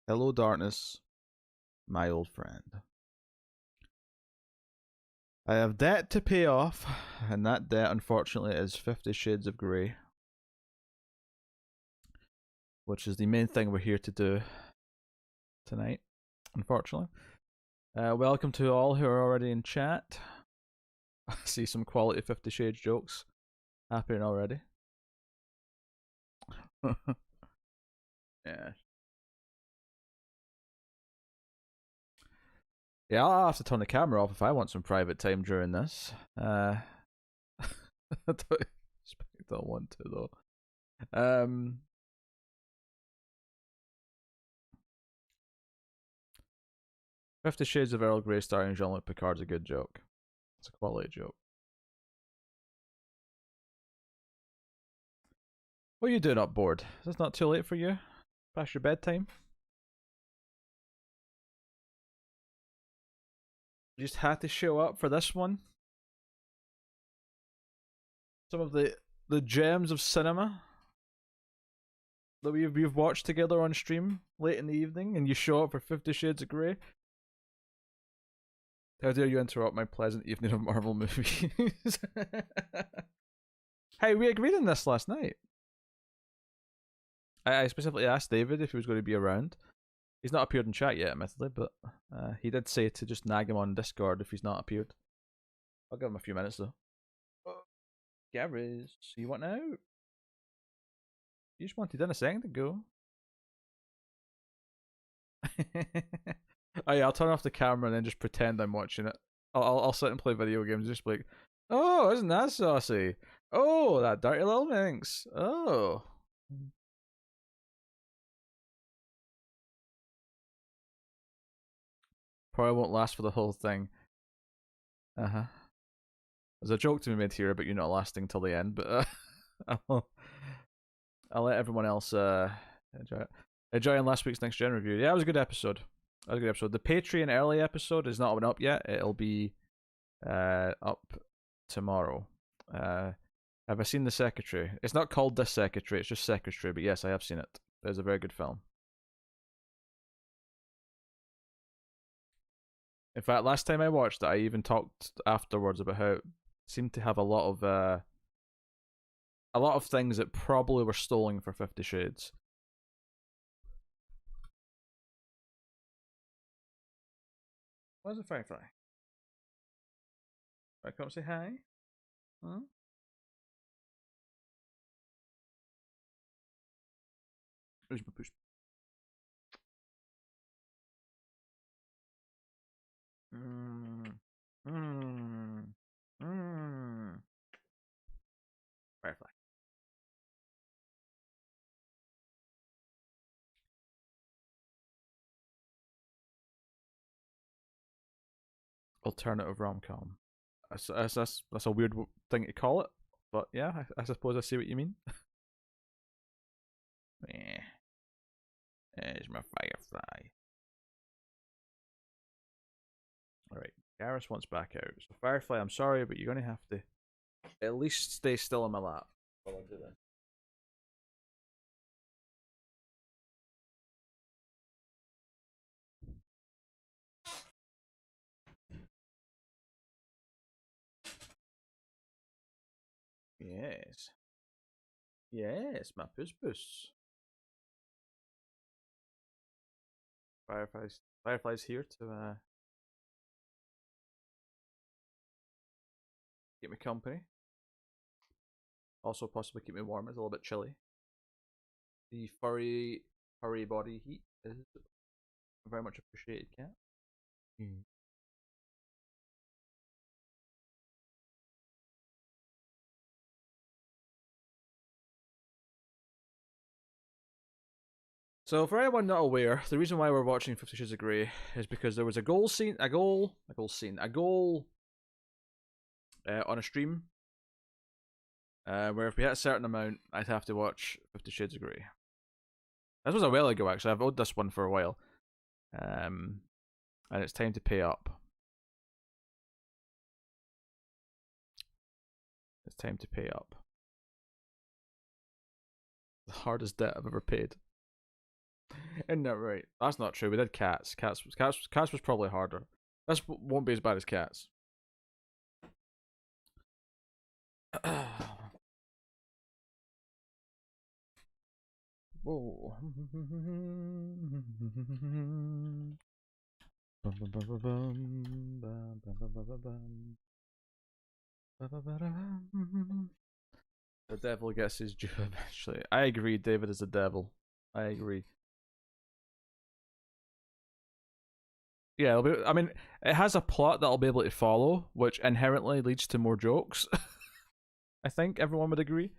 Hello, darkness, my old friend. I have debt to pay off, and that debt, unfortunately, is 50 Shades of Grey, which is the main thing we're here to do tonight, unfortunately. Welcome to all who are already in chat. I see some quality 50 Shades jokes happening already. Yeah. Yeah, I'll have to turn the camera off if I want some private time during this. I don't want to though. 50 Shades of Earl Grey starring Jean-Luc Picard's a good joke. It's a quality joke. What are you doing up, bored? Is this not too late for you? Past your bedtime? You just had to show up for this one? Some of the gems of cinema that we've watched together on stream late in the evening, and you show up for 50 Shades of Grey? How dare you interrupt my pleasant evening of Marvel movies? Hey, we agreed on this last night. I specifically asked David if he was going to be around. He's not appeared in chat yet, admittedly, but he did say to just nag him on Discord if he's not appeared. I'll give him a few minutes though. Garrus, you want out? You just wanted in a second ago. Oh yeah, I'll turn off the camera and then just pretend I'm watching it. I'll sit and play video games, just like, oh, isn't that saucy? Oh, that dirty little minx. Oh. Probably won't last for the whole thing. Uh-huh. There's a joke to be made here about you not lasting till the end, but I'll let everyone else enjoy it. Enjoying last week's Next Gen review. Yeah, it was a good episode. That was a good episode. The Patreon early episode is not up yet. It'll be up tomorrow. Have I seen The Secretary? It's not called The Secretary, it's just Secretary, but yes, I have seen it. It's a very good film. In fact, last time I watched it, I even talked afterwards about how it seemed to have a lot of things that probably were stolen for 50 Shades. Where's the Firefly? I come say hi? Huh? Where's my push? Firefly. Alternative rom-com. That's a weird thing to call it, but yeah, I suppose I see what you mean. Yeah. There's my Firefly. Alright, Garrus wants back out. So Firefly, I'm sorry, but you're gonna have to at least stay still in my lap while I do this. Yes. Yes, my puss. Firefly's here to keep me company. Also possibly keep me warm. It's a little bit chilly. The furry body heat is very much appreciated, cat. Mm. So for anyone not aware, the reason why we're watching 50 Shades of Grey is because there was a goal on a stream where if we hit a certain amount, I'd have to watch 50 Shades of Grey. This was a while ago, actually. I've owed this one for a while. And it's time to pay up. It's time to pay up. The hardest debt I've ever paid. Isn't that right? That's not true. We did cats. Cats was probably harder. This won't be as bad as cats. Whoa. The devil gets his due eventually. I agree, David is the devil. I agree. Yeah, I mean, it has a plot that I'll be able to follow, which inherently leads to more jokes. I think everyone would agree.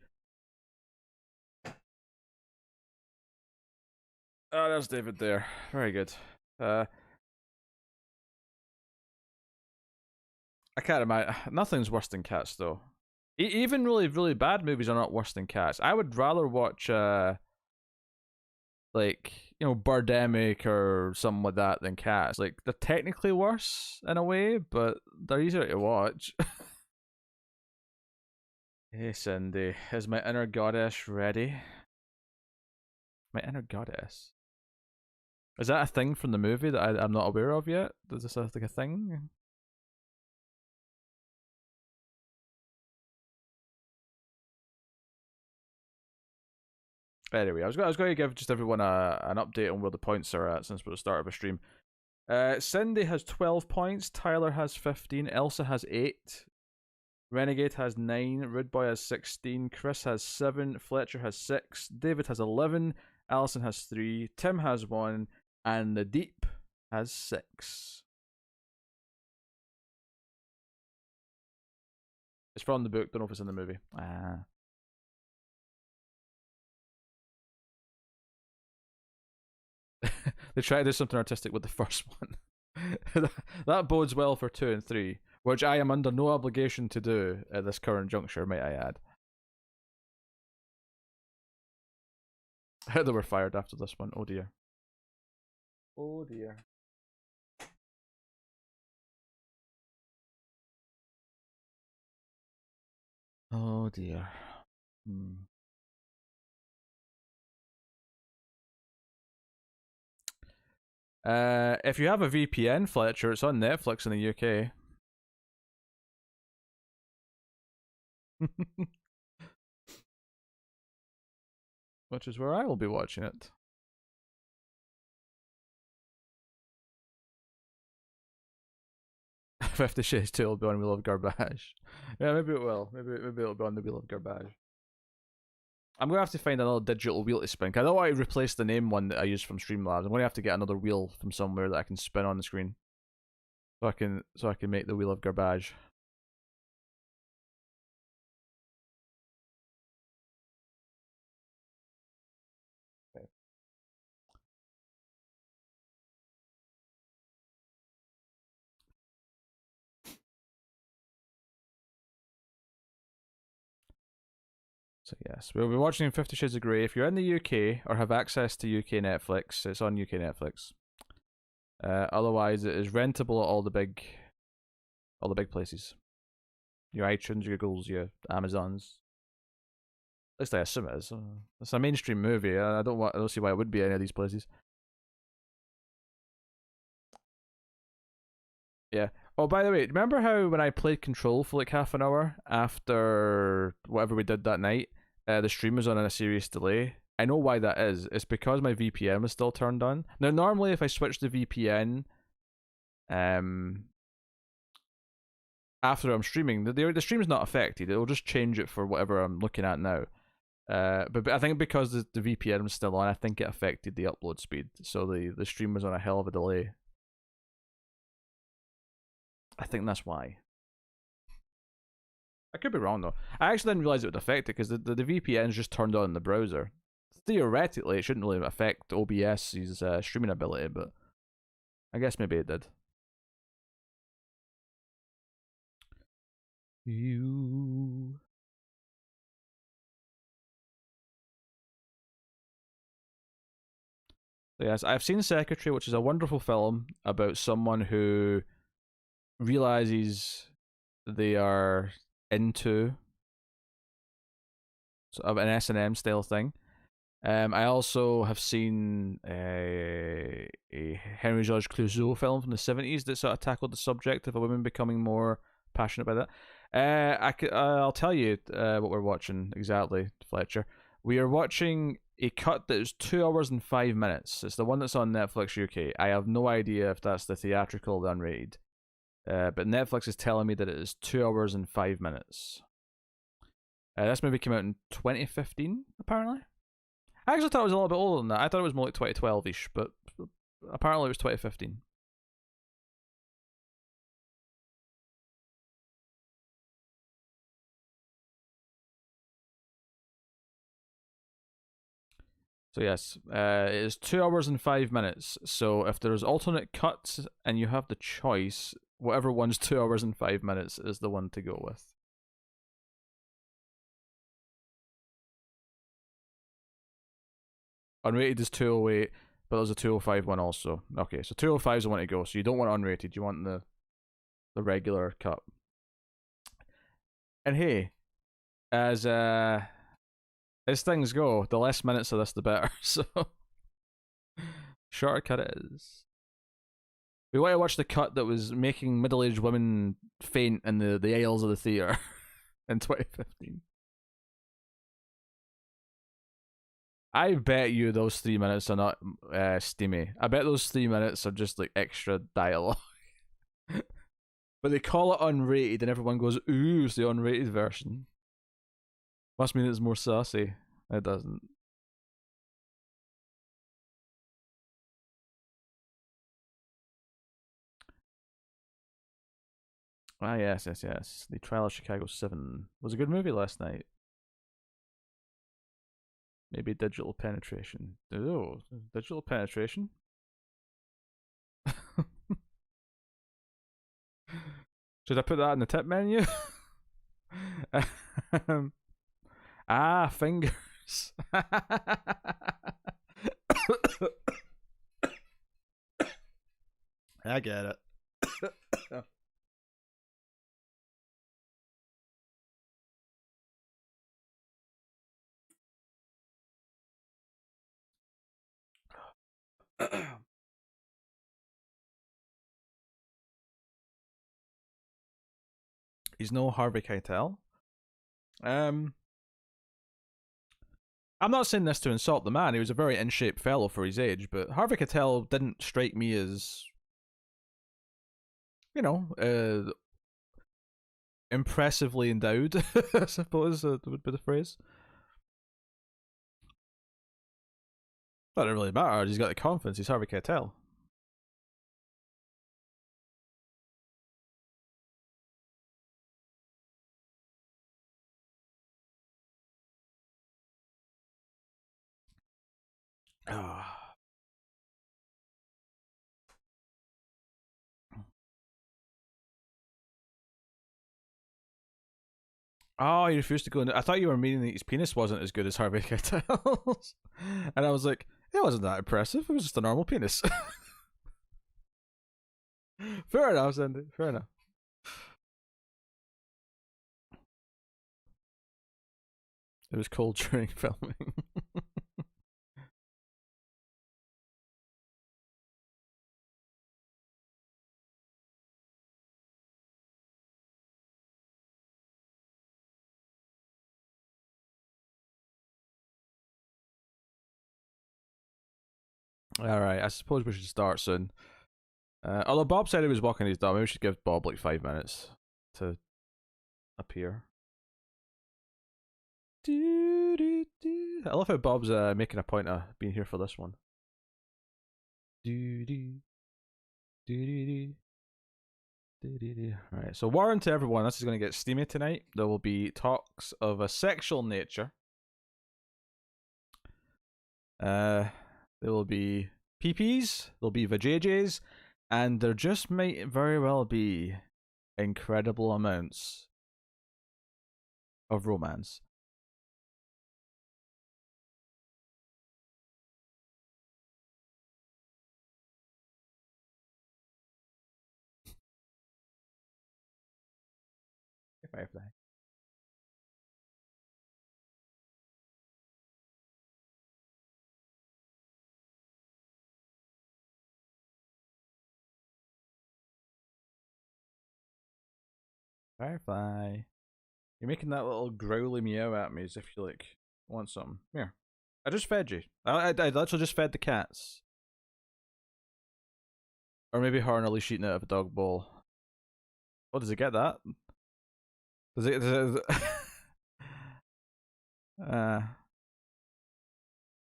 Oh, there's David there. Very good. I can't imagine. Nothing's worse than cats, though. Even really, really bad movies are not worse than cats. I would rather watch, like, Birdemic or something like that than cats. Like, they're technically worse in a way, but they're easier to watch. Hey, Cindy, is my inner goddess ready? My inner goddess. Is that a thing from the movie that I'm not aware of yet? Is this like a thing? Anyway, I was going to give just everyone an update on where the points are at since we're at the start of a stream. Cindy has 12 points, Tyler has 15, Elsa has 8, Renegade has 9, Rude Boy has 16, Chris has 7, Fletcher has 6, David has 11, Allison has 3, Tim has 1, and the Deep has 6. It's from the book, don't know if it's in the movie. Ah. They try to do something artistic with the first one. That bodes well for 2 and 3, which I am under no obligation to do at this current juncture, might I add. They were fired after this one. Oh dear. Oh dear. Oh dear. If you have a VPN, Fletcher, it's on Netflix in the UK. Which is where I will be watching it. Fifty Shades 2 will be on Wheel of Garbage. Yeah, maybe it will. Maybe it'll be on the Wheel of Garbage. I'm gonna have to find another digital wheel to spin. I don't want to replace the name one that I use from Streamlabs. I'm gonna have to get another wheel from somewhere that I can spin on the screen, so I can make the Wheel of Garbage. Okay. So yes, we'll be watching 50 Shades of Grey. If you're in the UK or have access to UK Netflix, it's on UK Netflix. Otherwise, it is rentable at all the big places. Your iTunes, your Googles, your Amazons. At least I assume it is. It's a mainstream movie. I don't see why it would be any of these places. Yeah. Oh, by the way, remember how when I played Control for like half an hour after whatever we did that night, the stream was on a serious delay? I know why that is. It's because my VPN was still turned on. Now, normally if I switch the VPN, um, after I'm streaming, the stream's not affected. It'll just change it for whatever I'm looking at now. But I think because the VPN was still on, I think it affected the upload speed. So the stream was on a hell of a delay. I think that's why. I could be wrong though. I actually didn't realize it would affect it because the VPN's just turned on in the browser. Theoretically, it shouldn't really affect OBS's streaming ability, but I guess maybe it did. You. So yes, I've seen Secretary, which is a wonderful film about someone who realizes they are into sort of an S&M style thing, I also have seen a Henry George Clouseau film from the 70s that sort of tackled the subject of a woman becoming more passionate about that. I'll tell you what we're watching exactly, Fletcher. We are watching a cut that is 2 hours and 5 minutes. It's the one that's on Netflix UK. I have no idea if that's the theatrical or the unrated. But Netflix is telling me that it is 2 hours and 5 minutes. This movie came out in 2015, apparently. I actually thought it was a little bit older than that. I thought it was more like 2012 ish, but apparently it was 2015. So yes, it is 2 hours and 5 minutes. So if there's alternate cuts and you have the choice, whatever one's 2 hours and 5 minutes is the one to go with. Unrated is 208, but there's a 205 one also. Okay, so 205 is the one to go. So you don't want unrated, you want the regular cut. And hey, as things go, the less minutes of this, the better. So shorter cut it is. We want to watch the cut that was making middle-aged women faint in the aisles of the theater in 2015. I bet you those 3 minutes are not steamy. I bet those 3 minutes are just like extra dialogue. But they call it unrated, and everyone goes, "Ooh, it's the unrated version." Must mean it's more saucy. It doesn't. Ah, yes, yes, yes. The Trial of Chicago 7 was a good movie last night. Maybe digital penetration. Oh, digital penetration? Should I put that in the tip menu? um, fingers. I get it. He's no Harvey Keitel. Um, I'm not saying this to insult the man. He was a very in shape fellow for his age, but Harvey Keitel didn't strike me as, you know, impressively endowed. I suppose would be the phrase. But it really matter. He's got the confidence. He's Harvey Keitel. Ah. Oh, he refused to go in. I thought you were meaning that his penis wasn't as good as Harvey Keitel's. And I was like, it wasn't that impressive. It was just a normal penis. Fair enough, Sandy. Fair enough. It was cold during filming. All right, I suppose we should start soon. Although Bob said he was walking his dog, maybe we should give Bob like 5 minutes to appear. I love how Bob's making a point of being here for this one. Alright, so warning to everyone, this is going to get steamy tonight. There will be talks of a sexual nature. There will be PPs, there'll be vajayjays, and there just might very well be incredible amounts of romance. Firefly. Firefly. You're making that little growly meow at me as if you like want something. Here. I just fed you. I literally just fed the cats. Or maybe her and Alicia eating out of a dog bowl. Oh, does it get that? Does it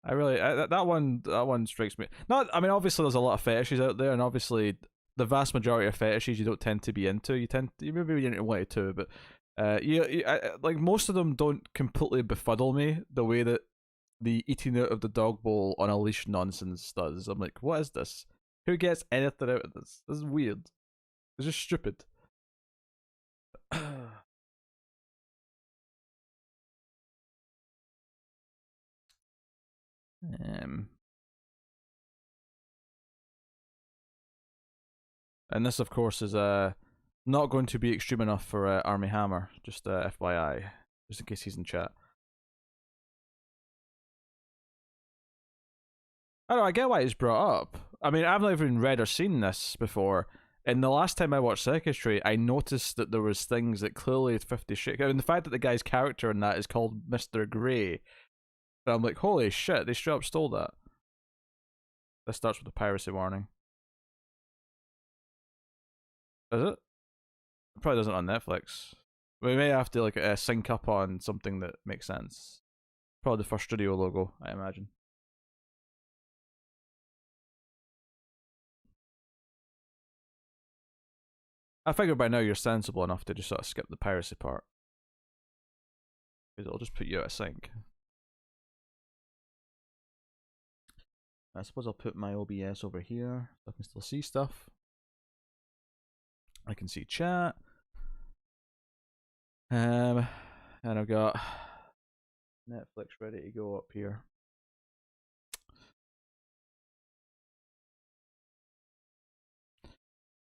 that one strikes me. Not, I mean, obviously there's a lot of fetishes out there, and obviously the vast majority of fetishes you don't tend to be into. You maybe be into one or two, but like most of them don't completely befuddle me the way that the eating out of the dog bowl on a leash nonsense does. I'm like, what is this? Who gets anything out of this? This is weird. It's just stupid. And this, of course, is not going to be extreme enough for Army Hammer. Just FYI, just in case he's in chat. I don't know, I get why it's brought up. I mean, I've not even read or seen this before. And the last time I watched Secretary, I noticed that there was things that clearly 50 Shades. I mean, the fact that the guy's character in that is called Mr. Grey. And I'm like, holy shit, they straight up stole that. This starts with a piracy warning. Does it? It probably doesn't on Netflix. We may have to like sync up on something that makes sense. Probably the first studio logo, I imagine. I figure by now you're sensible enough to just sort of skip the piracy part. Because it'll just put you out of sync. I suppose I'll put my OBS over here so I can still see stuff. I can see chat. And I've got Netflix ready to go up here.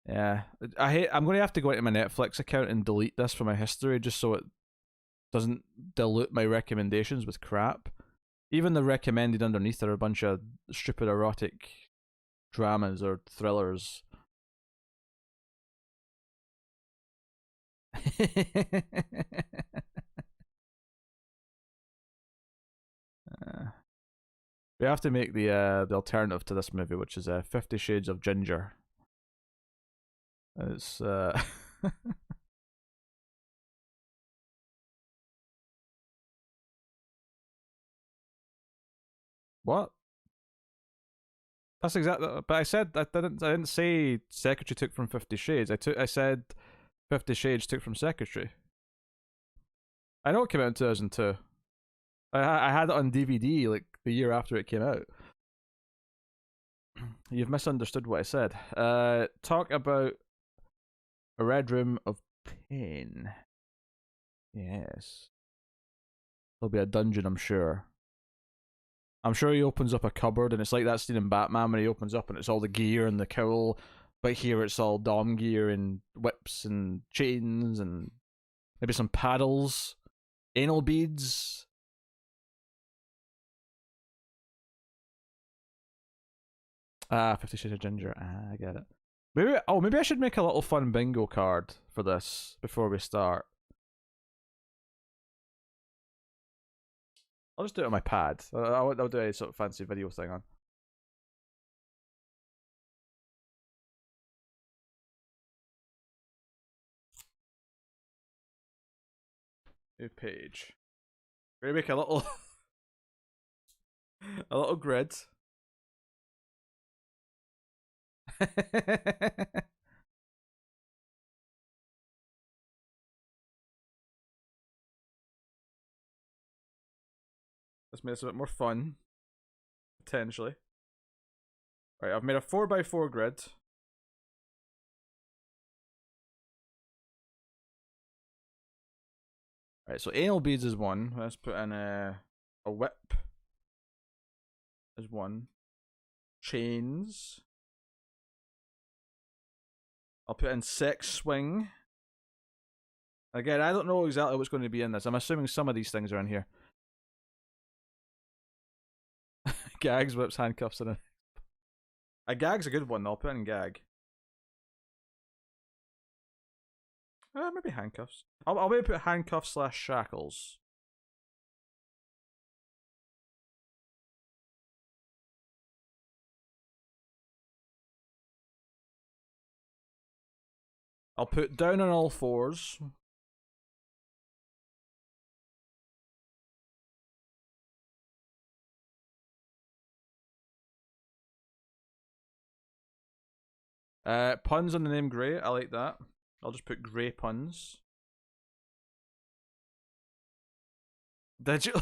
Yeah, I'm going to have to go into my Netflix account and delete this from my history just so it doesn't dilute my recommendations with crap. Even the recommended underneath are a bunch of stupid erotic dramas or thrillers. We have to make the alternative to this movie, which is 50 Shades of Ginger. It's what? That's exactly. But I said I didn't say Secretary took from 50 Shades. I said 50 Shades took from Secretary. I know it came out in 2002. I had it on DVD like the year after it came out. You've misunderstood what I said. Talk about a Red Room of Pain. Yes. There'll be a dungeon, I'm sure. I'm sure he opens up a cupboard and it's like that scene in Batman when he opens up and it's all the gear and the cowl, but here it's all Dom gear and whips and chains and maybe some paddles, anal beads. Ah, 50 Shades of Ginger. Ah, I get it. Maybe I should make a little fun bingo card for this before we start. I'll just do it on my pad. I'll do a sort of fancy video thing on. New page. We're gonna make a little a little grid. Let's make this a bit more fun. Potentially. Right, I've made a 4x4 grid. Right, so anal beads is one. Let's put in a whip is one. Chains. I'll put in sex swing. Again, I don't know exactly what's going to be in this. I'm assuming some of these things are in here. Gags, whips, handcuffs, and a gag's a good one. I'll put in gag. Maybe handcuffs. I'll maybe put handcuffs / shackles. I'll put down on all fours. Puns on the name Grey. I like that. I'll just put Grey puns. Digital.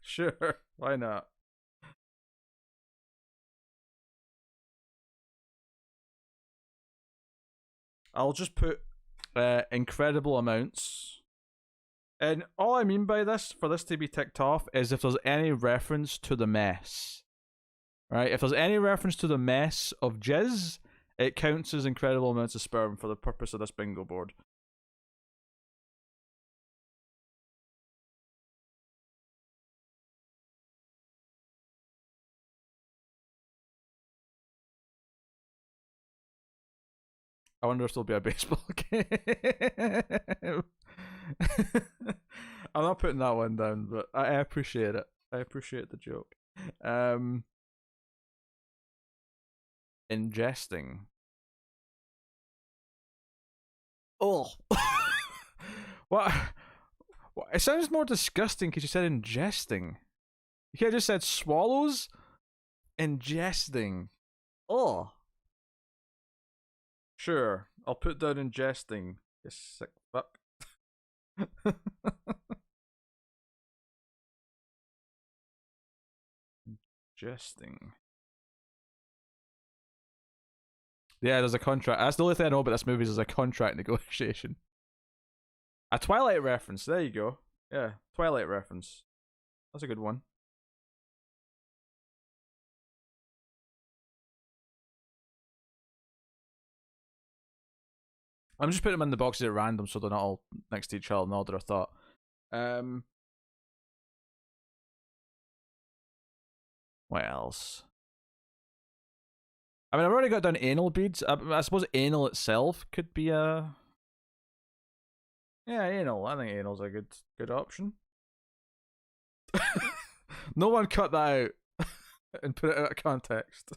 Sure. Why not? I'll just put incredible amounts. And all I mean by this, for this to be ticked off, is if there's any reference to the mess. Right? If there's any reference to the mess of jizz, it counts as incredible amounts of sperm for the purpose of this bingo board. I wonder if there'll be a baseball game. I'm not putting that one down, but I appreciate it. I appreciate the joke. Ingesting. Oh. What? It sounds more disgusting because you said ingesting. You could have just said swallows. Ingesting. Oh. Sure, I'll put down ingesting. You sick fuck. Ingesting. Yeah, there's a contract. That's the only thing I know about this movie is there's a contract negotiation. A Twilight reference. There you go. Yeah, Twilight reference. That's a good one. I'm just putting them in the boxes at random so they're not all next to each other in order of thought. What else? I mean, I've already got down anal beads. I suppose anal itself could be a... Yeah, anal. I think anal's a good option. No one cut that out and put it out of context.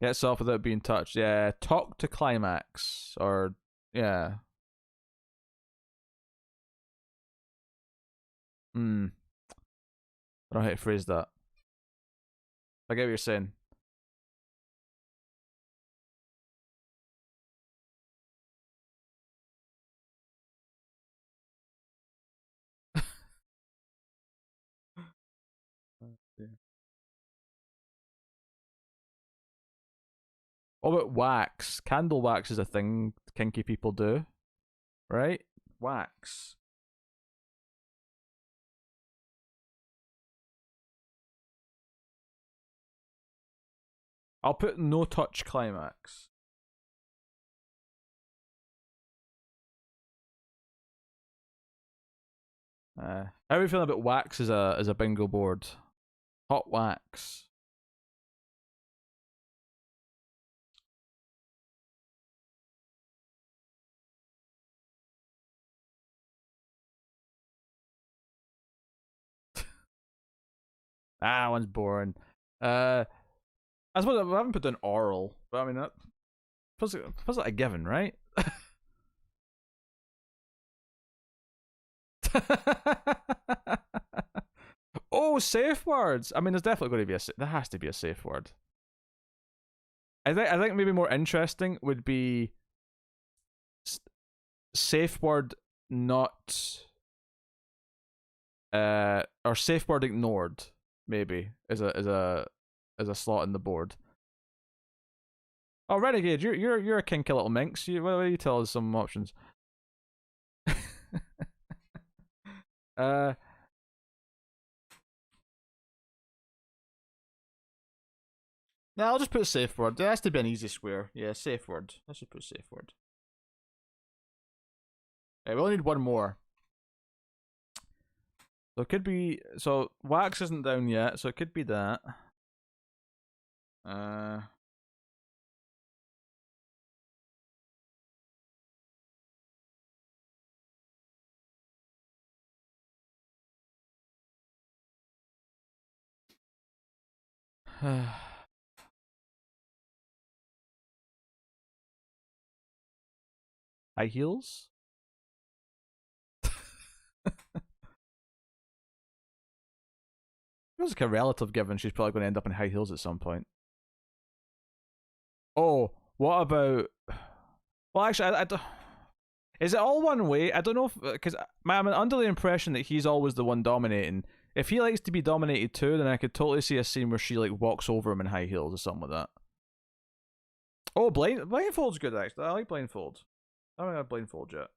Gets off without being touched. Yeah, talk to climax. Or, yeah. I don't know how to phrase that. I get what you're saying. Yeah. What about wax? Candle wax is a thing kinky people do, right? Wax. I'll put no touch climax. How are we feeling about wax as a bingo board? Hot wax. One's boring. I suppose I haven't put down oral, but I mean that feels like a given, right? Oh, safe words. I mean, there's definitely going to be there has to be a safe word. I think maybe more interesting would be safe word not or safe word ignored maybe as a slot in the board. Oh, Renegade, you're a kinky little minx. Why don't you tell us some options? No, I'll just put a safe word. There has to be an easy square. Yeah, safe word. Let's just put safe word. Okay, we only need one more. So it could be... So, wax isn't down yet, so it could be that. Uh. High heels? Feels like a relative given she's probably going to end up in high heels at some point. Oh, what about? Well, actually, I don't. Is it all one way? I don't know because I'm under the impression that he's always the one dominating. If he likes to be dominated too, then I could totally see a scene where she like walks over him in high heels or something like that. Oh, blindfold's good actually. I like blindfold. I haven't had blindfold yet.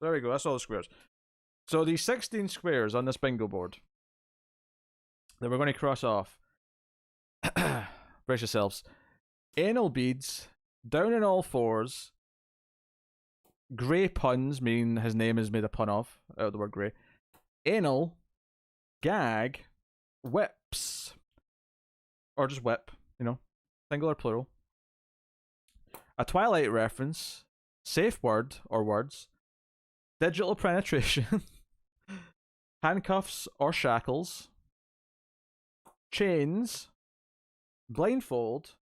There we go. That's all the squares. So these 16 squares on this bingo board that we're going to cross off. Brace yourselves. Anal beads, down on all fours, grey puns, meaning his name is made a pun of, out of the word grey. Anal, gag, whips, or just whip, singular, plural. A Twilight reference, safe word or words, digital penetration, handcuffs or shackles, chains, blindfold,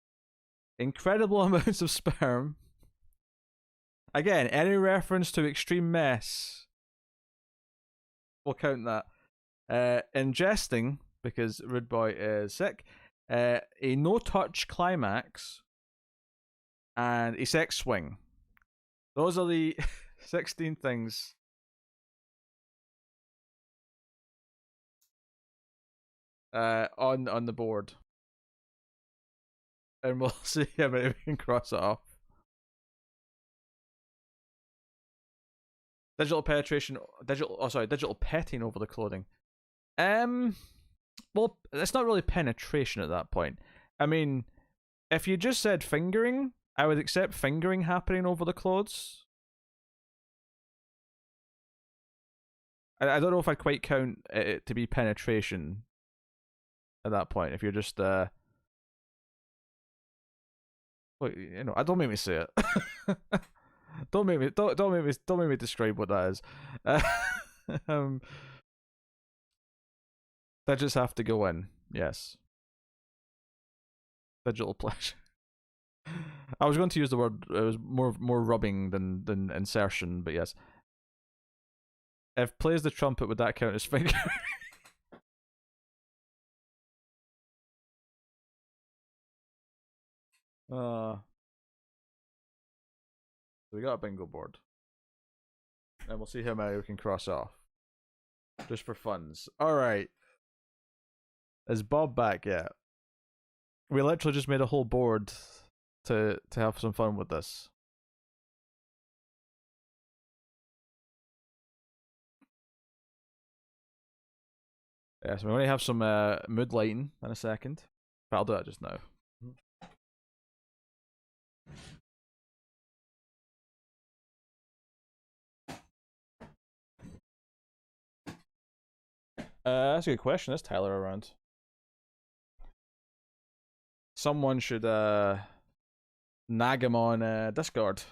incredible amounts of sperm. Again, any reference to extreme mess, we'll count that. Ingesting, because Rude Boy is sick. A no-touch climax, and a sex swing. Those are the 16 things. On the board. And we'll see how many we can cross it off. Digital penetration, digital petting over the clothing. Well, it's not really penetration at that point. I mean, if you just said fingering, I would accept fingering happening over the clothes. I don't know if I'd quite count it to be penetration at that point. If you're just well, I don't make me say it. don't make me describe what that is. That just have to go in. Yes. Digital pleasure. I was going to use the word. It was more rubbing than insertion, but yes. If plays the trumpet, would that count as finger? So we got a bingo board, and we'll see how many we can cross off, just for funs. All right. Is Bob back yet? We literally just made a whole board to have some fun with this. Yeah, so we only have some mood lighting in a second. But I'll do that just now. That's a good question. Is Tyler around? Someone should nag him on Discord.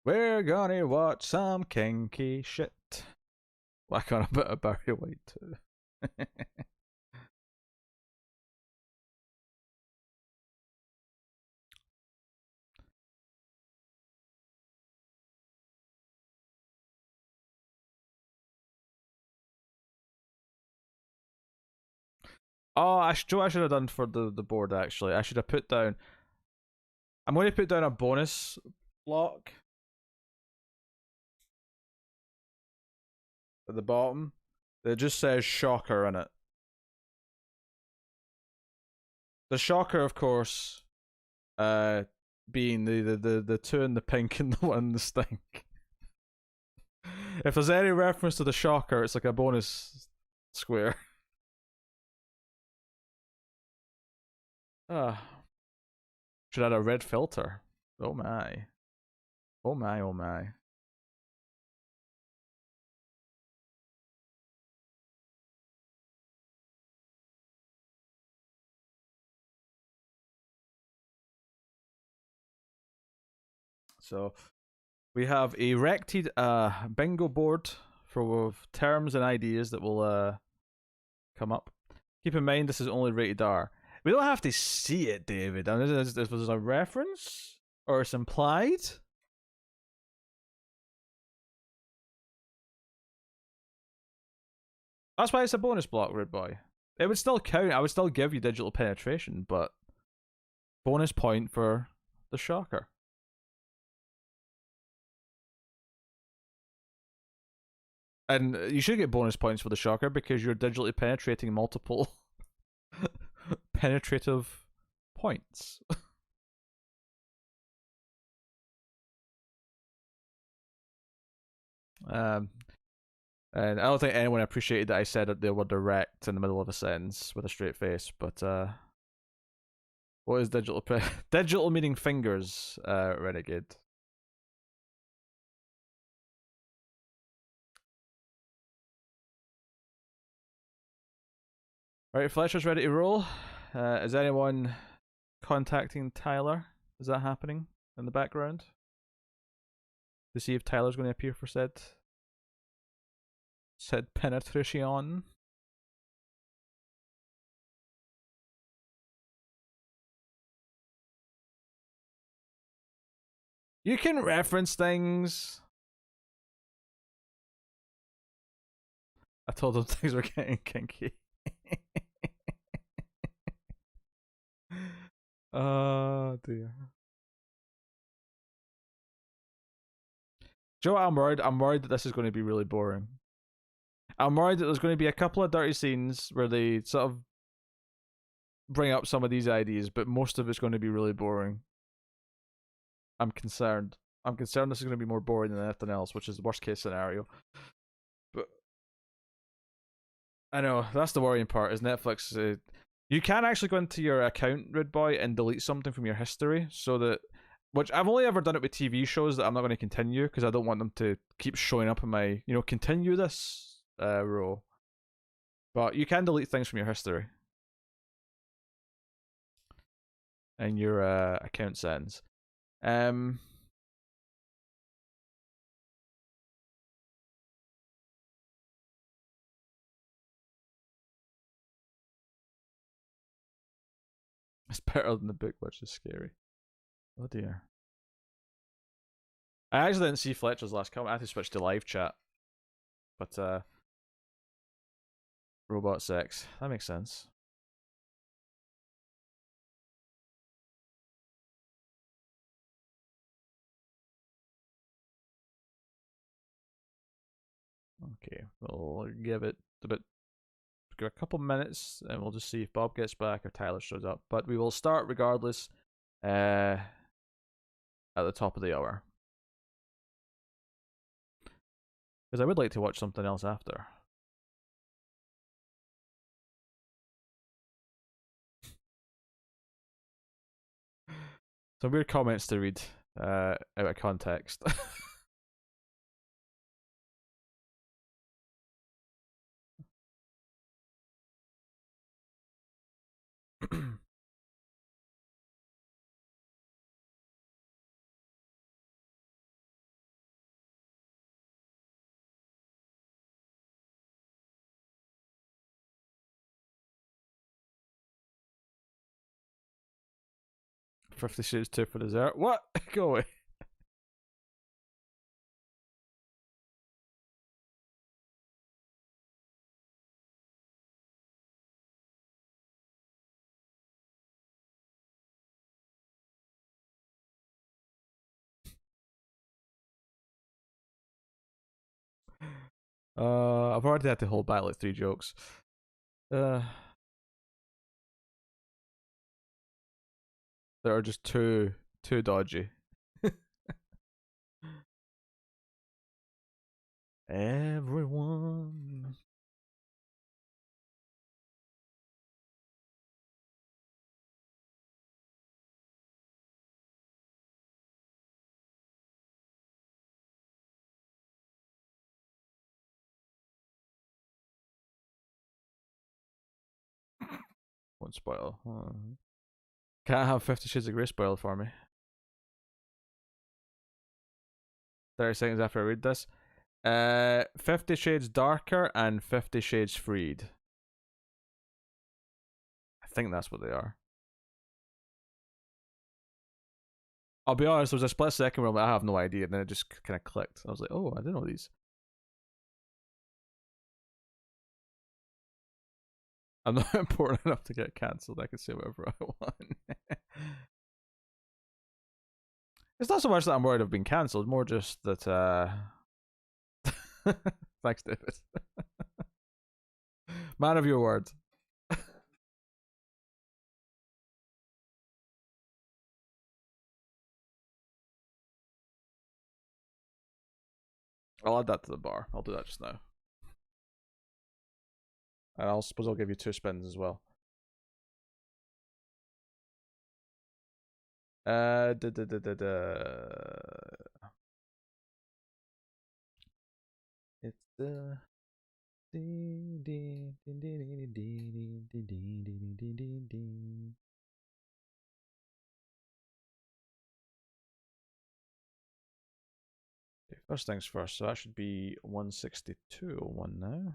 We're gonna watch some kinky shit. Whack on a bit of Barry White too. Oh, I should have done for the board actually. I should have put down. I'm going to put down a bonus block at the bottom that just says shocker in it. The shocker, of course, being the two in the pink and the one in the stink. If there's any reference to the shocker, it's like a bonus square. Uh, should add a red filter. Oh my. Oh my, oh my. So we have erected a bingo board for terms and ideas that will come up. Keep in mind this is only rated R. We don't have to see it, David. I mean, this was a reference or it's implied. That's why it's a bonus block, Rude Boy. It would still count. I would still give you digital penetration, but bonus point for the shocker. And you should get bonus points for the shocker because you're digitally penetrating multiple penetrative points. um, and I don't think anyone appreciated that I said that they were direct in the middle of a sentence with a straight face. But what is digital? Digital meaning fingers, renegade. Right, Fletcher's ready to roll. Is anyone contacting Tyler? Is that happening in the background to see if Tyler's going to appear for said penetration? You can reference things. I told them things were getting kinky. Oh dear. Joe, I'm worried. I'm worried that this is going to be really boring. I'm worried that there's going to be a couple of dirty scenes where they sort of bring up some of these ideas, but most of it's going to be really boring. I'm concerned. I'm concerned this is going to be more boring than anything else, which is the worst case scenario. But I know that's the worrying part. Is Netflix? You can actually go into your account, Red Boy, and delete something from your history, so that which I've only ever done it with TV shows that I'm not going to continue because I don't want them to keep showing up in my continue this row. But you can delete things from your history and your account settings. Um, it's better than the book, which is scary. Oh dear. I actually didn't see Fletcher's last comment. I had to switch to live chat. But robot sex. That makes sense. Okay, we'll give it about a couple minutes and we'll just see if Bob gets back or Tyler shows up. But we will start regardless at the top of the hour. Because I would like to watch something else after. Some weird comments to read out of context. Fifty Shades 2 for dessert. What? Go away. I've already had to hold back like 3 jokes. There are just too dodgy. Everyone. Won't spoil. Can't have 50 Shades of Grey spoil for me. 30 seconds after I read this. 50 Shades Darker and 50 Shades Freed. I think that's what they are. I'll be honest, there was a split second where I'm like, I have no idea, and then it just kind of clicked. I was like, oh, I didn't know these. I'm not important enough to get cancelled. I can say whatever I want. It's not so much that I'm worried I've been cancelled, more just that. Thanks, David. Man of your word. I'll add that to the bar. I'll do that just now. And I'll suppose I'll give you 2 spins as well. Da, da, da, da, da. It's the. Okay, first things first, so that should be 162.01 now.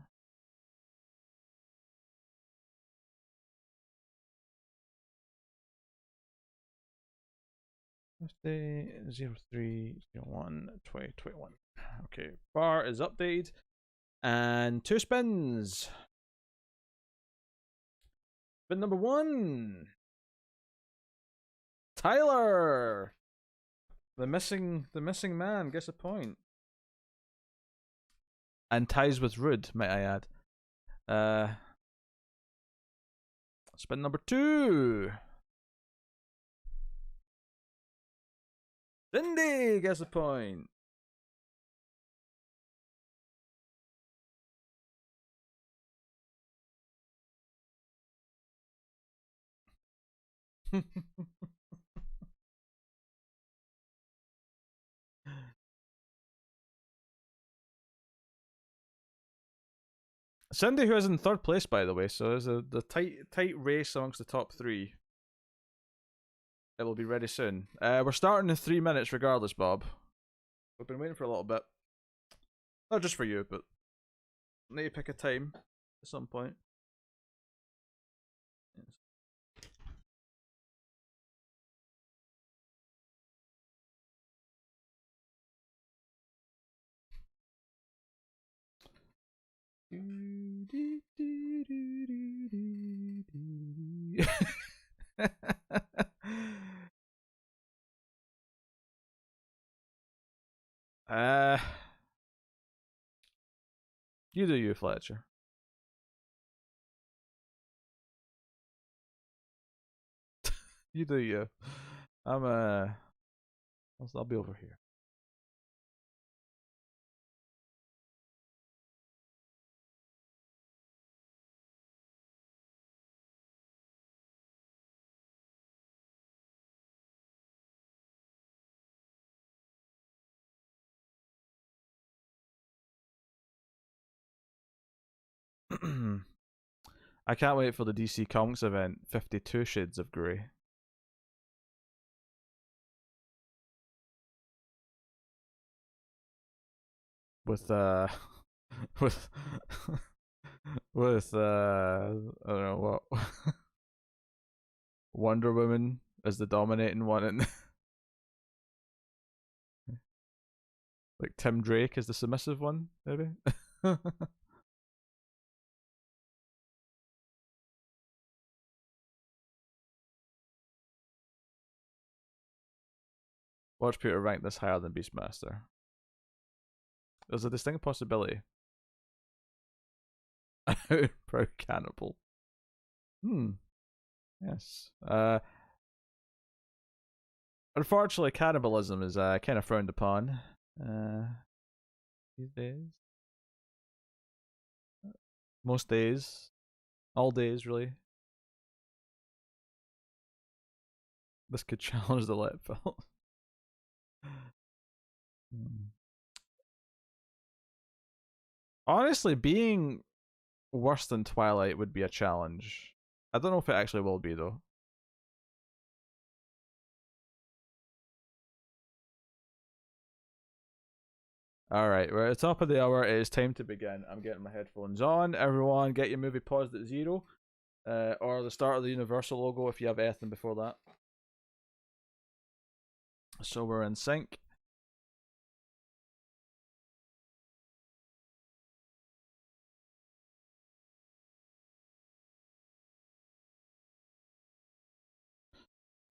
Thursday 03/01/2021. Okay, bar is updated. And 2 spins. Spin number 1. Tyler. The missing man gets a point. And ties with Rude, might I add. Spin number 2. Cindy gets a point. Cindy, who is in 3rd place, by the way, so there's the tight race amongst the top 3. It will be ready soon. We're starting in 3 minutes regardless, Bob. We've been waiting for a little bit. Not just for you, but I need to pick a time at some point. Yes. You do you, Fletcher. You do you. I'm I'll be over here. I can't wait for the DC Comics event, 52 Shades of Grey. With with with I don't know what Wonder Woman as the dominating one, and like Tim Drake as the submissive one, maybe. Watch Peter rank this higher than Beastmaster. There's a distinct possibility. Pro cannibal. Yes. Unfortunately, cannibalism is kind of frowned upon these days. Most days. All days, really. This could challenge the let belt. Honestly, being worse than Twilight would be a challenge. I don't know if it actually will be though. Alright, we're at the top of the hour. It is time to begin. I'm getting my headphones on. Everyone, get your movie paused at 0. Or the start of the Universal logo if you have anything before that. So we're in sync.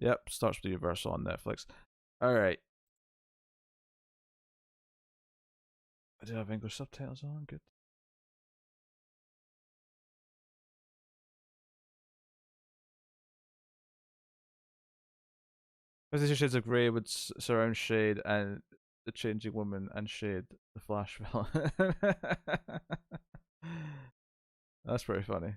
Yep, starts with Universal on Netflix. Alright. I do have English subtitles on, good. Fifty Shades of Grey would surround Shade and the Changing Woman and Shade, the Flash villain. That's pretty funny.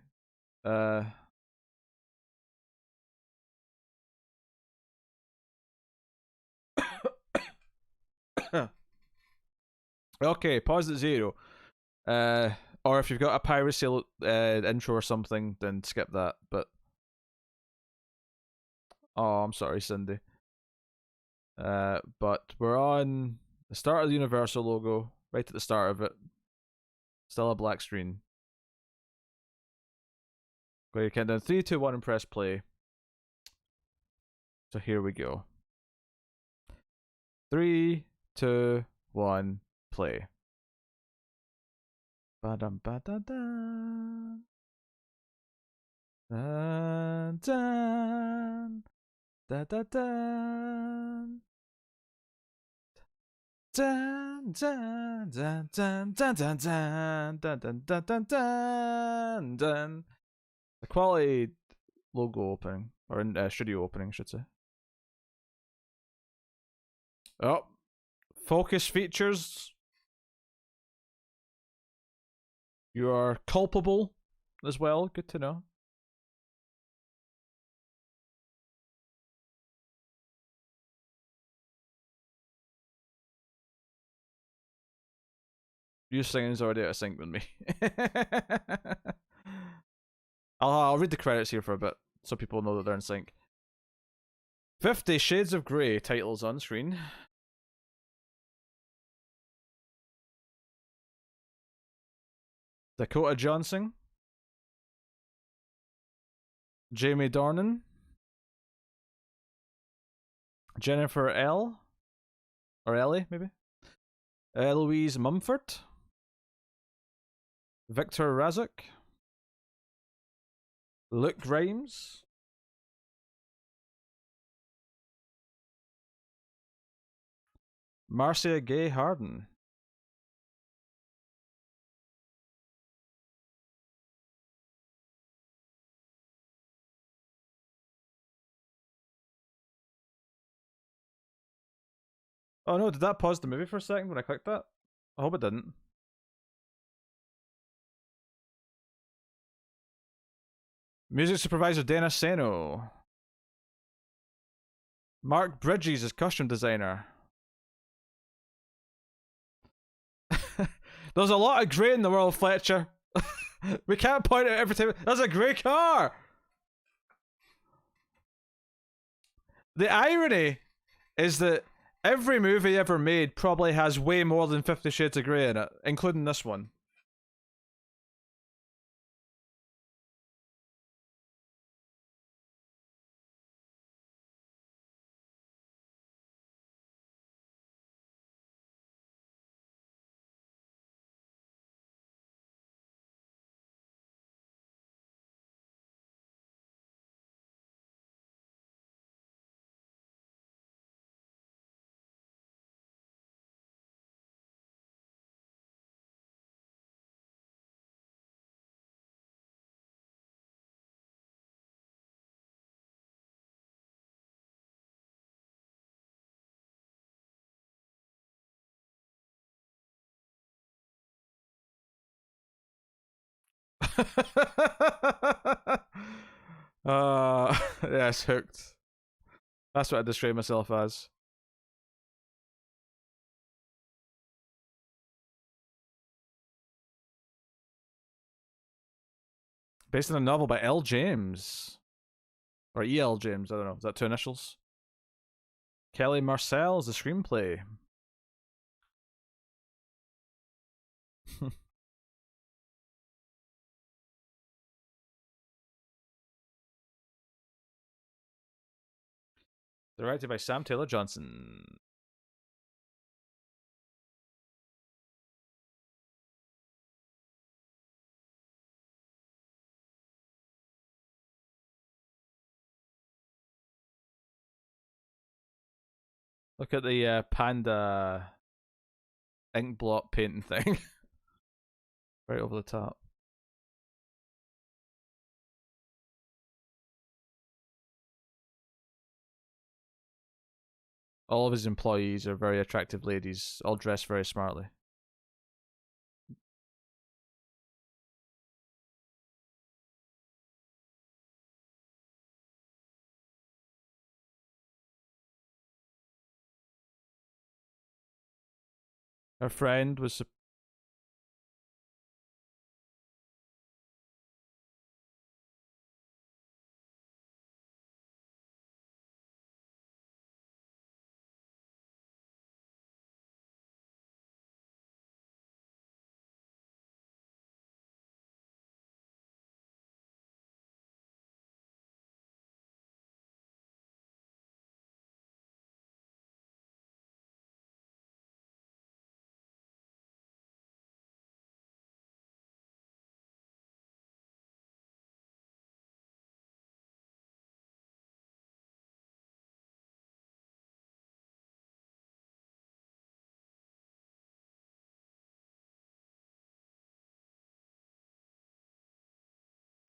Okay, pause at 0. Or if you've got a piracy intro or something, then skip that. But oh, I'm sorry, Cindy. But we're on the start of the Universal logo, right at the start of it. Still a black screen. Go ahead, count down 3, 2, 1, and press play. So here we go. 3, 2, 1, play. Ba-dum ba-da-dum. Dun, dun. Da da dun. Dun dun dun dun dun dun dun dun dun dun dun dun dun. The quality logo opening, or in studio opening, I should say. Oh, focus features. You are culpable as well. Good to know. Your singing's already out of sync with me. I'll read the credits here for a bit so people know that they're in sync. 50 Shades of Grey titles on screen. Dakota Johnson. Jamie Dornan. Jennifer L. Or Ellie, maybe. Louise Mumford. Victor Razak. Luke Grimes. Marcia Gay Harden. Oh no, did that pause the movie for a second when I clicked that? I hope it didn't. Music supervisor Dana Seno. Mark Bridges is costume designer. There's a lot of grey in the world, Fletcher. We can't point out every time. That's a grey car! The irony is that every movie ever made probably has way more than 50 Shades of Grey in it, including this one. Yes, hooked. That's what I describe myself as. Based on a novel by L. James. Or E.L. James, I don't know. Is that two initials? Kelly Marcel is the screenplay. Directed by Sam Taylor Johnson. Look at the panda ink blot painting thing. Right over the top. All of his employees are very attractive ladies, all dressed very smartly. Her friend was.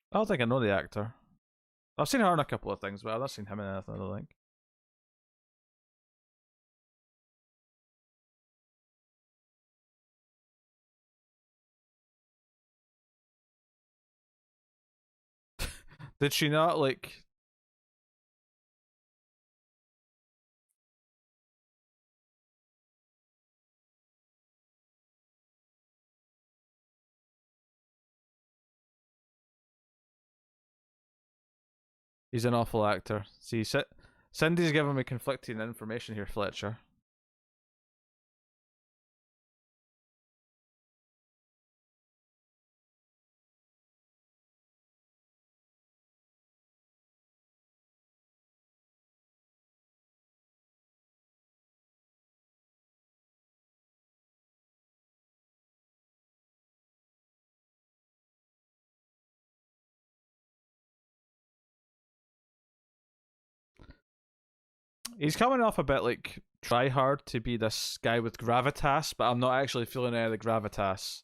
I don't think I know the actor. I've seen her in a couple of things, but I've not seen him in anything, I don't think. Did she not, like. He's an awful actor. See, Cindy's giving me conflicting information here, Fletcher. He's coming off a bit like try hard to be this guy with gravitas, but I'm not actually feeling any of the gravitas.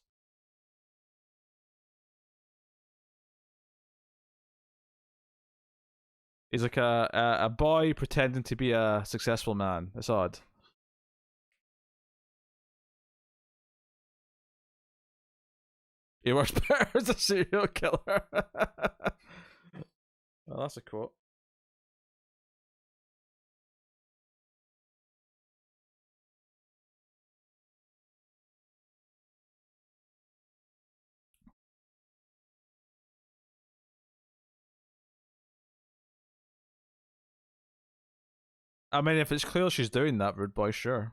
He's like a boy pretending to be a successful man. It's odd. He works better as a serial killer. Well, that's a quote. I mean, if it's clear she's doing that, rude boy, sure.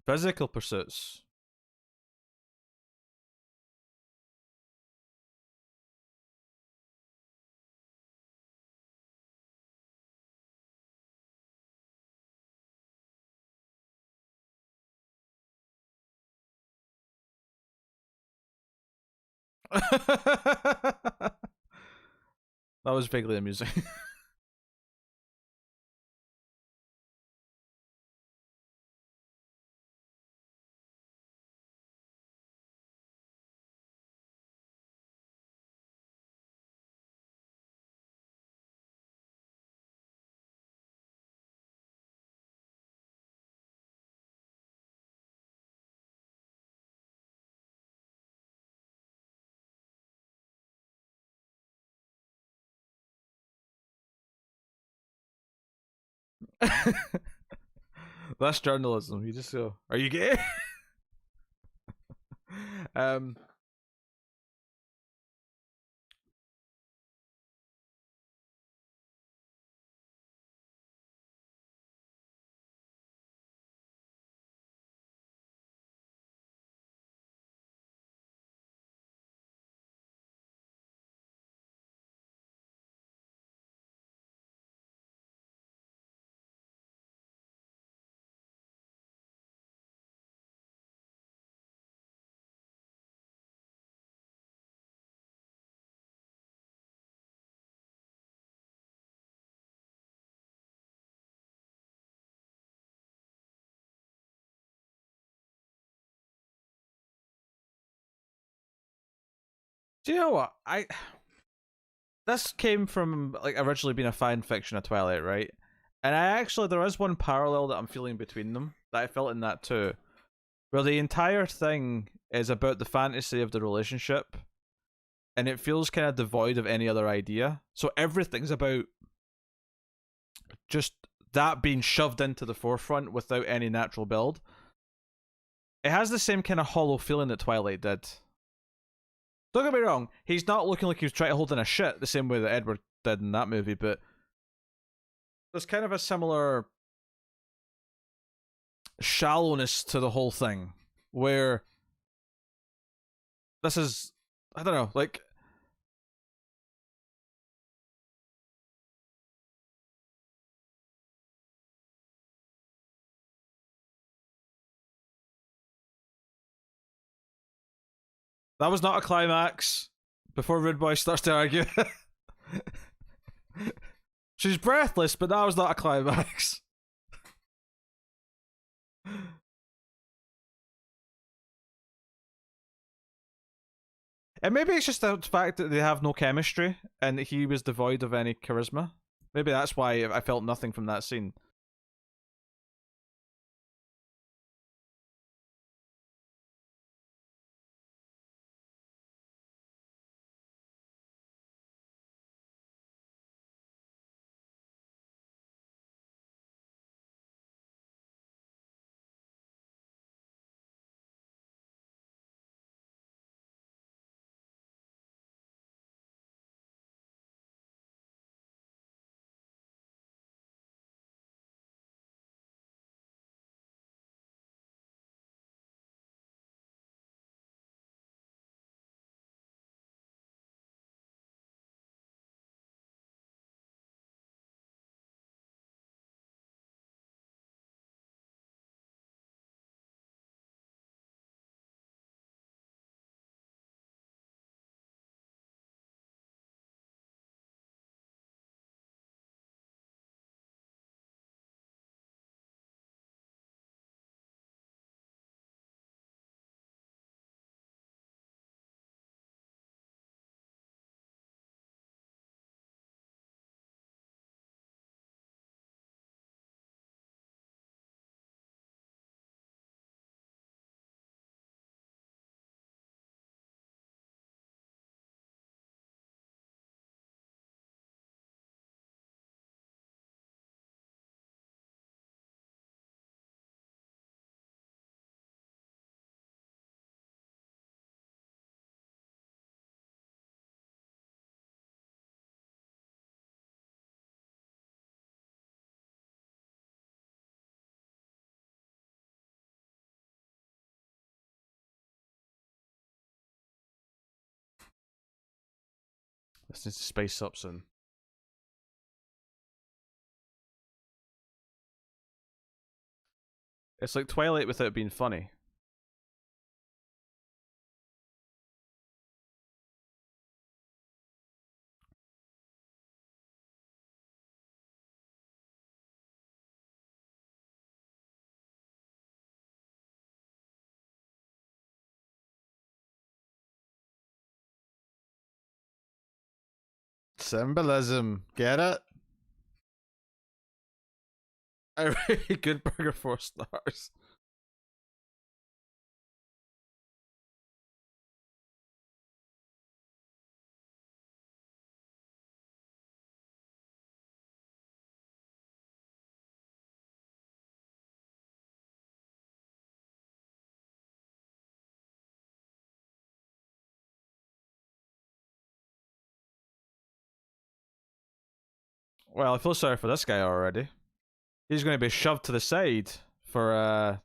Physical pursuits. That was vaguely amusing. That's journalism. You just go, "Are you gay?" um. Do you know what this came from, like, originally being a fan fiction of Twilight, right? And I actually, there is one parallel that I'm feeling between them that I felt in that too, where the entire thing is about the fantasy of the relationship, and it feels kind of devoid of any other idea. So everything's about just that being shoved into the forefront without any natural build. It has the same kind of hollow feeling that Twilight did. Don't get me wrong, he's not looking like he was trying to hold in a shit the same way that Edward did in that movie, but there's kind of a similar shallowness to the whole thing, where this is, I don't know, like, that was not a climax. Before Rude Boy starts to argue. She's breathless, but that was not a climax. And maybe it's just the fact that they have no chemistry and he was devoid of any charisma. Maybe that's why I felt nothing from that scene. This needs to spice up soon. It's like Twilight without being funny. Symbolism. Get it? A really good burger, 4 stars. Well, I feel sorry for this guy already. He's going to be shoved to the side for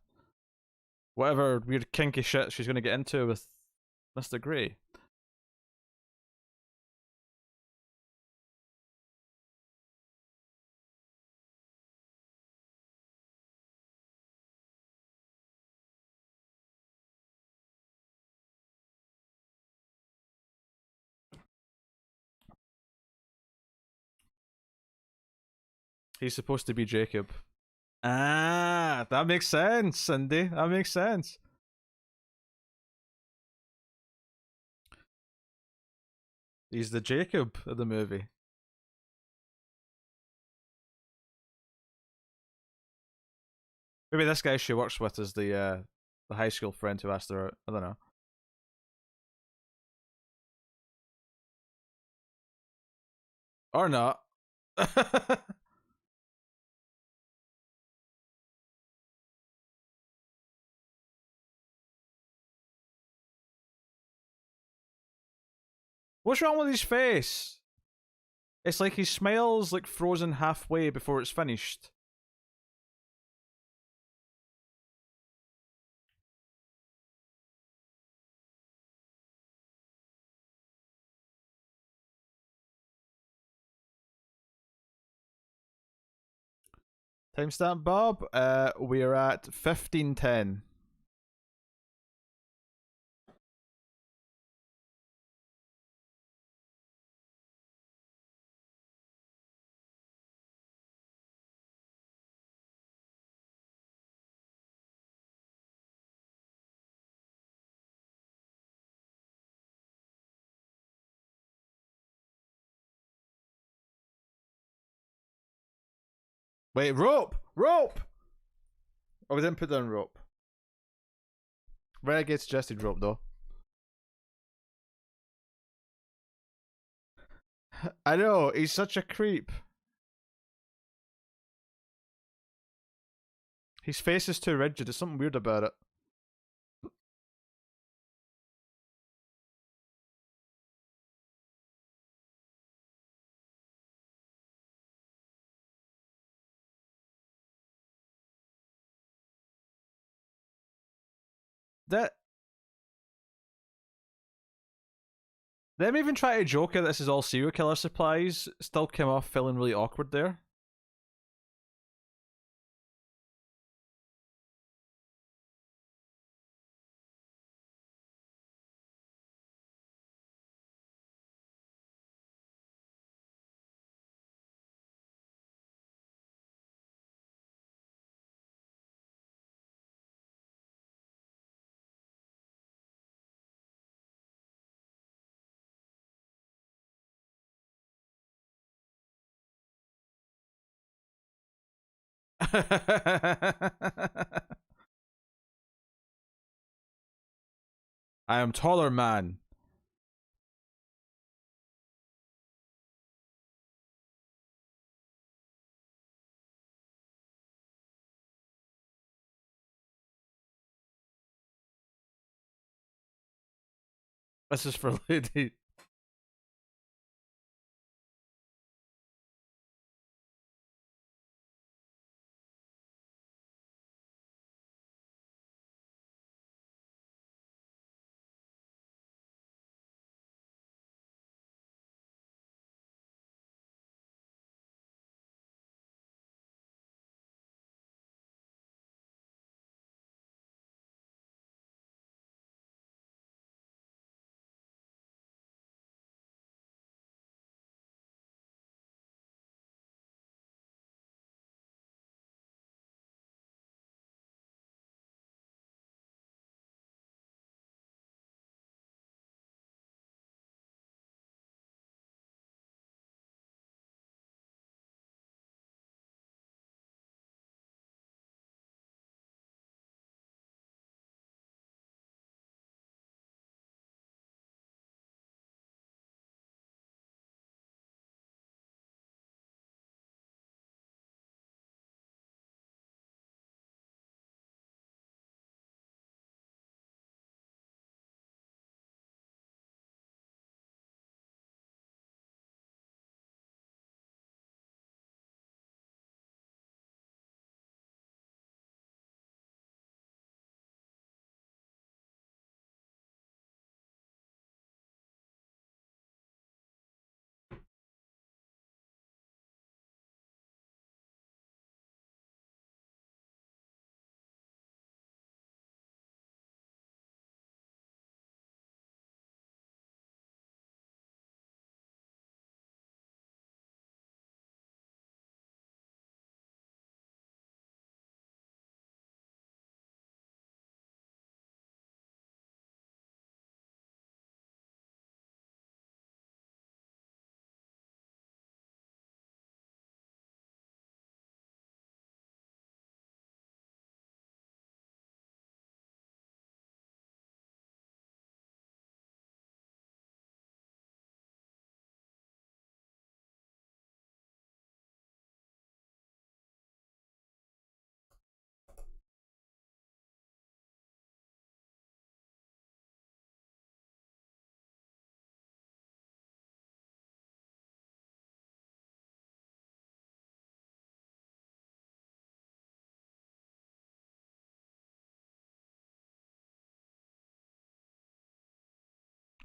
whatever weird kinky shit she's going to get into with Mr. Grey. He's supposed to be Jacob. Ah, that makes sense, Cindy. That makes sense. He's the Jacob of the movie. Maybe this guy she works with is the high school friend who asked her out. I don't know. Or not. What's wrong with his face? It's like he smiles like frozen halfway before it's finished. Timestamp, Bob. We're at 15:10. Wait, rope! Rope! Oh, we didn't put down rope. Renegade suggested rope, though. I know, he's such a creep. His face is too rigid. There's something weird about it. That them even try to joke that this is all serial killer supplies still came off feeling really awkward there. I am taller man. This is for lady.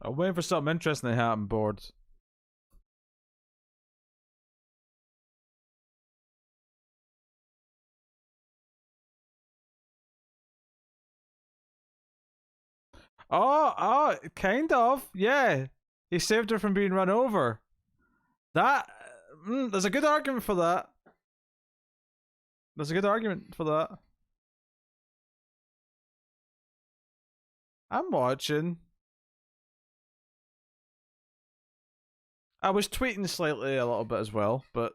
I'm waiting for something interesting to happen, bored. Kind of. Yeah. He saved her from being run over. That. There's a good argument for that. There's a good argument for that. I'm watching. I was tweeting slightly a little bit as well, but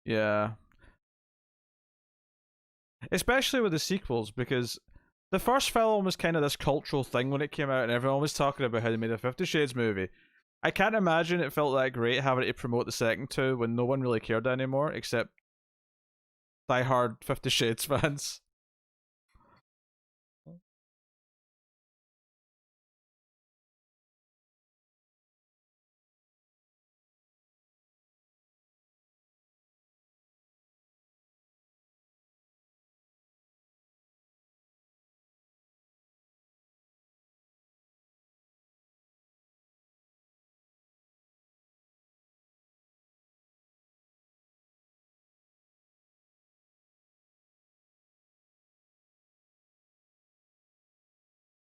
yeah. Especially with the sequels, because the first film was kind of this cultural thing when it came out, and everyone was talking about how they made a 50 Shades movie. I can't imagine it felt that great having to promote the second two when no one really cared anymore except diehard 50 Shades fans.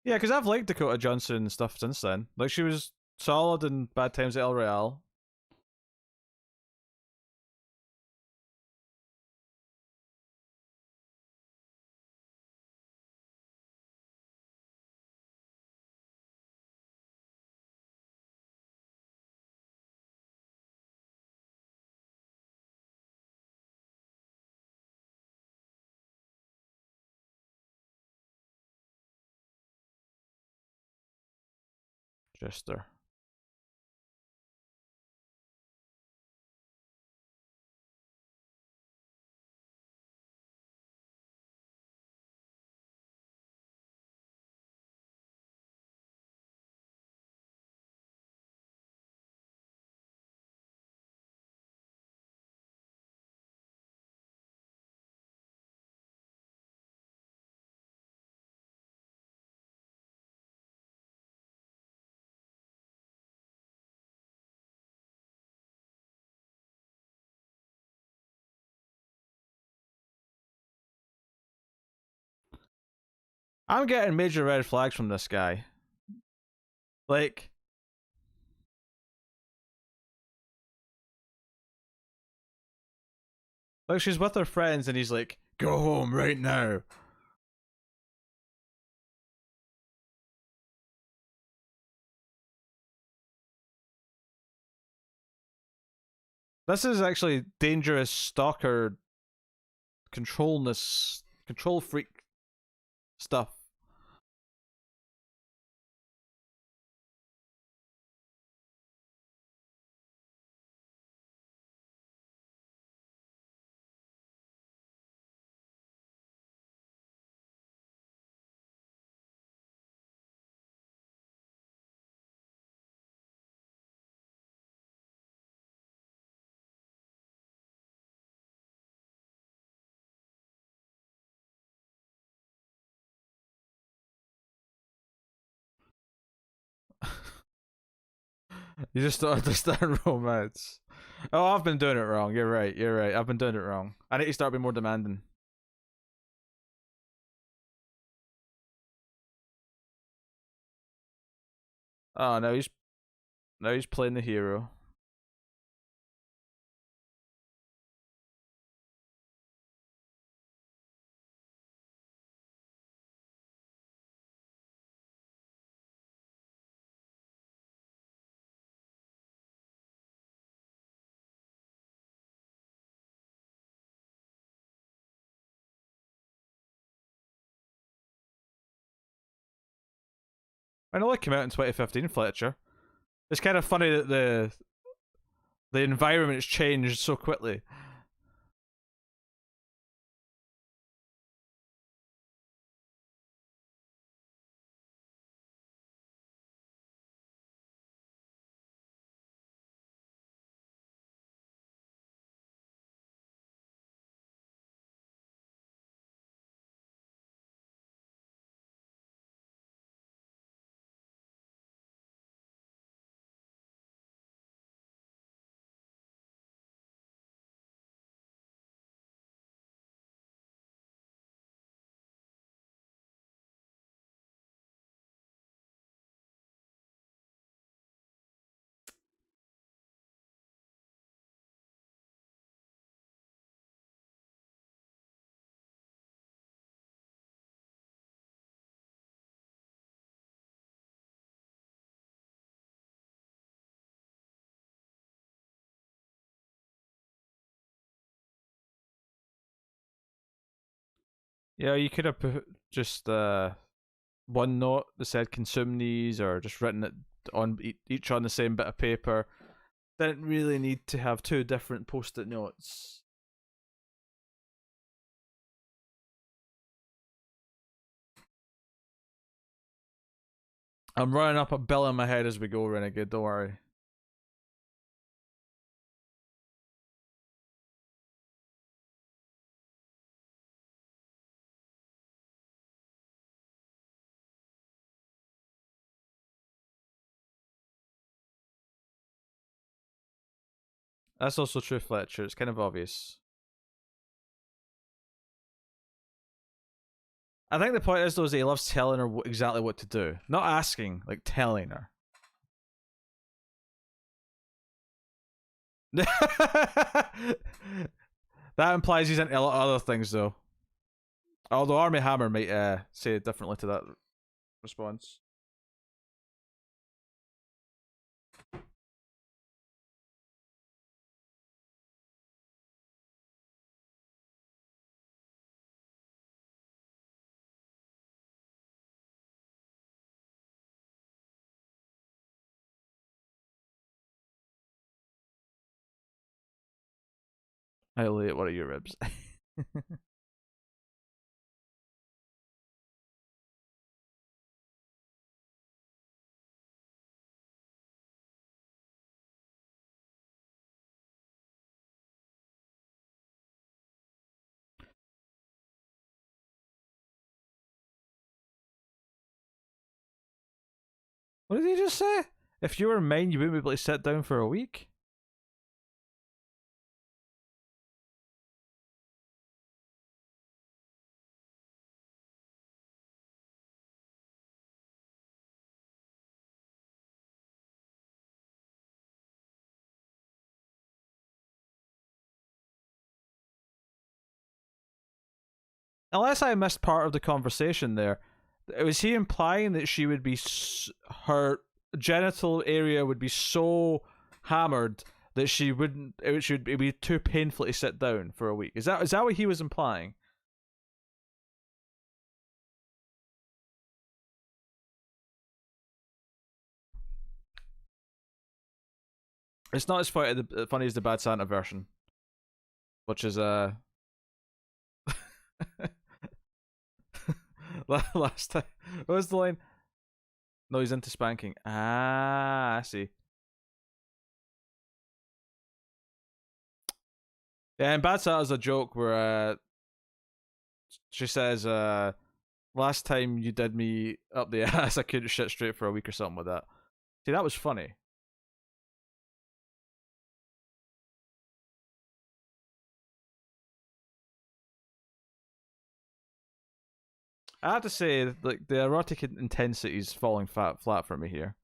Yeah, because I've liked Dakota Johnson and stuff since then. Like, she was solid in Bad Times at El Royale. Jester. I'm getting major red flags from this guy. Like, she's with her friends and he's like, go home right now. This is actually dangerous stalker control freak stuff. You just don't understand romance. Oh, I've been doing it wrong. You're right. You're right. I've been doing it wrong. I need to start being more demanding. Oh, now he's playing the hero. I know it came out in 2015, Fletcher. It's kind of funny that the environment's changed so quickly. Yeah, you could have just one note that said consume these, or just written it on each on the same bit of paper. Didn't really need to have two different post-it notes. I'm running up a bill in my head as we go, Renegade. Don't worry. That's also true, Fletcher. It's kind of obvious. I think the point is though is that he loves telling her exactly what to do, not asking, like telling her. That implies he's into a lot of other things though. Although Army Hammer might say differently to that response. I'll eat one of your ribs. What did he just say? If you were mine, you wouldn't be able to sit down for a week? Unless I missed part of the conversation there, was he implying that she would be her genital area would be so hammered that she wouldn't it'd be too painful to sit down for a week? Is that what he was implying? It's not as funny as the Bad Santa version, which is last time. What was the line? No, he's into spanking. Ah, I see. Yeah, and Bad Santa's a joke where she says, last time you did me up the ass, I couldn't shit straight for a week or something like that. See, that was funny. I have to say, like the erotic intensity is falling flat for me here.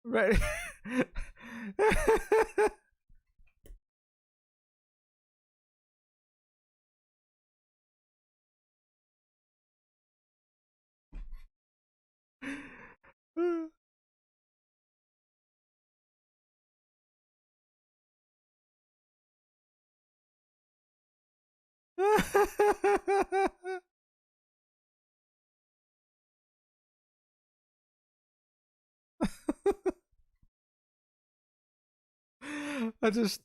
Right. I just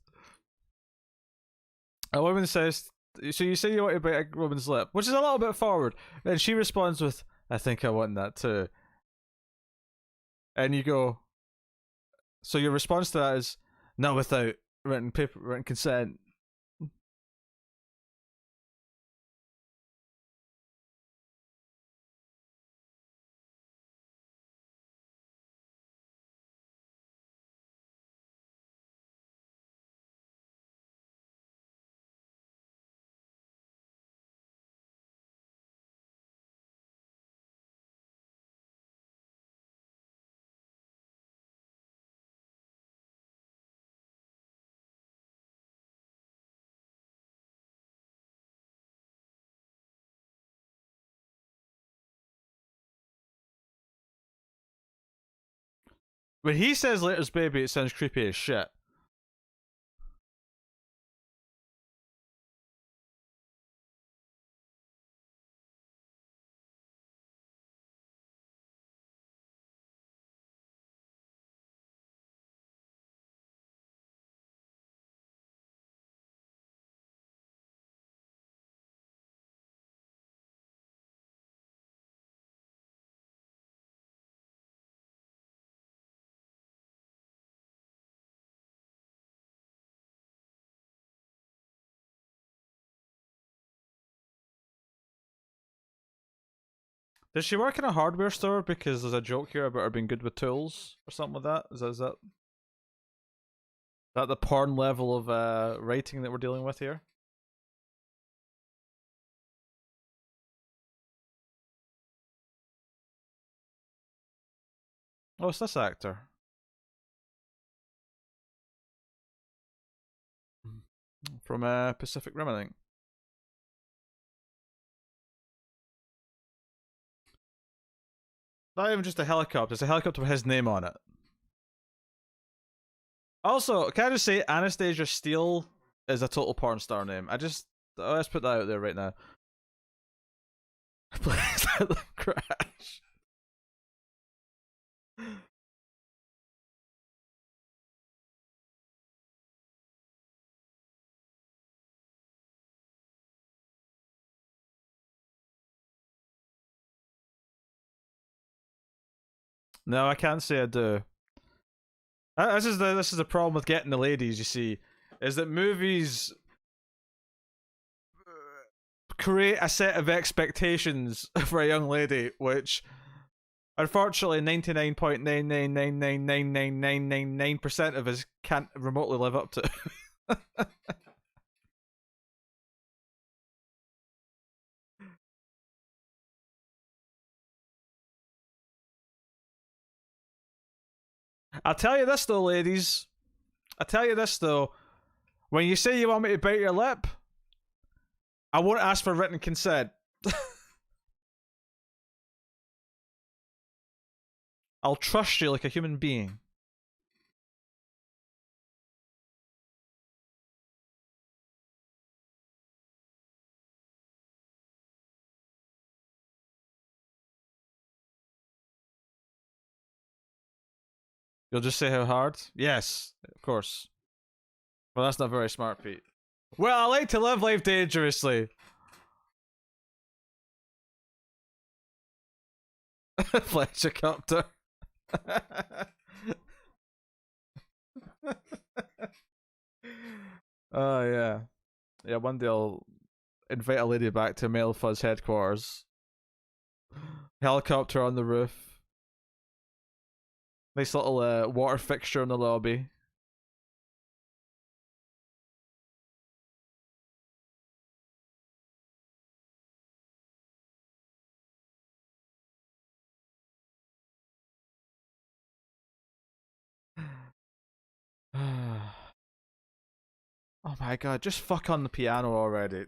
a woman says, "So you say you want to bite a woman's lip," which is a little bit forward, and she responds with, "I think I want that too," and you go, so your response to that is, "Not without written consent." When he says "laters, baby," it sounds creepy as shit. Does she work in a hardware store? Because there's a joke here about her being good with tools or something like that. Is that the porn level of writing that we're dealing with here? Oh, it's this actor from Pacific Rim, I think. Not even just a helicopter; it's a helicopter with his name on it. Also, can I just say, Anastasia Steele is a total porn star name. Let's put that out there right now. Please let them crash. No, I can't say I do. This is the problem with getting the ladies. You see, is that movies create a set of expectations for a young lady, which unfortunately 99.999999999% of us can't remotely live up to. I'll tell you this though, ladies. I'll tell you this though. When you say you want me to bite your lip, I won't ask for written consent. I'll trust you like a human being. You'll just say how hard? Yes, of course. Well, that's not very smart, Pete. Well, I like to live life dangerously. Fletcher copter. Oh yeah, yeah. One day I'll invite a lady back to Male Fuzz headquarters. Helicopter on the roof. Nice little water fixture in the lobby. Oh my god, just fuck on the piano already.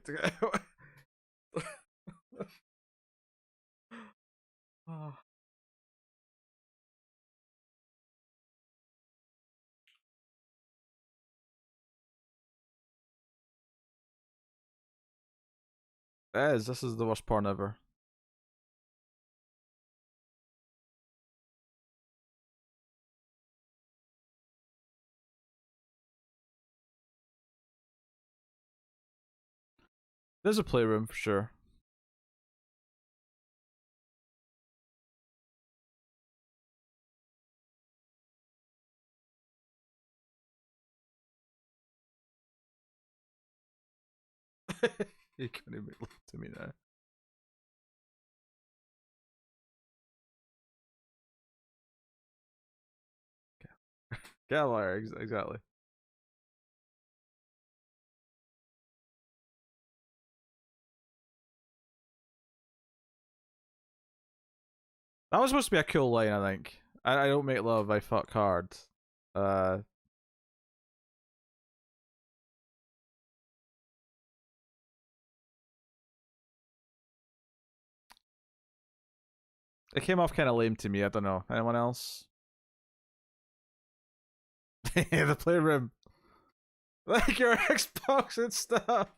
Oh. This is the worst porn ever. There's a playroom for sure. You can't even look to me now. Get a liar, exactly. That was supposed to be a cool line, I think. I don't make love, I fuck hard. Uh, it came off kind of lame to me. I don't know. Anyone else? The playroom, like your Xbox and stuff.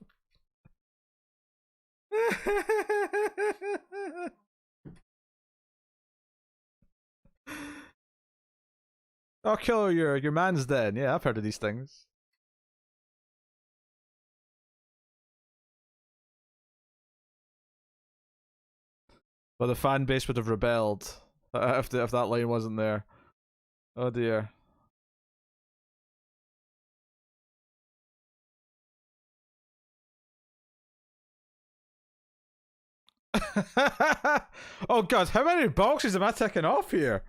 Oh, kill your man's dead. Yeah, I've heard of these things. But the fan base would have rebelled if that line wasn't there. Oh dear. Oh god, how many boxes am I taking off here?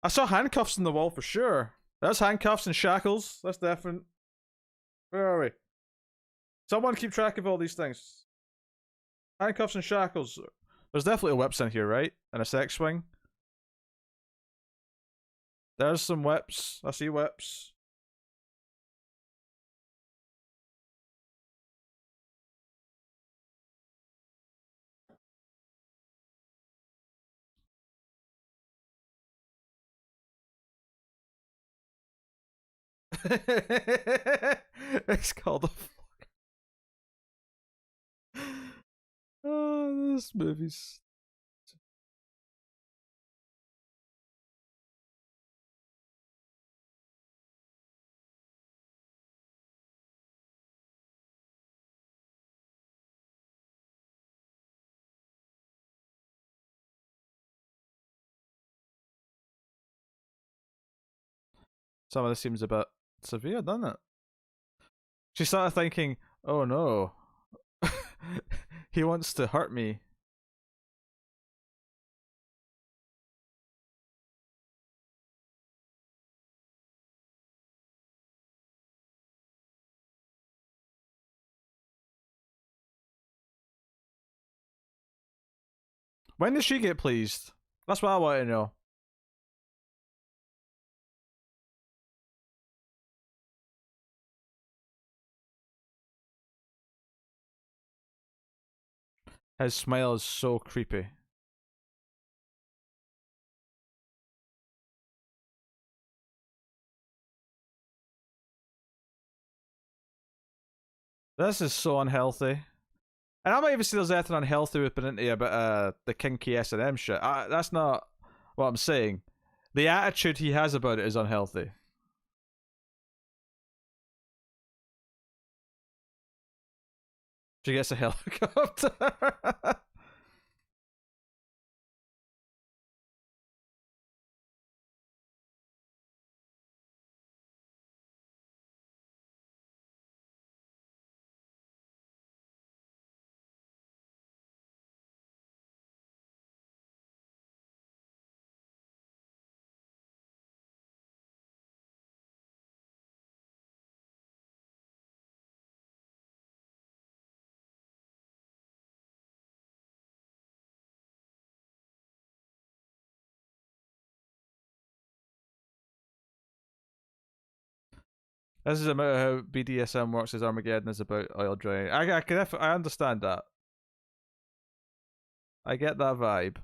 I saw handcuffs on the wall for sure. There's handcuffs and shackles. That's different. Where are we? Someone keep track of all these things. Handcuffs and shackles. There's definitely whips in here, right? And a sex swing. There's some whips. I see whips. It's called a fuck. Oh, this movie's. Some of this seems a bit severe, doesn't it? She started thinking, oh no. He wants to hurt me. When does she get pleased? That's what I want to know. His smile is so creepy. This is so unhealthy. And I might even say there's anything unhealthy with Benenti about the kinky S&M shit. That's not what I'm saying. The attitude he has about it is unhealthy. She gets a helicopter. This is about how BDSM works as Armageddon is about oil drilling. I understand that. I get that vibe.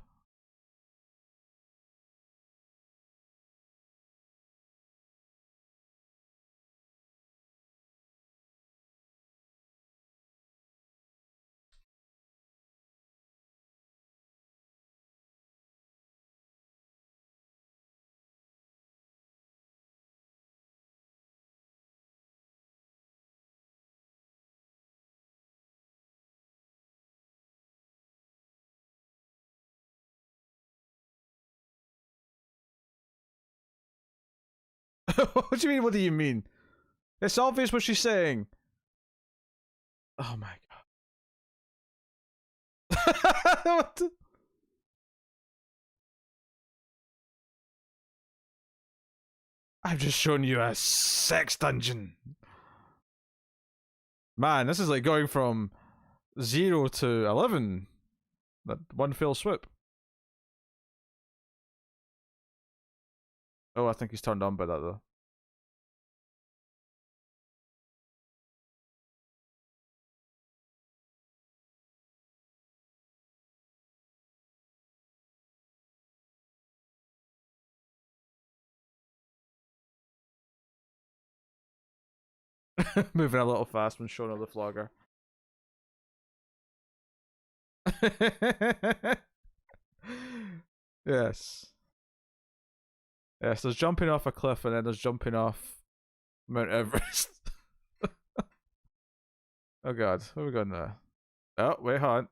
What do you mean? What do you mean? It's obvious what she's saying. Oh my god. What the- I've just shown you a sex dungeon. Man, this is like going from 0 to 11. That one fell swoop. Oh, I think he's turned on by that though. Moving a little fast when showing her the flogger. Yes. Yes, there's jumping off a cliff and then there's jumping off Mount Everest. Oh god, where are we going there? Oh, wait, hold on.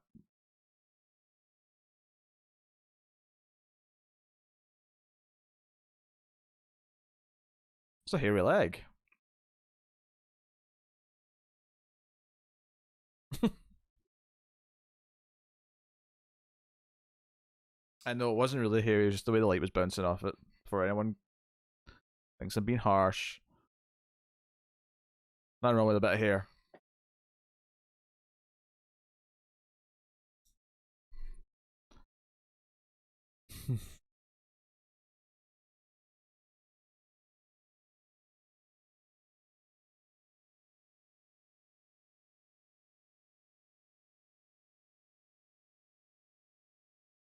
It's a hairy leg. I know it wasn't really hairy, it was just the way the light was bouncing off it. For anyone thinks I'm being harsh. Nothing wrong with a bit of hair.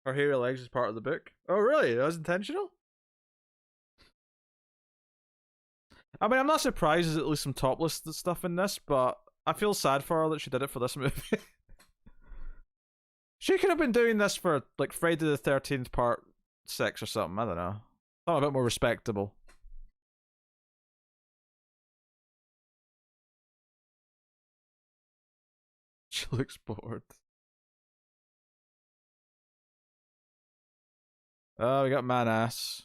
Her hairy legs is part of the book. Oh, really? That was intentional? I mean, I'm not surprised there's at least some topless stuff in this, but I feel sad for her that she did it for this movie. She could have been doing this for, like, Friday the 13th part 6 or something. I don't know. Something a bit more respectable. She looks bored. Oh, we got man ass.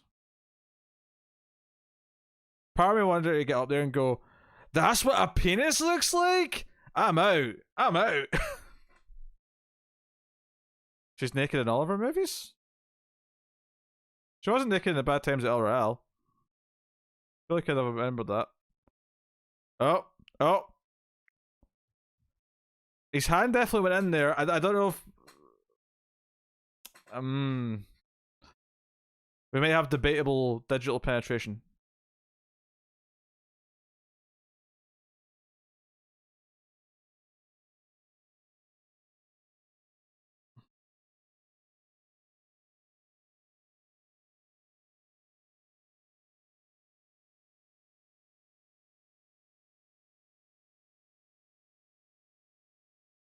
Part of me wanted to get up there and go, that's what a penis looks like? I'm out. I'm out. She's naked in all of her movies? She wasn't naked in the Bad Times at El Royale. I feel like I'd have remembered that. Oh, oh. His hand definitely went in there. I don't know if... We may have debatable digital penetration.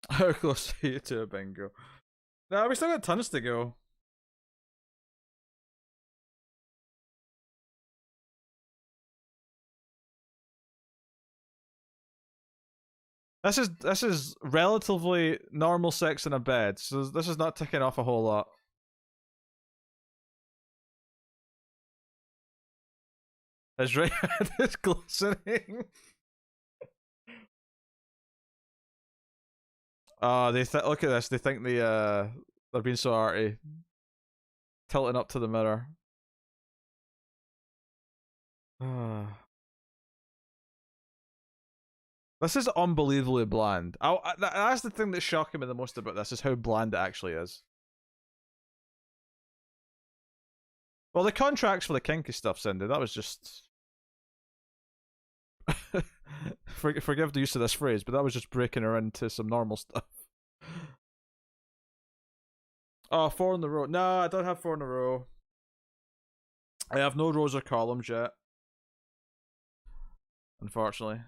How close are you to a bingo? No, we still got tons to go. This is relatively normal sex in a bed, so this is not ticking off a whole lot. His right hand is glistening. Oh, look at this. They think they're being so arty, tilting up to the mirror. This is unbelievably bland. That's the thing that's shocking me the most about this is how bland it actually is. Well, the contracts for the kinky stuff, Cindy, that was just... Forgive the use of this phrase, but that was just breaking her into some normal stuff. Oh, four in a row. No, I don't have four in a row. I have no rows or columns yet, unfortunately.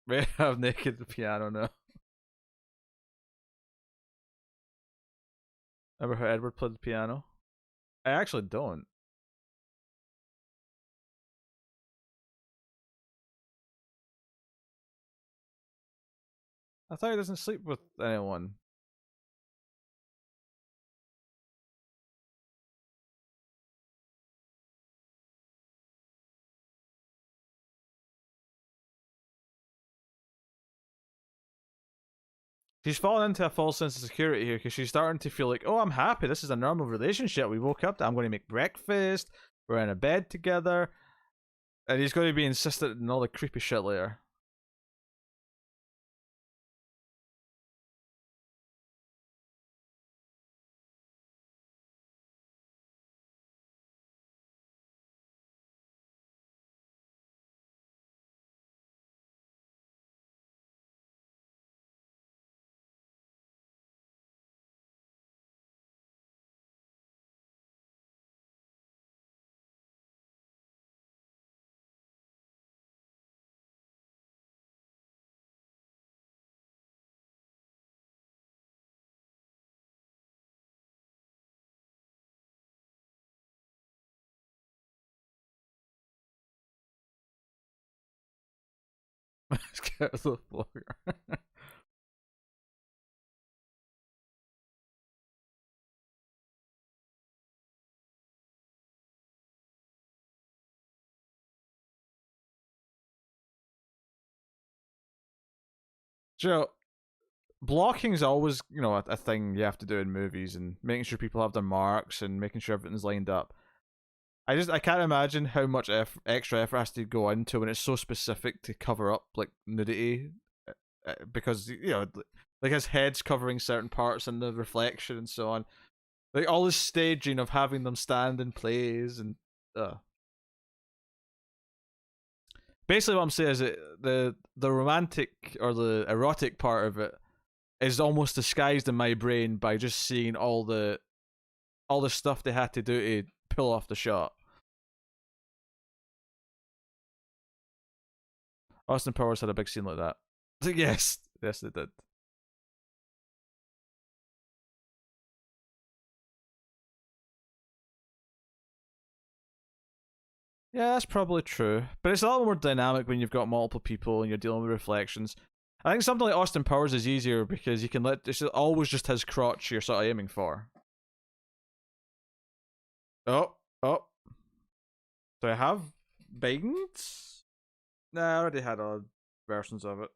May I have naked the piano now. Ever heard Edward play the piano? I actually don't. I thought he doesn't sleep with anyone. She's fallen into a false sense of security here because she's starting to feel like, oh, I'm happy. This is a normal relationship. We woke up. I'm going to make breakfast. We're in a bed together. And he's going to be insistent in all the creepy shit later. Scared of the vlogger. Joe, blocking is always, a thing you have to do in movies and making sure people have their marks and making sure everything's lined up. I can't imagine how much extra effort has to go into when it's so specific to cover up like nudity, because like his head's covering certain parts and the reflection and so on. Like all this staging of having them stand in plays and basically what I'm saying is that the romantic or the erotic part of it is almost disguised in my brain by just seeing all the stuff they had to do to pull off the shot. Austin Powers had a big scene like that. Yes, yes, they did. Yeah, that's probably true. But it's a lot more dynamic when you've got multiple people and you're dealing with reflections. I think something like Austin Powers is easier because you can it's always just his crotch you're sort of aiming for. Oh, oh. Do I have Biden's? Nah, I already had odd versions of it.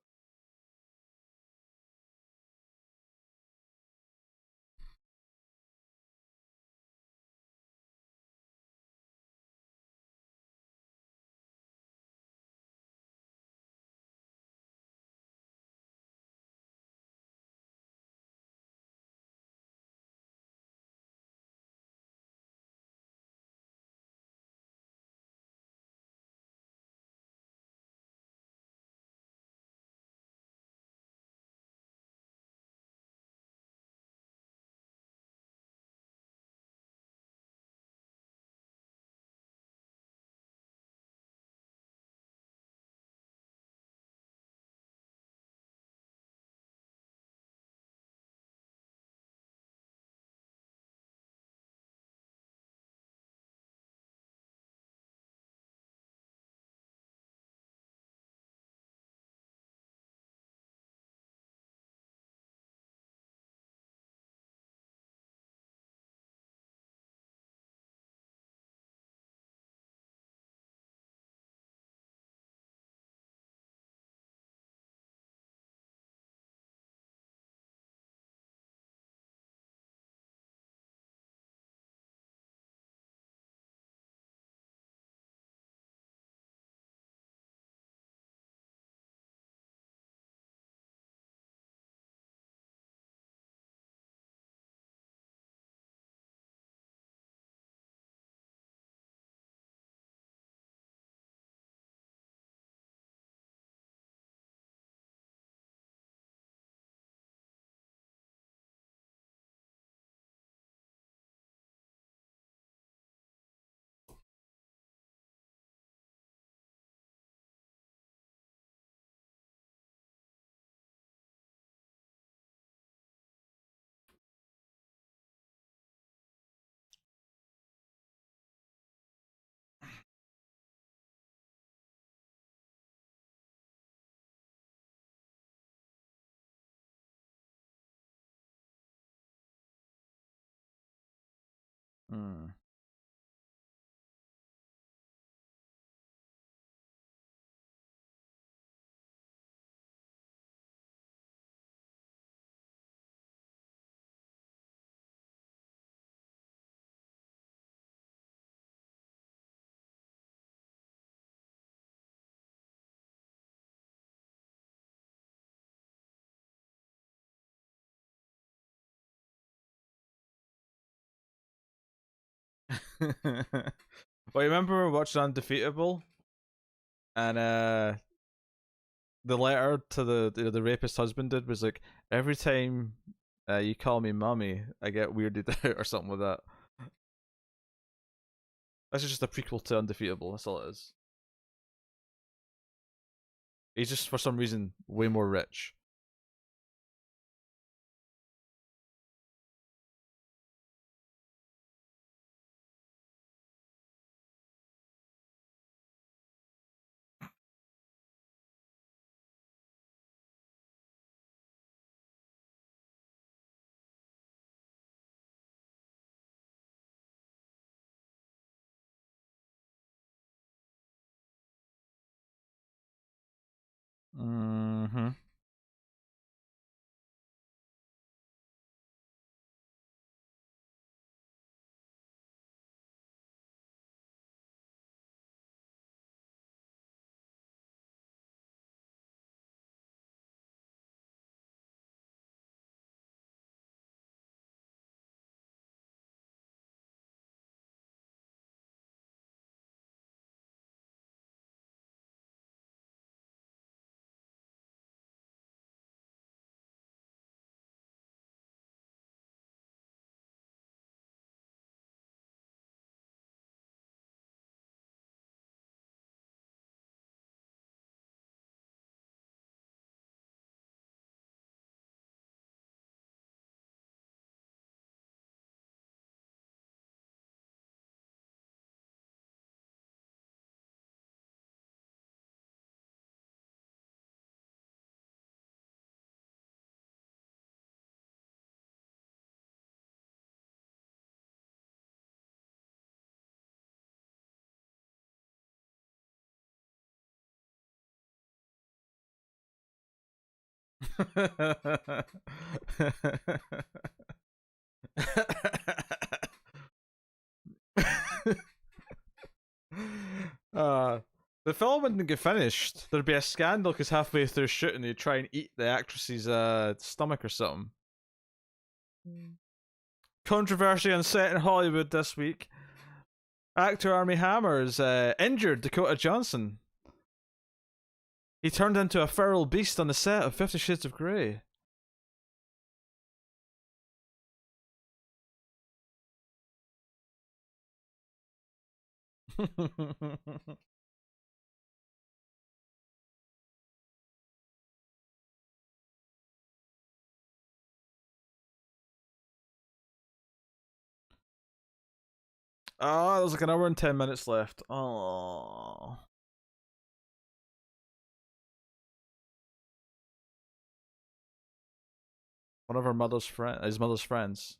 Hmm. Well, you remember we were watching Undefeatable, and the letter to the rapist husband did was like, every time you call me mommy, I get weirded out or something like that. This is just a prequel to Undefeatable. That's all it is. He's just for some reason way more rich. Mm-hmm. uh, the film wouldn't get finished. There'd be a scandal because halfway through shooting, they'd try and eat the actress's stomach or something. Controversy on set in Hollywood this week. Actor Armie Hammer is injured Dakota Johnson. He turned into a feral beast on the set of 50 Shades of Grey. Oh, there's like an hour and 10 minutes left. Oh. One of his mother's friends.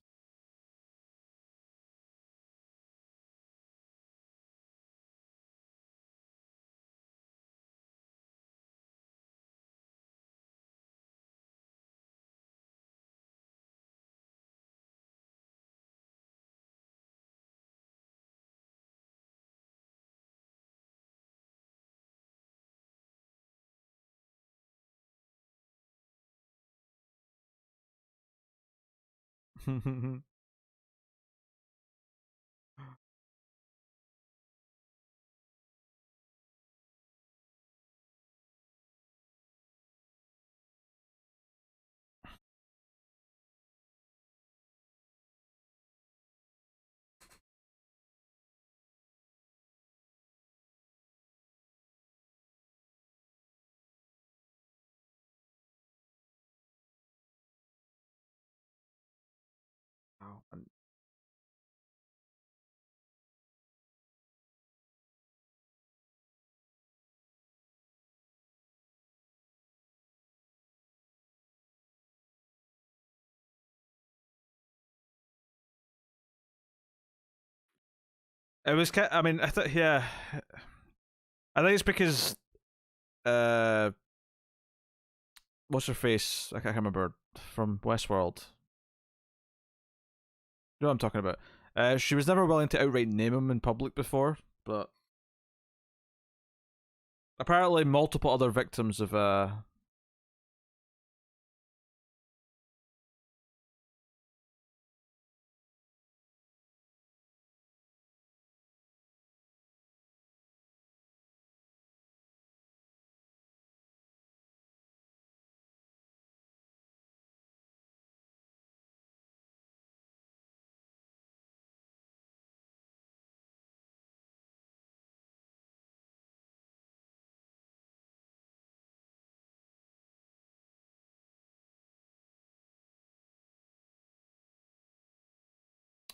It was. I mean, I thought. Yeah, I think it's because. Uh, what's her face? I can't remember from Westworld. You know what I'm talking about? She was never willing to outright name him in public before, but apparently multiple other victims of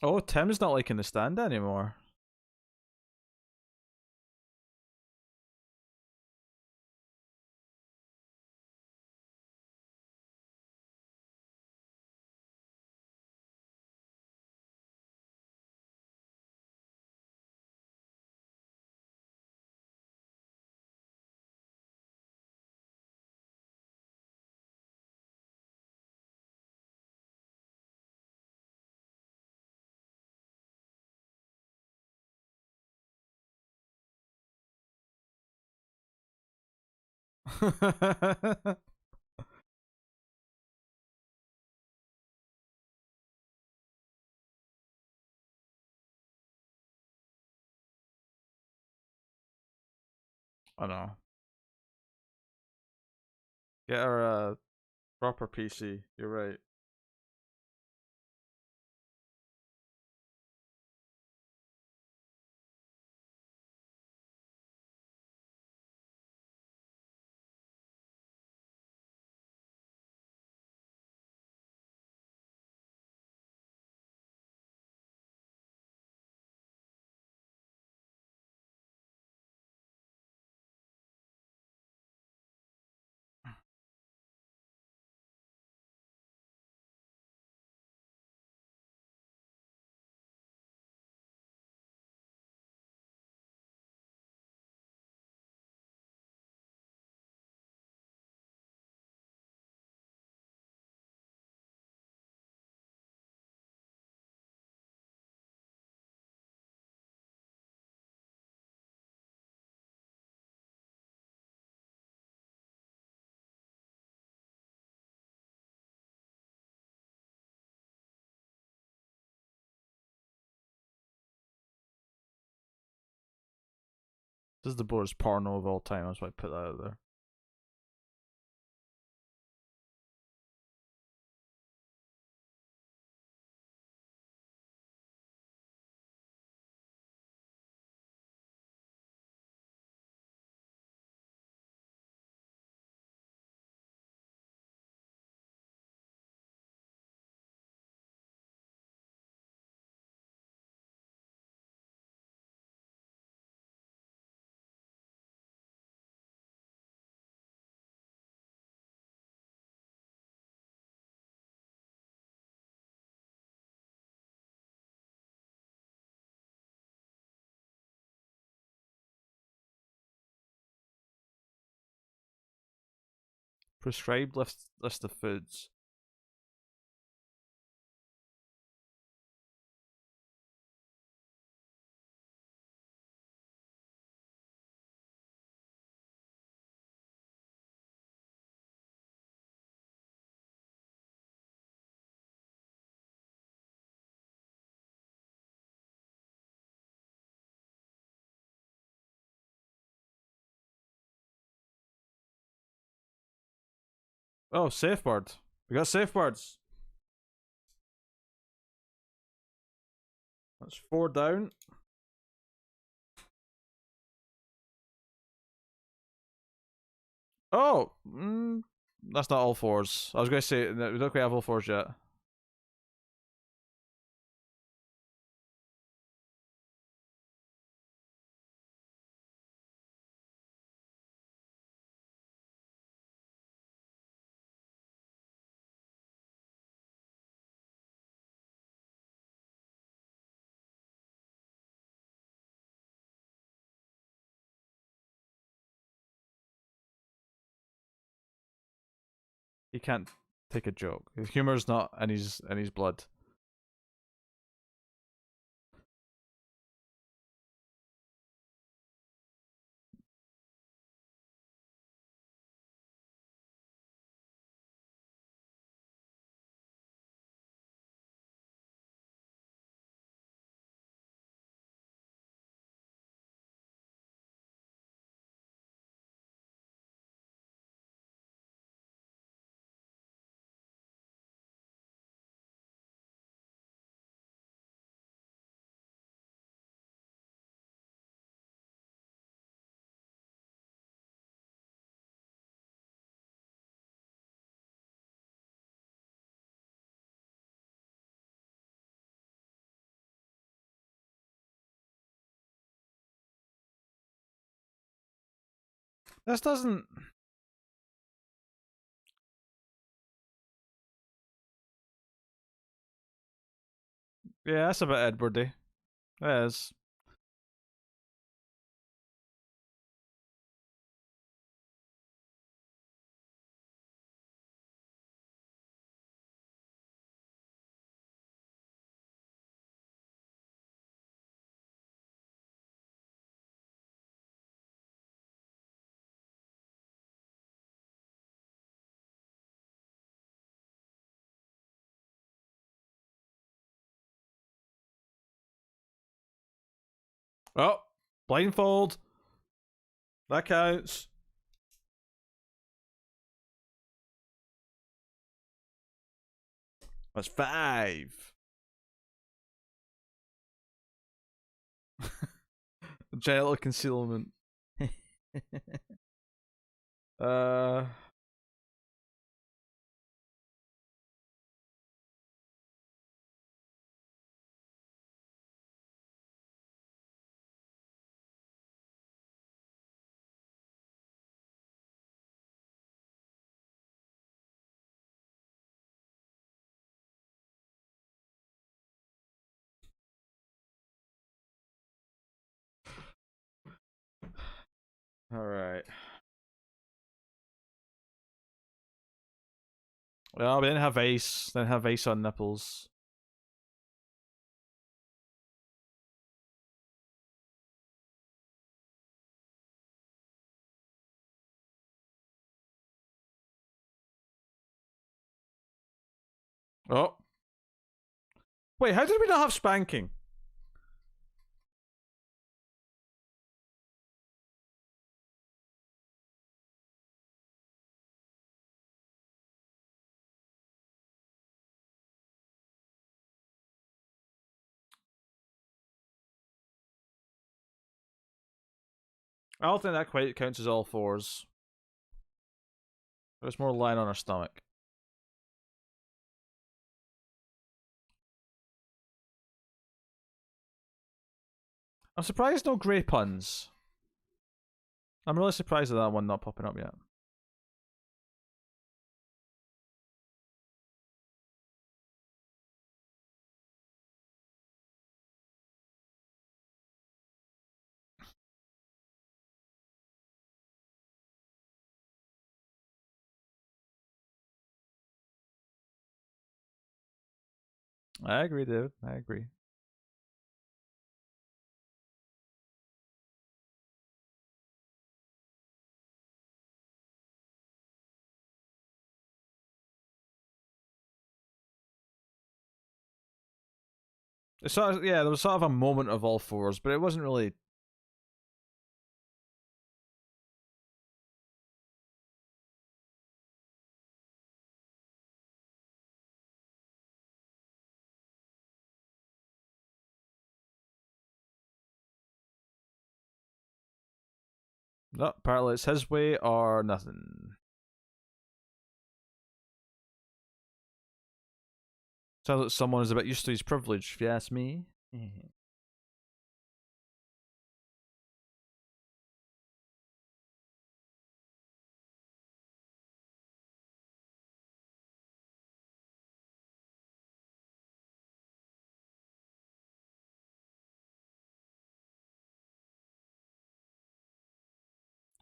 oh, Tim's not liking the stand anymore. I know. Get her a proper PC. You're right. This is the boldest porno of all time. That's why I put that out there. Prescribed list of foods. Oh, safeguard. We got safeguards. That's 4 down. Oh, that's not all fours. I was going to say we don't quite have all fours yet. He can't take a joke. His humor's not in his blood. This doesn't. Yeah, that's a bit Edwardy. It is. Oh, blindfold. That counts. That's 5. Genital concealment. uh. All right. Well, we didn't have Ace. Didn't have Ace on nipples. Oh. Wait, how did we not have spanking? I don't think that quite counts as all 4s. It's more lying on our stomach. I'm surprised no grey puns. I'm really surprised at that one not popping up yet. I agree, David. I agree. It's sort of, yeah, there was sort of a moment of all 4s, but it wasn't really. No, apparently it's his way or nothing. Sounds like someone is a bit used to his privilege, if you ask me.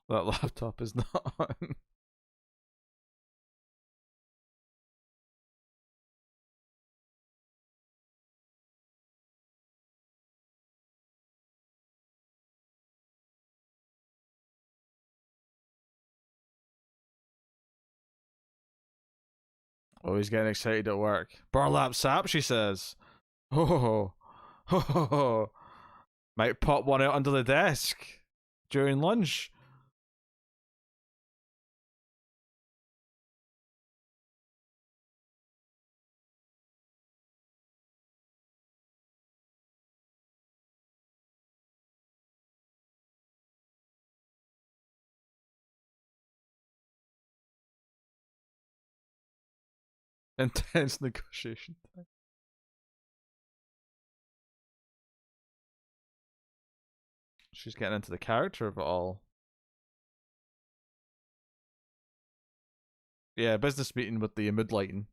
That laptop is not on. Oh, he's getting excited at work. Burlap sap, she says. Oh, oh, might pop one out under the desk during lunch. Intense negotiation. She's getting into the character of it all. Yeah, business meeting with the mood lighting.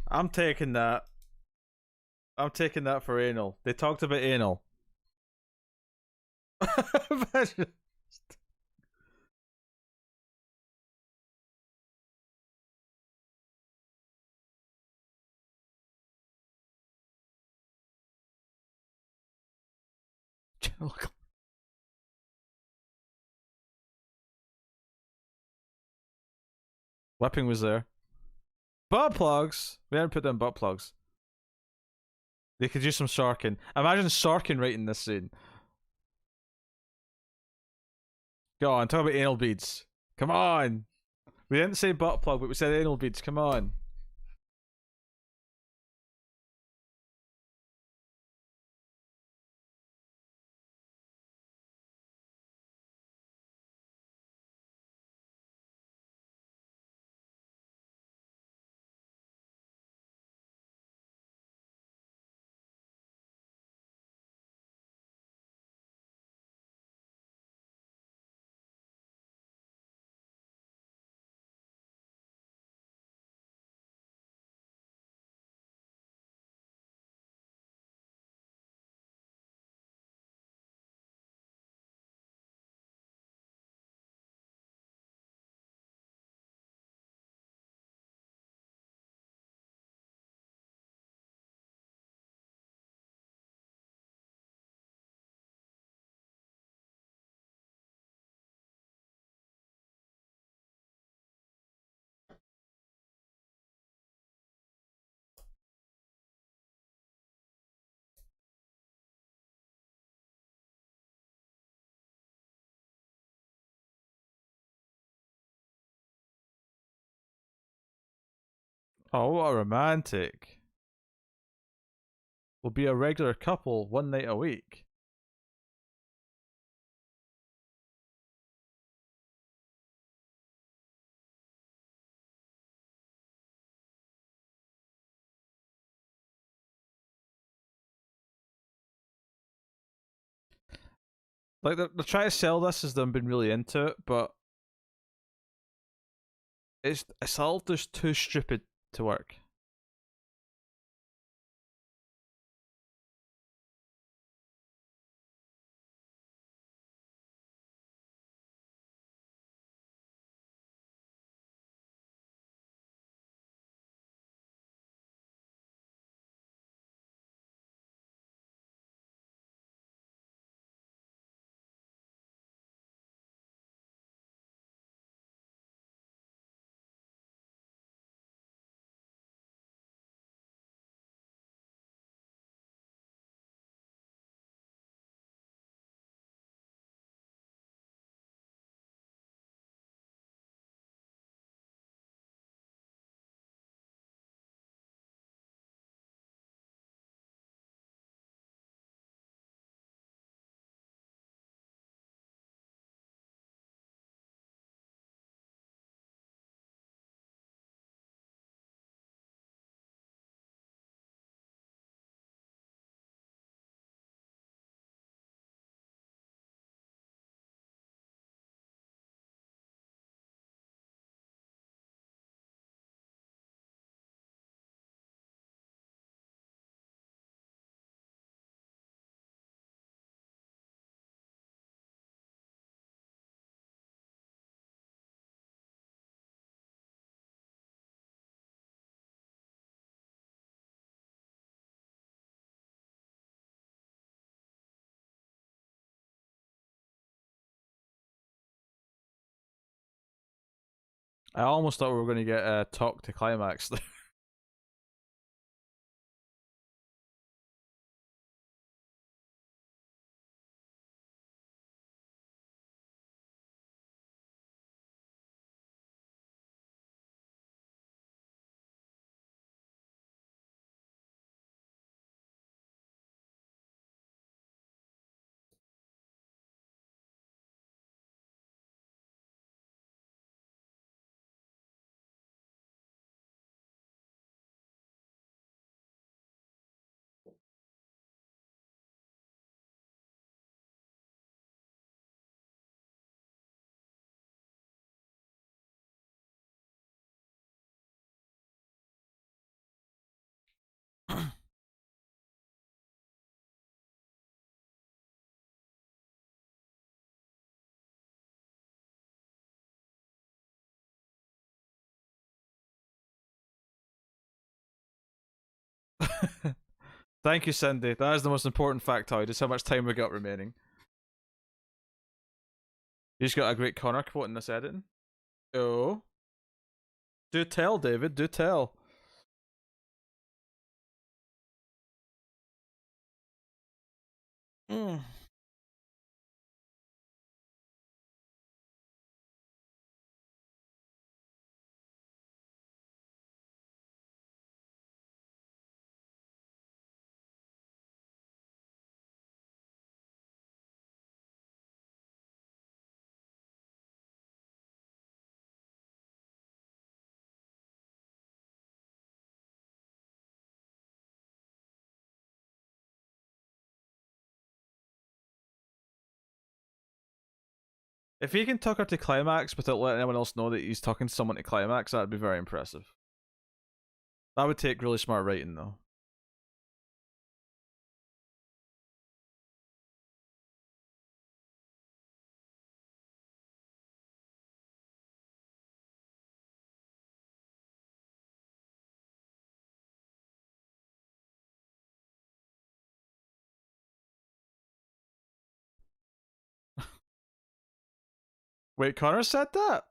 I'm taking that. I'm taking that for anal. They talked about anal. Whipping was there. Butt plugs. We haven't put down butt plugs. They could use some Sorkin. Imagine Sorkin writing this scene. Go on, talk about anal beads. Come on. We didn't say butt plug, but we said anal beads. Come on. Oh, what a romantic. We'll be a regular couple one night a week. Like, they're trying to sell this as them being really into it, but it's all just too stupid to work. I almost thought we were going to get a talk to climax. Thank you, Cindy. That is the most important factoid, is how much time we got remaining. You just got a great Connor quote in this editing. Oh. Do tell, David, do tell. Mm. If he can talk her to climax without letting anyone else know that he's talking to someone to climax, that'd be very impressive. That would take really smart writing, though. Wait, Connor said that?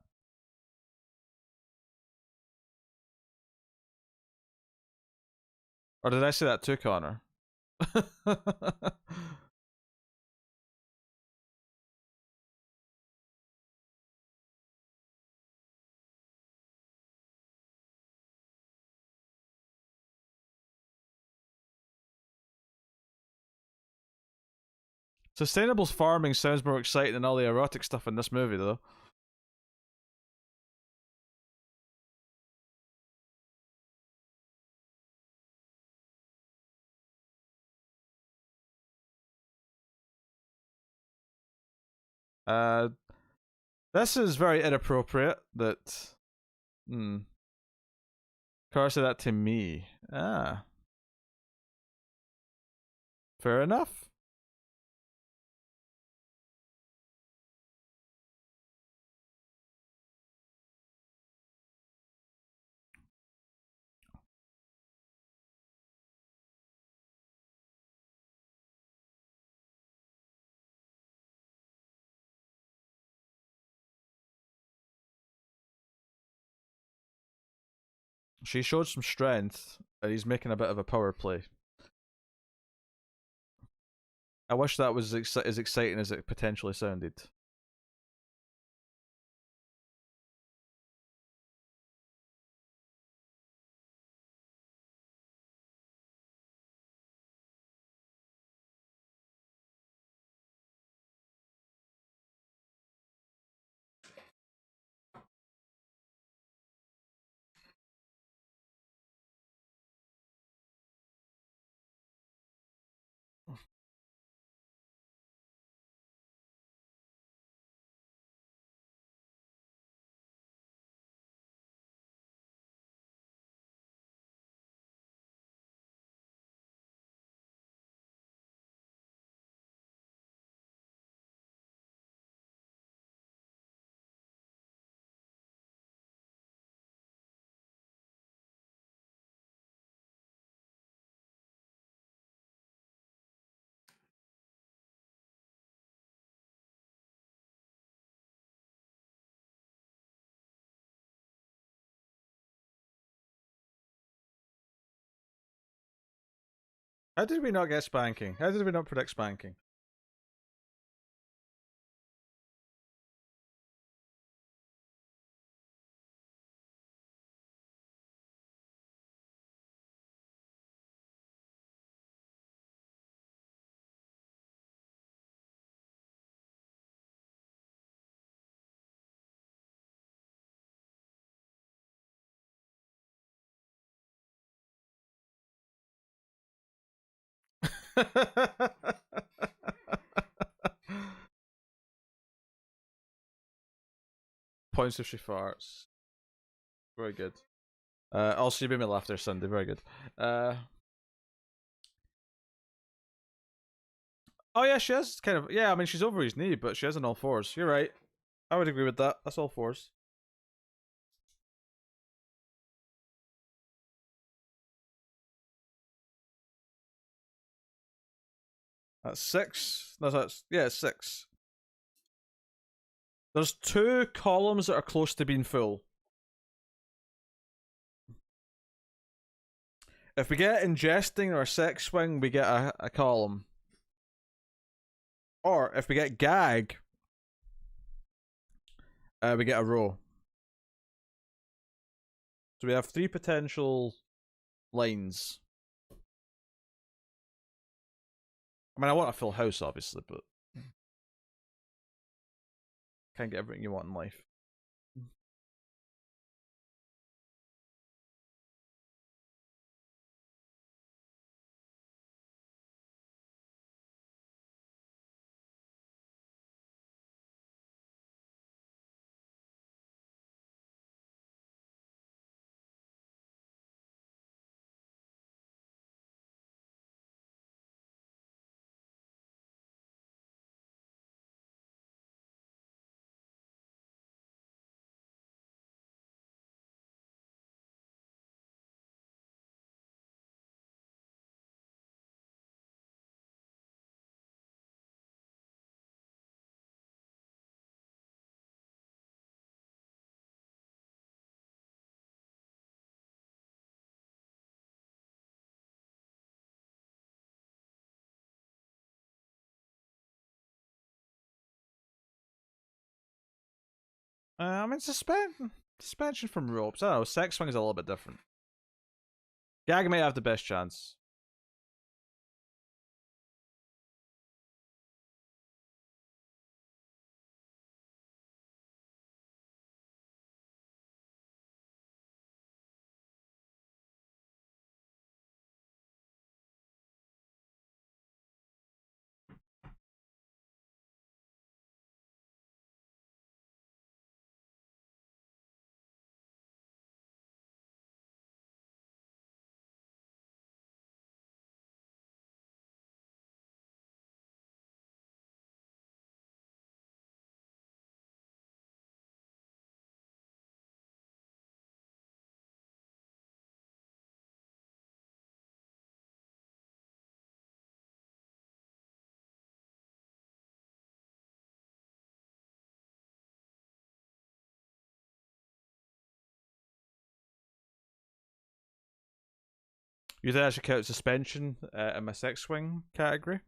Or did I say that to Connor? Sustainable farming sounds more exciting than all the erotic stuff in this movie, though. Uh, this is very inappropriate. That, Car said that to me. Ah, fair enough. She showed some strength, and he's making a bit of a power play. I wish that was as exciting as it potentially sounded. How did we not get spanking? How did we not predict spanking? Points if she farts. Very good. Also, you made me laugh there, Sunday. Very good. Oh yeah, she has kind of. Yeah, I mean she's over his knee, but she has an all fours. You're right. I would agree with that. That's all fours. That's six. No, that's yeah, it's six. There's two columns that are close to being full. If we get ingesting or sex swing, we get a column. Or if we get gag, we get a row. So we have three potential lines. I mean, I want a full house, obviously, but can't get everything you want in life. I mean, suspension from ropes. I don't know. Sex swing is a little bit different. Gag may have the best chance. You think I should count suspension in my sex swing category?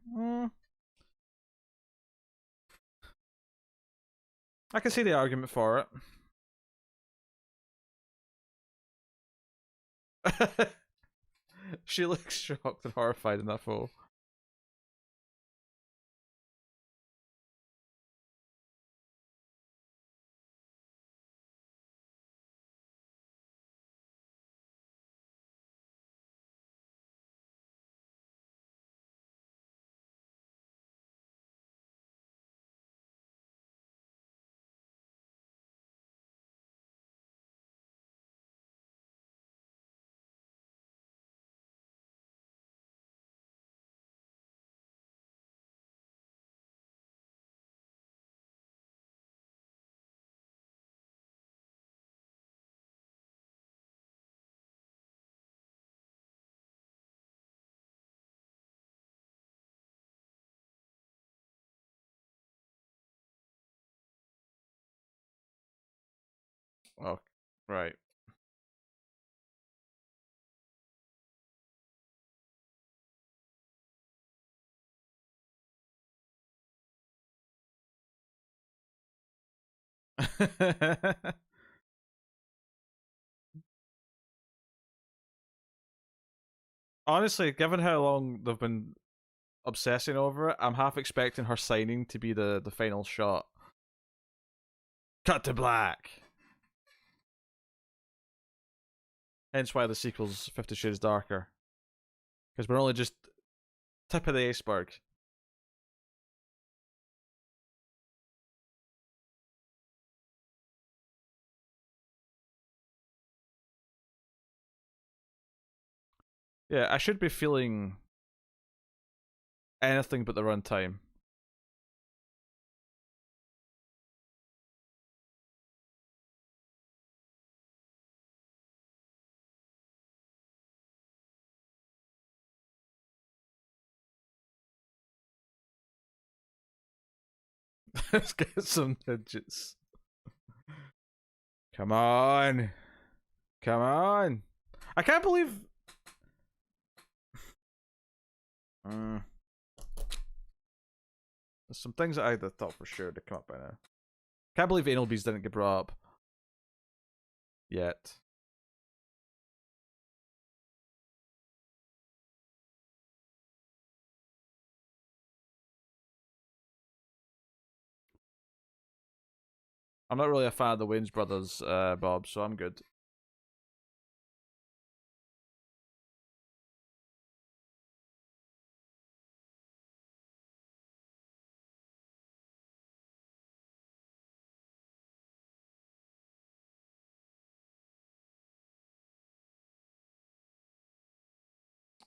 I can see the argument for it. She looks shocked and horrified in that photo. Oh, right. Honestly, given how long they've been obsessing over it, I'm half expecting her signing to be the final shot. Cut to black. Hence why the sequel's 50 Shades Darker. Because we're only just tip of the iceberg. Yeah, I should be feeling anything but the runtime. Let's get some digits. Come on. Come on. I can't believe. There's some things that I thought for sure to come up by now. Can't believe anal bees didn't get brought up yet. I'm not really a fan of the Wayans brothers, Bob, so I'm good.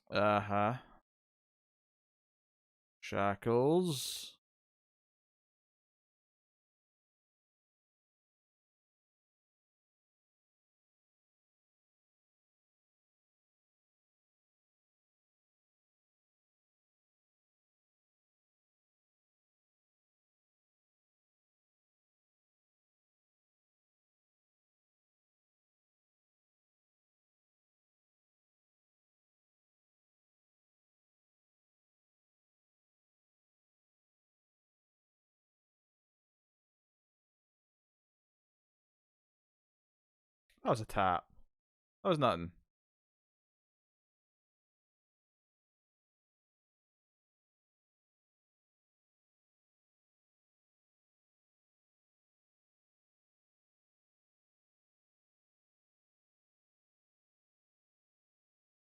Uh-huh. Shackles. That was a tap. That was nothing.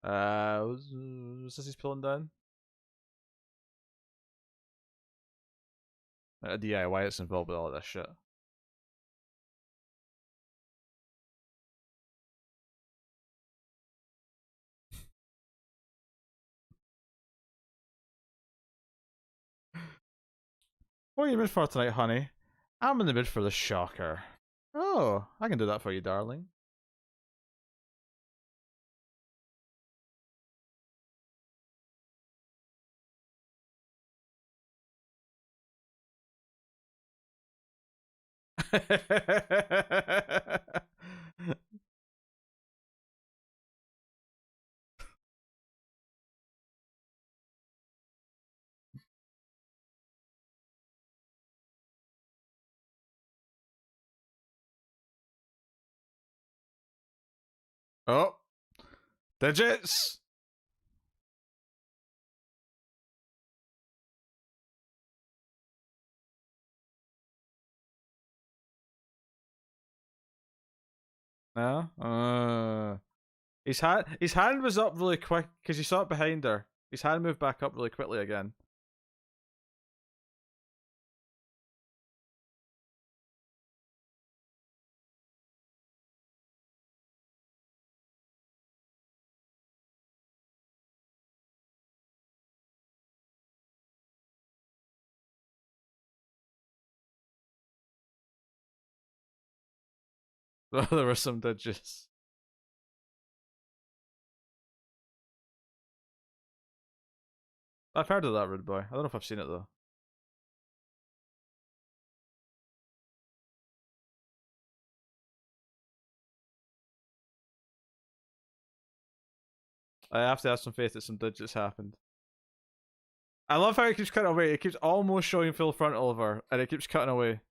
Was this he's pulling down? DIY it's involved with all of this shit. What are you in the mood for tonight, honey? I'm in the mood for the shocker. Oh, I can do that for you, darling. Oh, digits. No. His hand was up really quick because he saw it behind her. His hand moved back up really quickly again. There were some digits. I've heard of that, Rude Boy. I don't know if I've seen it though. I have to have some faith that some digits happened. I love how it keeps cutting away. It keeps almost showing full frontal of her, and it keeps cutting away.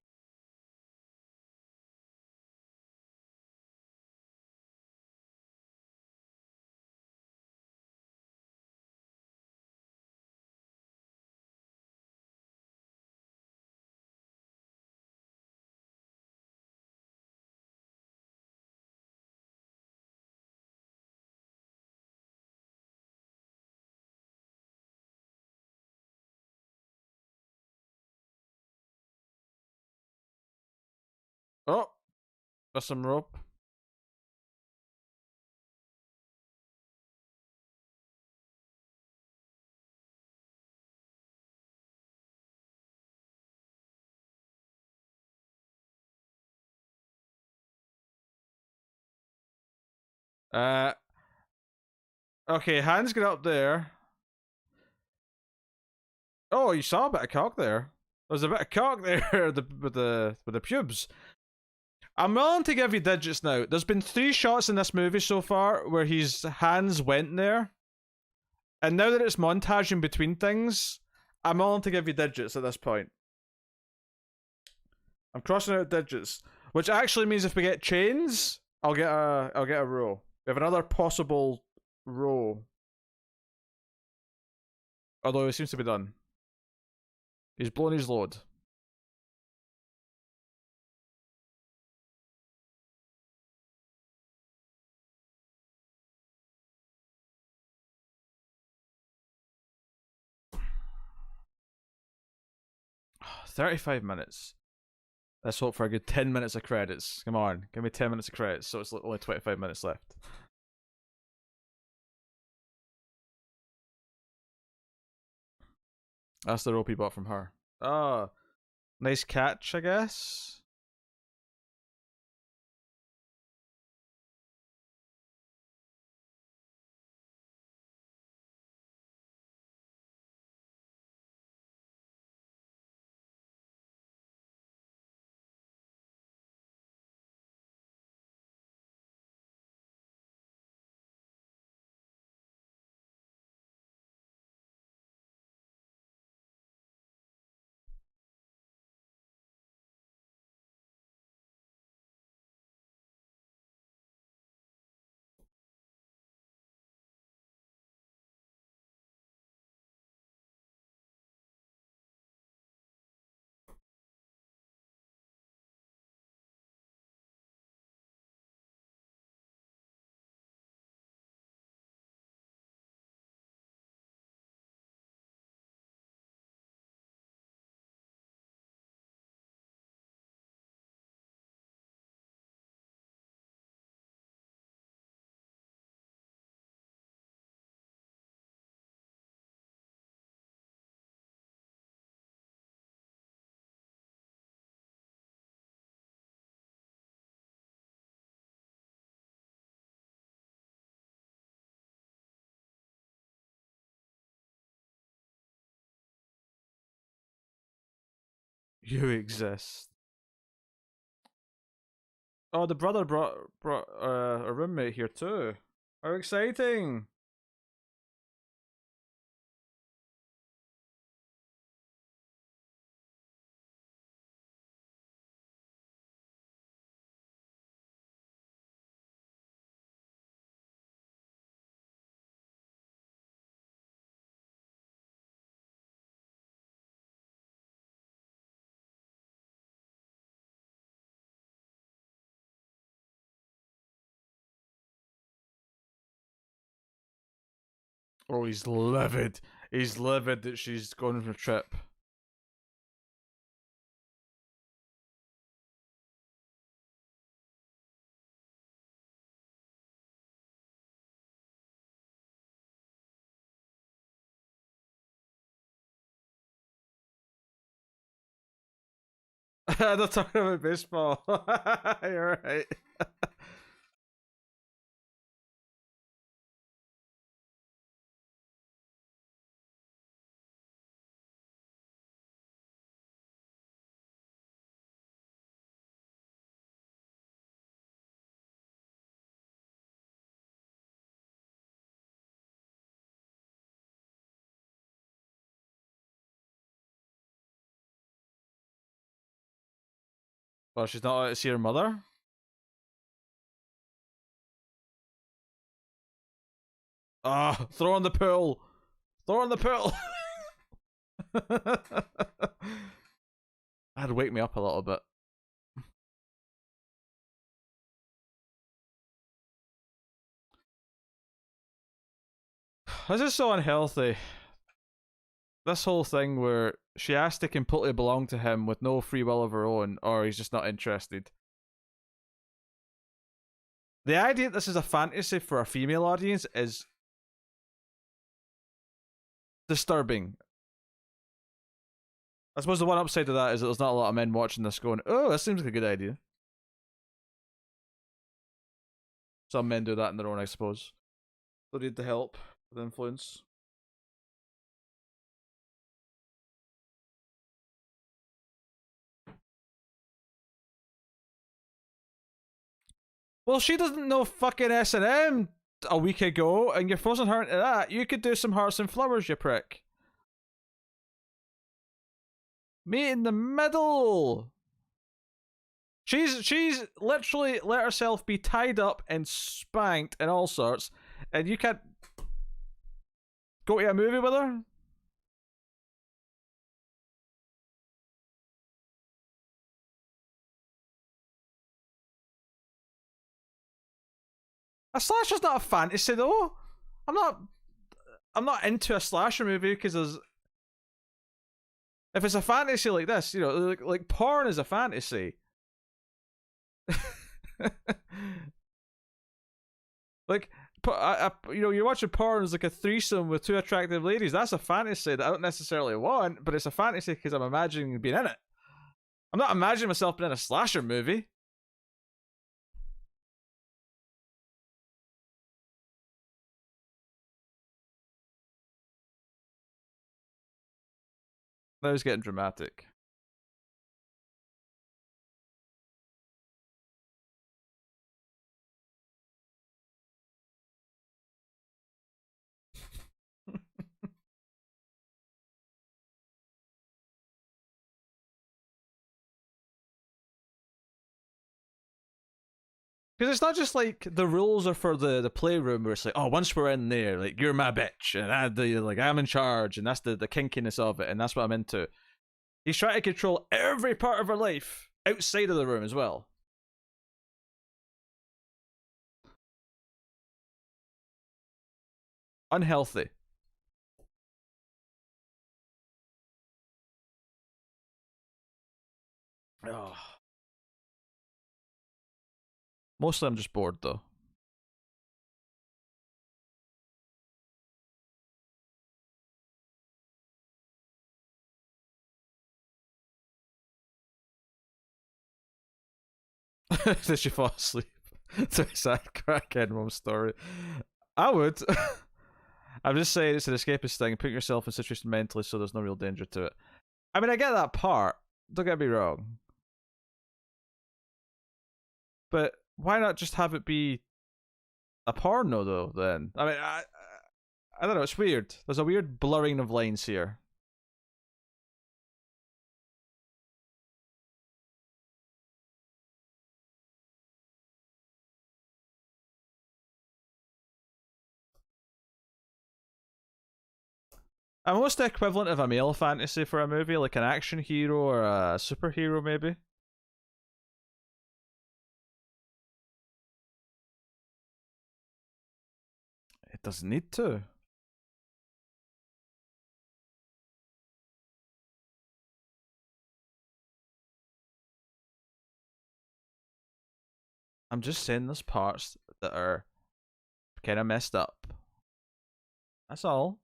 Got some rope. Uh, okay, hands get up there. Oh, you saw a bit of cock there. There's a bit of cock there with the pubes. I'm willing to give you digits now. There's been 3 shots in this movie so far where his hands went there. And now that it's montaging between things, I'm willing to give you digits at this point. I'm crossing out digits. Which actually means if we get chains, I'll get a row. We have another possible row. Although it seems to be done. He's blown his load. $35 minutes. Let's hope for a good 10 minutes of credits. Come on, give me 10 minutes of credits, so it's only 25 minutes left. That's the rope he bought from her. Oh, nice catch, I guess. You exist. Oh, the brother brought a roommate here too. How exciting! Oh, he's livid. He's livid that she's going on a trip. They're talking about baseball. You're right. Well, she's not allowed to see her mother. Ah, throw in the pool. Throw in the pool. That'd wake me up a little bit. This is so unhealthy. This whole thing where she has to completely belong to him with no free will of her own, or he's just not interested. The idea that this is a fantasy for a female audience is disturbing. I suppose the one upside to that is that there's not a lot of men watching this going, oh, that seems like a good idea. Some men do that on their own, I suppose. They need the help with influence. Well, she doesn't know fucking S&M a week ago, and you're forcing her into that. You could do some hearts and flowers, you prick. Meet in the middle. She's literally let herself be tied up and spanked and all sorts, and you can't go to a movie with her? A slasher's not a fantasy though. I'm not into a slasher movie because there's if it's a fantasy like this, you know, like porn is a fantasy. Like, you know, you're watching porn as like a threesome with two attractive ladies. That's a fantasy that I don't necessarily want, but it's a fantasy because I'm imagining being in it. I'm not imagining myself being in a slasher movie. That was getting dramatic. Because it's not just like the rules are for the playroom where it's like, oh, once we're in there, like you're my bitch, and I'm in charge, and that's the kinkiness of it, and that's what I'm into. He's trying to control every part of her life outside of the room as well. Unhealthy. Oh. Mostly I'm just bored though. Did she fall asleep? It's a sad crackhead mom story. I would. I'm just saying it's an escapist thing. Put yourself in a situation mentally so there's no real danger to it. I mean, I get that part. Don't get me wrong. But why not just have it be a porno though? Then I mean, I don't know. It's weird. There's a weird blurring of lines here. And what's the equivalent of a male fantasy for a movie? Like an action hero or a superhero, maybe? It doesn't need to. I'm just saying there's parts that are kind of messed up. That's all.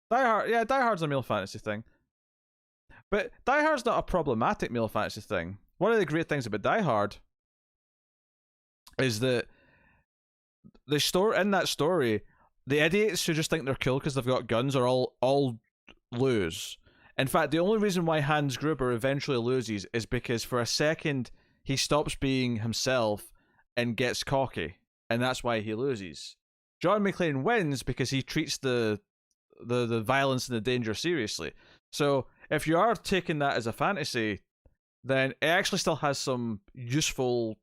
Die Hard, yeah, Die Hard's a male fantasy thing. But Die Hard's not a problematic male fantasy thing. One of the great things about Die Hard is that the story in that story, the idiots who just think they're cool because they've got guns are all lose. In fact, the only reason why Hans Gruber eventually loses is because for a second he stops being himself and gets cocky, and that's why he loses. John McClane wins because he treats the violence and the danger seriously. So if you are taking that as a fantasy, then it actually still has some useful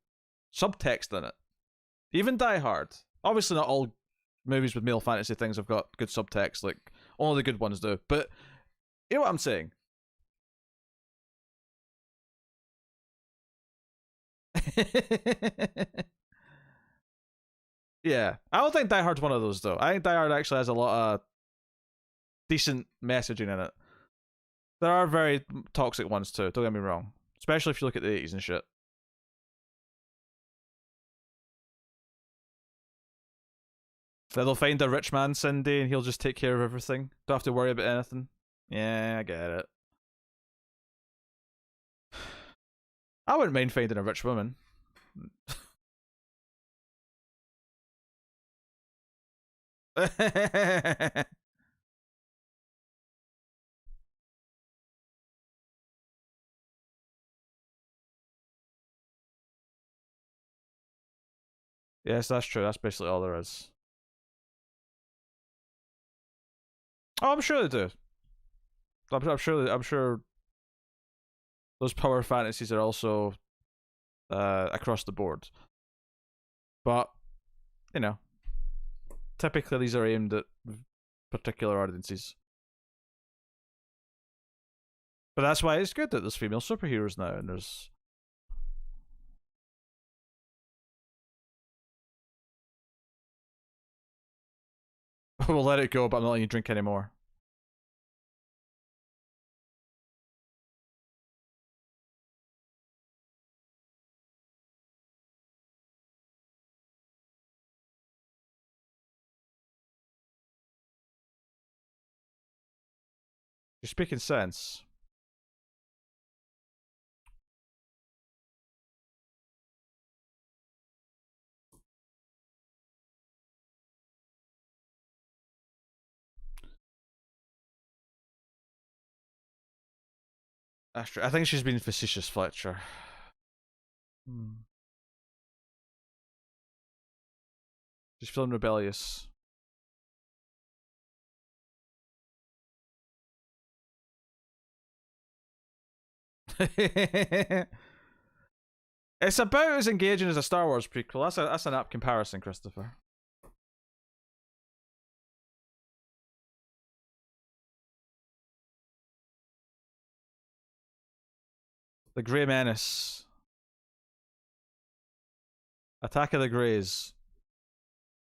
subtext in it. Even Die Hard. Obviously, not all movies with male fantasy things have got good subtext. Like only the good ones do. But you know what I'm saying? Yeah, I don't think Die Hard's one of those though. I think Die Hard actually has a lot of decent messaging in it. There are very toxic ones too, don't get me wrong. Especially if you look at the 80s and shit. Then they'll find a rich man Cindy and he'll just take care of everything. Don't have to worry about anything. Yeah, I get it. I wouldn't mind finding a rich woman. Yes, that's true. That's basically all there is. Oh, I'm sure they do. I'm sure those power fantasies are also across the board. But you know, typically these are aimed at particular audiences. But that's why it's good that there's female superheroes now, and there's. We'll let it go, but I'm not letting you drink anymore. You're speaking sense. That's true. I think she's being facetious, Fletcher. She's feeling rebellious. It's about as engaging as a Star Wars prequel. That's an apt comparison, Christopher. The Grey Menace. Attack of the Greys.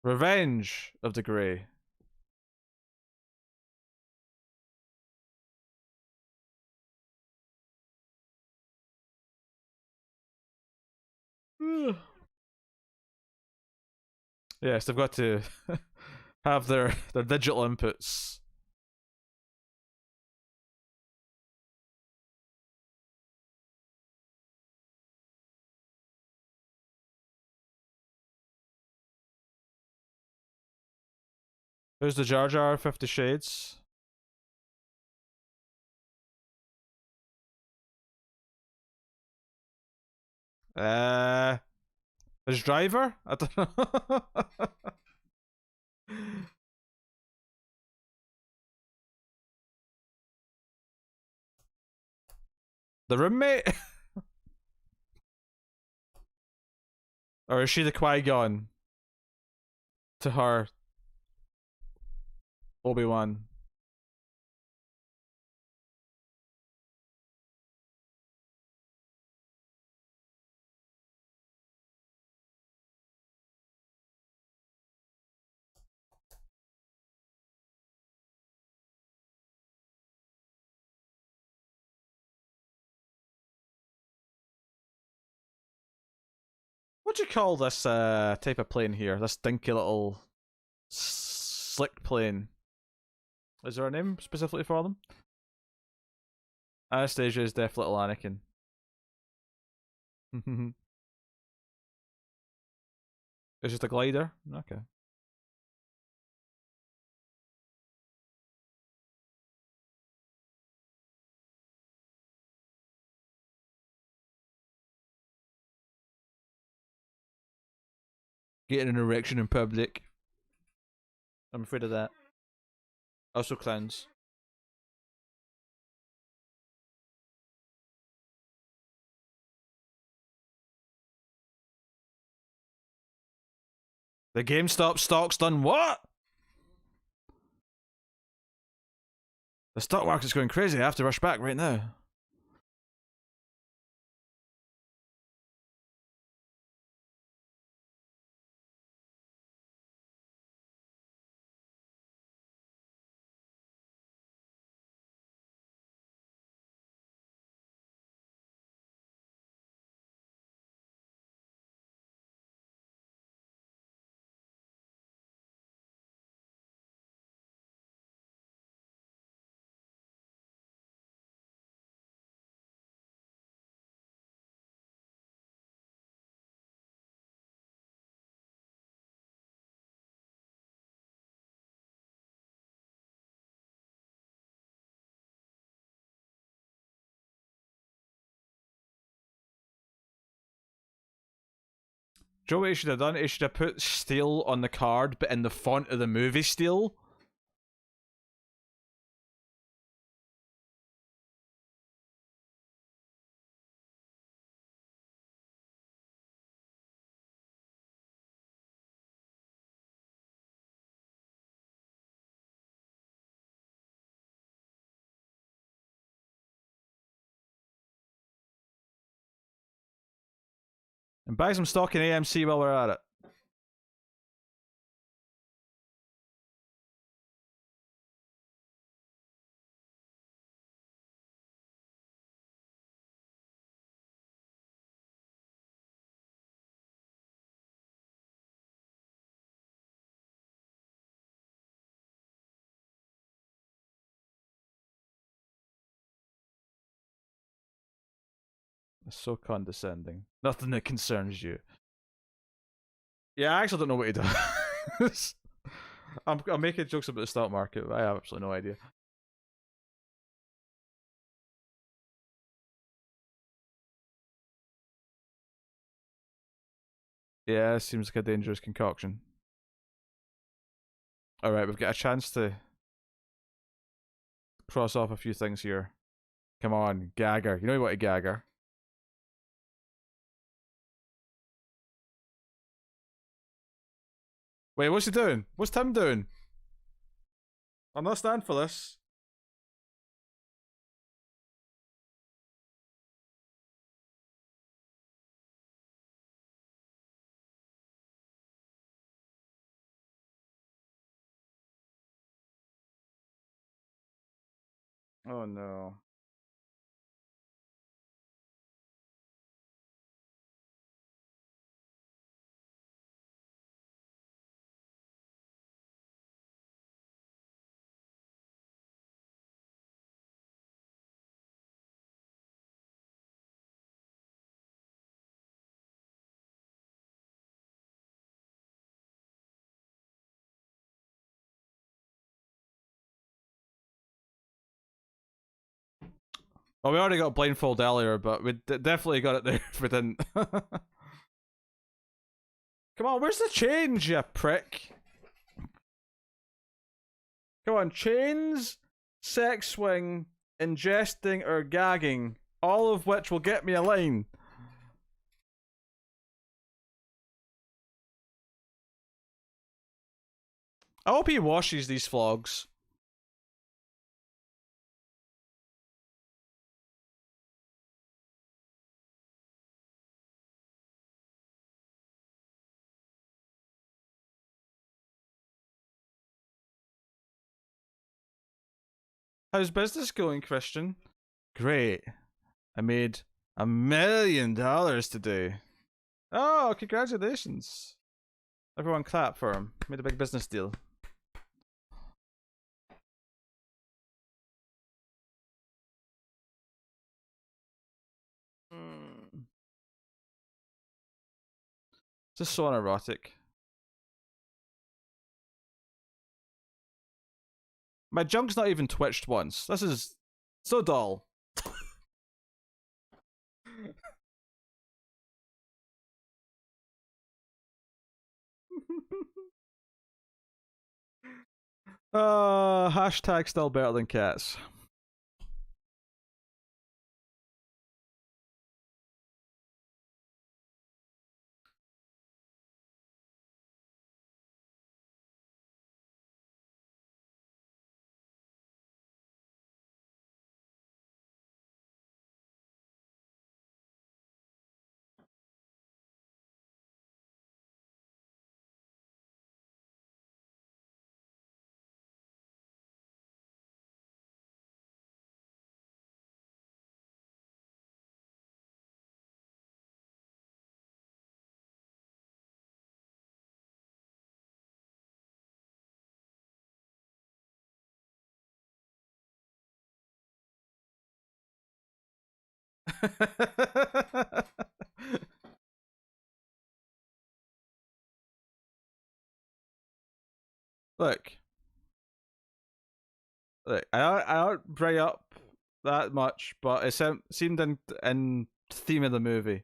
Revenge of the Grey. Yes, they've got to have their digital inputs. Who's the Jar Jar? 50 Shades. His driver? I don't know. The roommate? Or is she the Qui-Gon to her Obi-Wan? What do you call this type of plane here? This dinky little slick plane. Is there a name specifically for them? Anastasia is deaf little Anakin. It's just a glider? Okay. Getting an erection in public. I'm afraid of that. Also clowns. The GameStop stock's done what? The stock market's going crazy. I have to rush back right now. Do you know what he should have done? He should have put Steel on the card, but in the font of the movie Steel. And buy some stock in AMC while we're at it. It's so condescending. Nothing that concerns you. Yeah, I actually don't know what he does. I'm making jokes about the stock market, but I have absolutely no idea. Yeah, seems like a dangerous concoction. Alright, we've got a chance to cross off a few things here. Come on, Gagger. You know you want a Gagger. Wait, what's he doing? What's Tim doing? I'm not standing for this. Oh no. Well, we already got blindfold earlier, but we definitely got it there if we didn't. Come on, where's the change, you prick? Come on, chains, sex swing, ingesting, or gagging. All of which will get me a line. I hope he washes these vlogs. How's business going, Christian? Great. I made $1 million today. Oh, congratulations. Everyone clap for him. Made a big business deal. This is so unerotic. My junk's not even twitched once. This is so dull. Hashtag still better than cats. Look, I don't bring up that much, but it seemed in theme of the movie.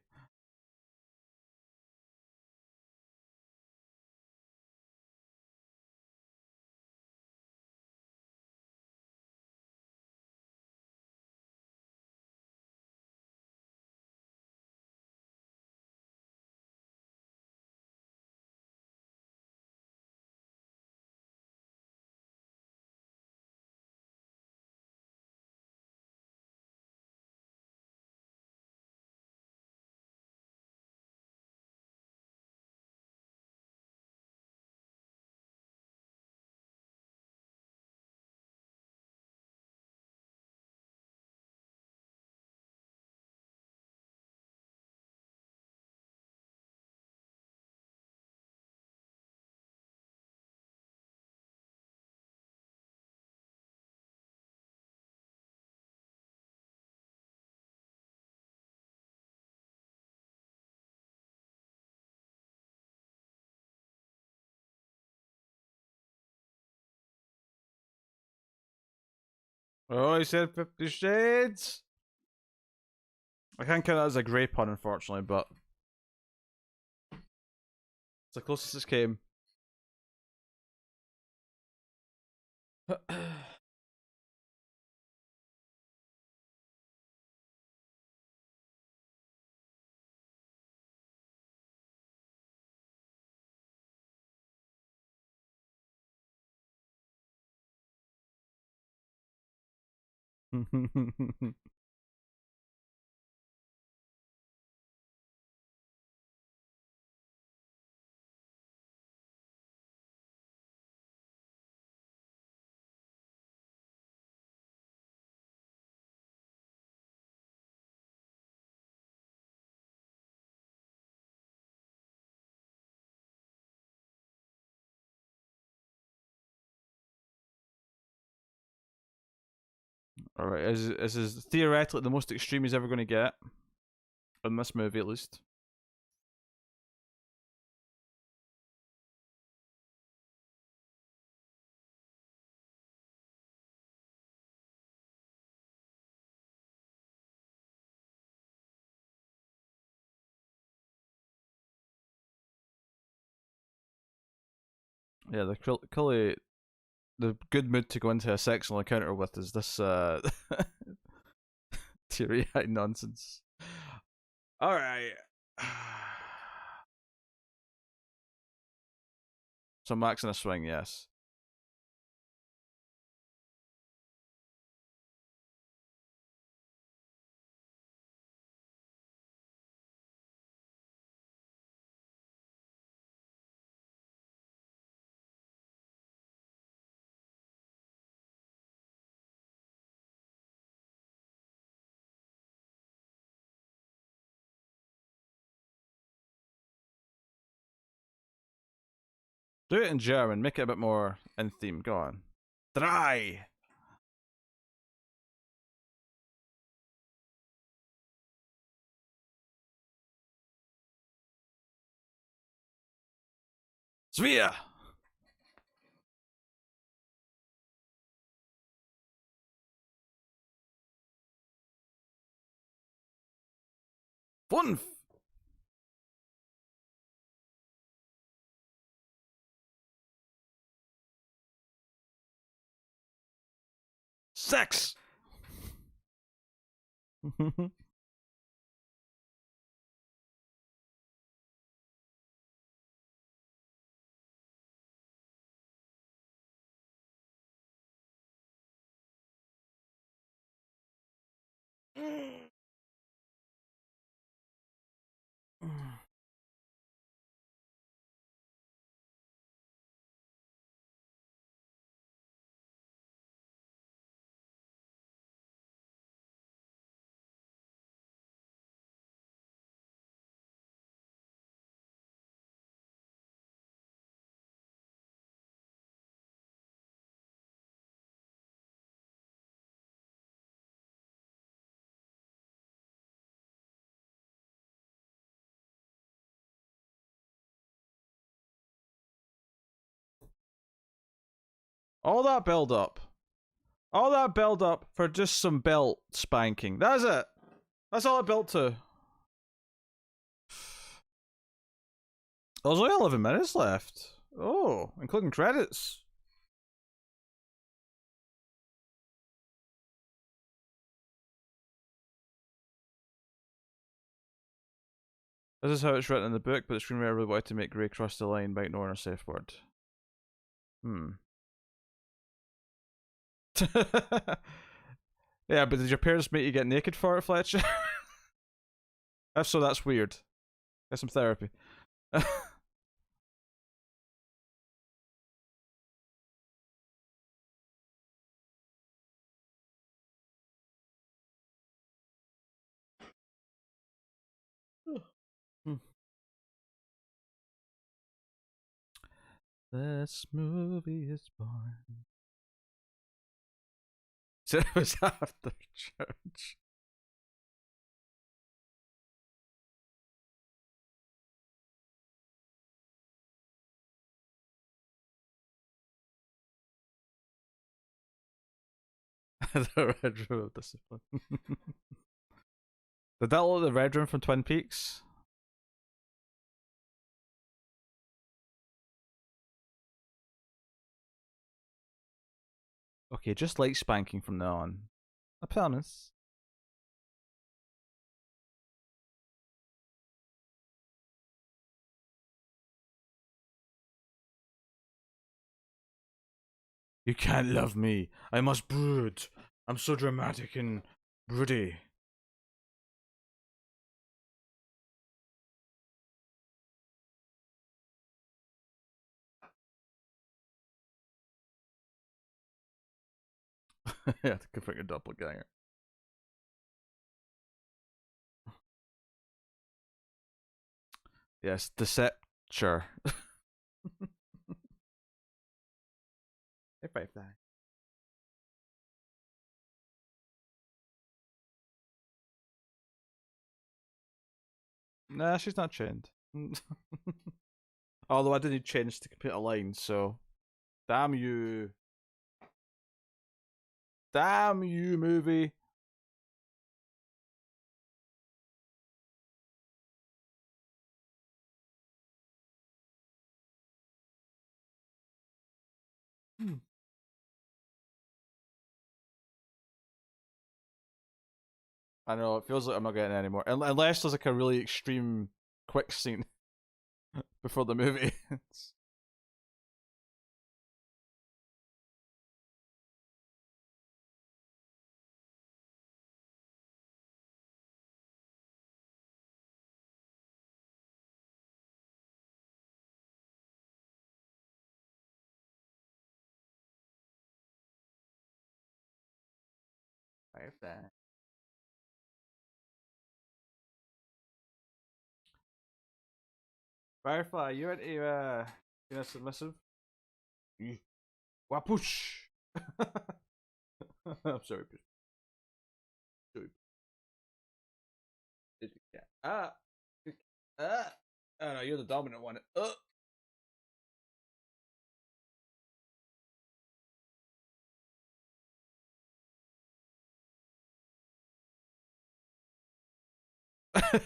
Oh, he said 50 Shades. I can't count that as a grey pun, unfortunately, but it's the closest it came. Alright, this is theoretically the most extreme he's ever going to get. In this movie, at least. Yeah, clearly the good mood to go into a sexual encounter with is this teary-eyed nonsense. Alright. So Max in a swing, yes. Do it in German, make it a bit more in theme. Go on. Drei! Svea! 5! 6! All that build up. All that build up for just some belt spanking. That's it. That's all it built to. There's only 11 minutes left. Oh, including credits. This is how it's written in the book, but the screenwriter really wanted to make Grey cross the line by ignoring a safe word. Yeah, but did your parents make you get naked for it, Fletcher? If so, that's weird. Get some therapy. This movie is born. So it was after church. The Red Room of Discipline. Did that look like the Red Room from Twin Peaks? Okay, just like spanking from now on. I promise. You can't love me. I must brood. I'm so dramatic and broody. Yeah, to confront your doppelganger. Yes, Decepture. If I die. Nah, she's not chained. Although I did need chains to complete a line, so damn you. Damn you, movie. I know, it feels like I'm not getting any more. Unless there's like a really extreme quick scene before the movie. Firefly. Firefly, you into being a submissive? Wapush! I'm sorry, sorry. Yeah. Ah! Oh no, you're the dominant one.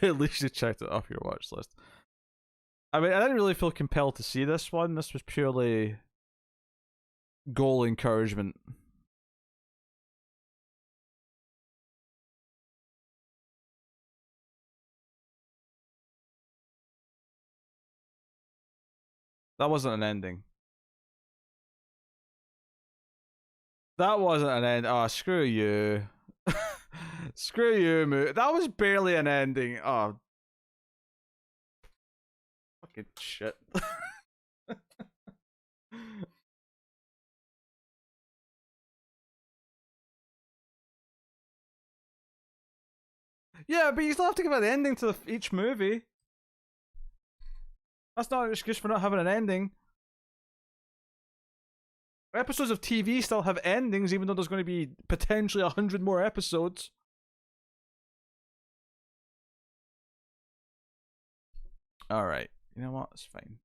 At least you checked it off your watch list. I mean, I didn't really feel compelled to see this one. This was purely goal encouragement. That wasn't an ending. That wasn't an end. Oh, screw you. Screw you, Moo. That was barely an ending. Oh, fucking shit. Yeah, but you still have to give an ending to each movie. That's not an excuse for not having an ending. Episodes of TV still have endings, even though there's going to be potentially 100 more episodes. Alright. You know what? It's fine.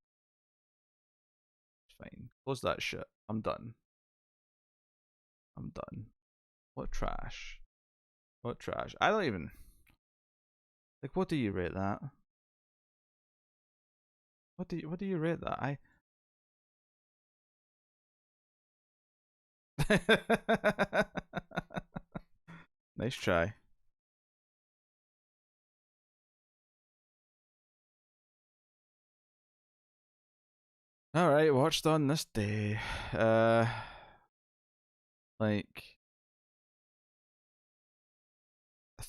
It's fine. Close that shit. I'm done. I'm done. What trash? What trash? I don't even. Like, what do you rate that? What do you rate that? Nice try. Alright, watched on this day. Like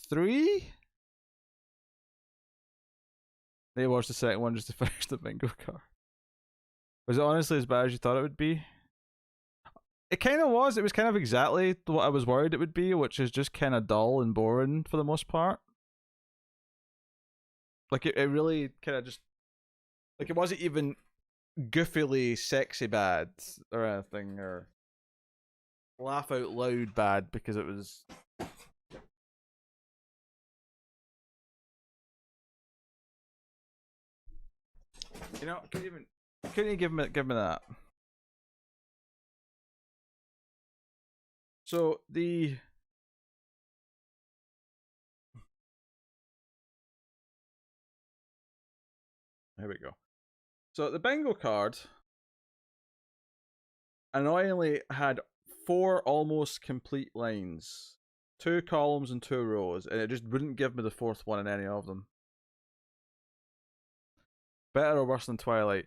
3? They watched the second one just to finish the bingo card. Was it honestly as bad as you thought it would be? It kind of was. It was kind of exactly what I was worried it would be, which is just kind of dull and boring for the most part. Like it really kind of just like it wasn't even goofily sexy bad or anything or laugh out loud bad because it was. You know, couldn't you give me that? So the here we go. So the bingo card annoyingly had 4 almost complete lines, 2 columns and 2 rows, and it just wouldn't give me the 4th one in any of them. Better or worse than Twilight?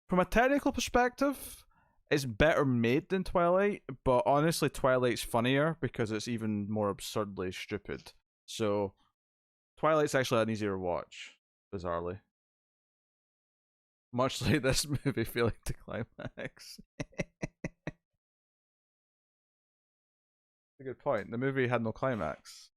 From a technical perspective, it's better made than Twilight, but honestly, Twilight's funnier because it's even more absurdly stupid. So, Twilight's actually an easier watch, bizarrely. Much like this movie failing to climax. A good point. The movie had no climax.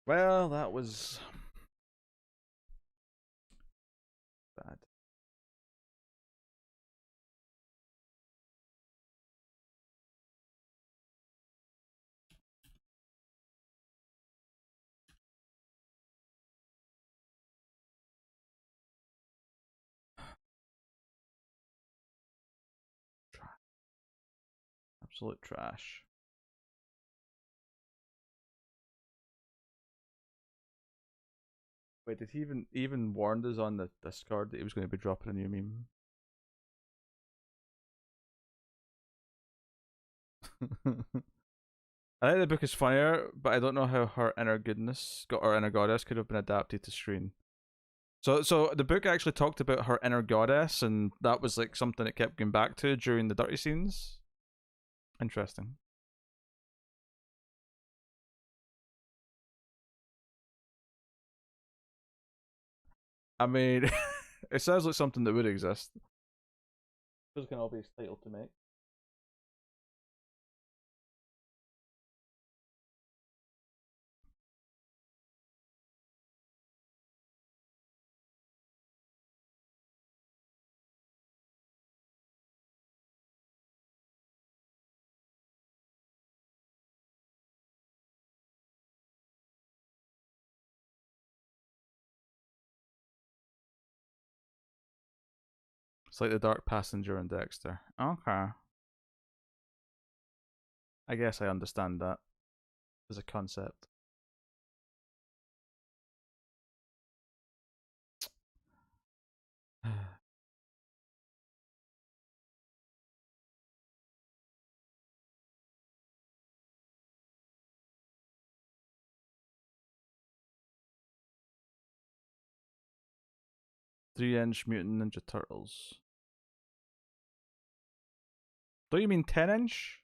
Well, that was bad. Absolute trash. Wait, did he even warned us on the Discord that he was going to be dropping a new meme? I think the book is funnier, but I don't know how her inner goodness, or inner goddess, could have been adapted to screen. So the book actually talked about her inner goddess, and that was like something it kept going back to during the dirty scenes. Interesting. I mean, it sounds like something that would exist. It was an obvious title to make. It's like the Dark Passenger in Dexter. Okay. I guess I understand that as a concept. Three-inch Mutant Ninja Turtles. Don't you mean 10-inch?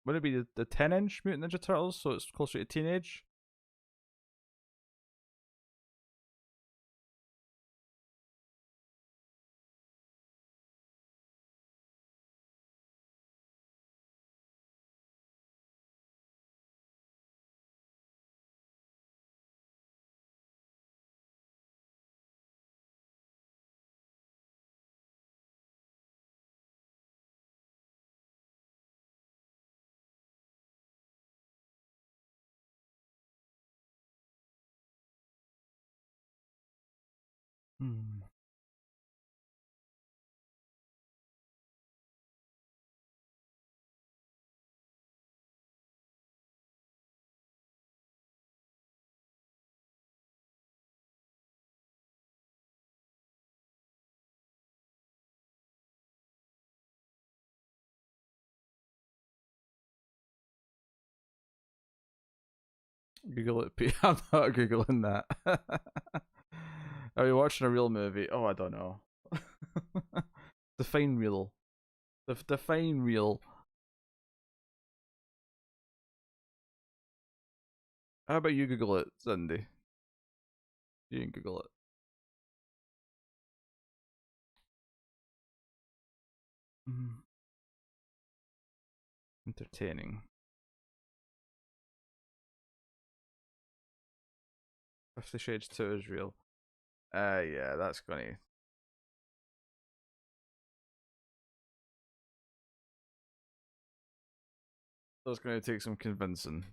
Would it be the 10-inch Mutant Ninja Turtles, so it's closer to teenage? Hmm. Google it, P. I'm not googling that. Are you watching a real movie? Oh, I don't know. Define real. Define real. How about you Google it, Cindy? You can Google it. Mm. Entertaining. 50 Shades 2 is real. Yeah, that's gonna. That's gonna take some convincing.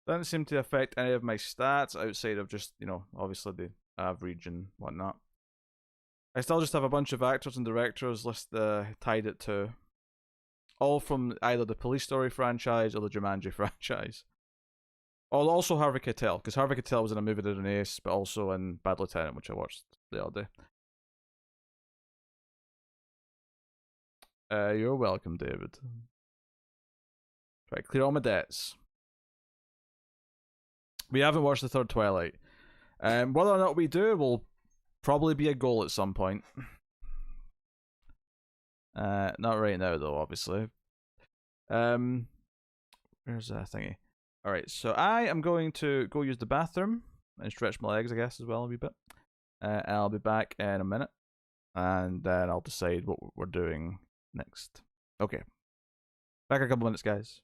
Doesn't seem to affect any of my stats outside of just, obviously the average and whatnot. I still just have a bunch of actors and directors tied it to all from either the Police Story franchise or the Jumanji franchise. Oh, also Harvey Keitel, because Harvey Keitel was in a movie that did an ace, but also in Bad Lieutenant, which I watched the other day. You're welcome, David. Right, clear all my debts. We haven't watched the third Twilight. Whether or not we do will probably be a goal at some point. Not right now though, obviously. Where's that thingy? All right, so I am going to go use the bathroom and stretch my legs, I guess, as well a wee bit. I'll be back in a minute, and then I'll decide what we're doing next. Okay, back in a couple minutes, guys.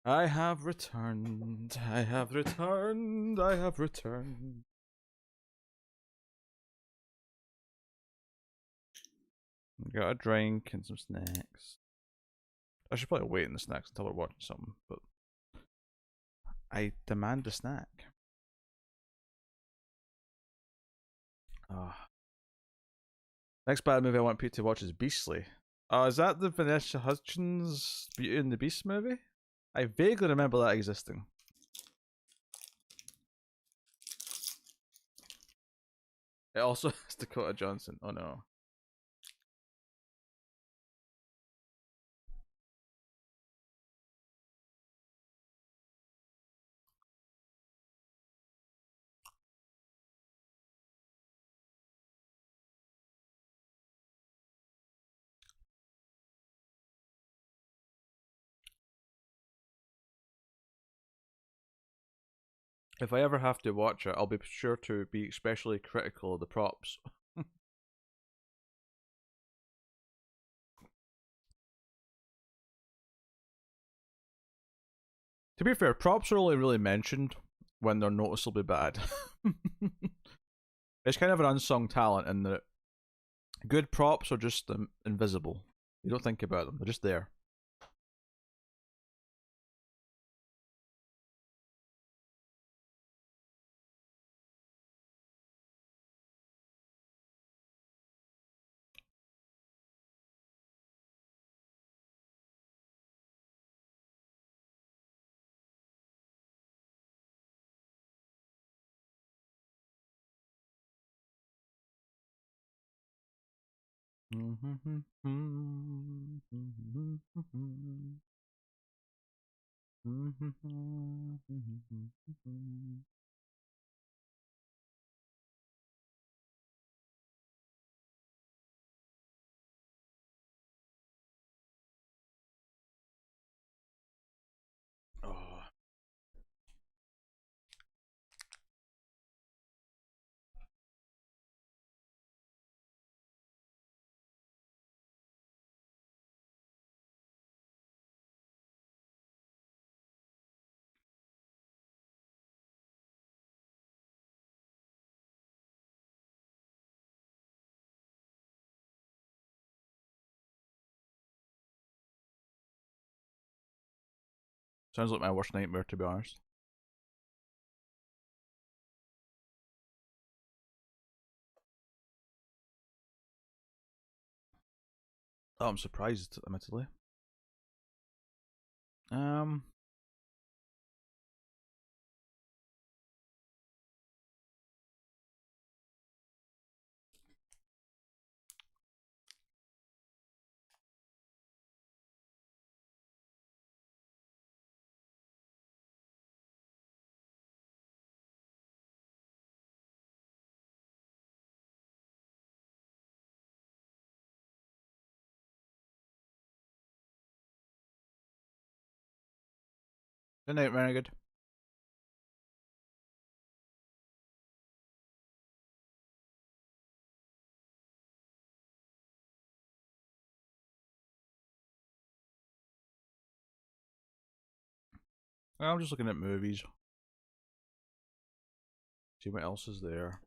I have returned. I have returned. I have returned. Got a drink and some snacks. I should probably wait in the snacks until we're watching something, but I demand a snack. Ah. Next bad movie I want Pete to watch is Beastly. Is that the Vanessa Hudgens Beauty and the Beast movie? I vaguely remember that existing. It also has Dakota Johnson. Oh no. If I ever have to watch it, I'll be sure to be especially critical of the props. To be fair, props are only really mentioned when they're noticeably bad. It's kind of an unsung talent in that good props are just invisible. You don't think about them; they're just there. Oh. Sounds like my worst nightmare, to be honest. Oh, I'm surprised, admittedly. Um, Good night, Renegade. I'm just looking at movies. See what else is there.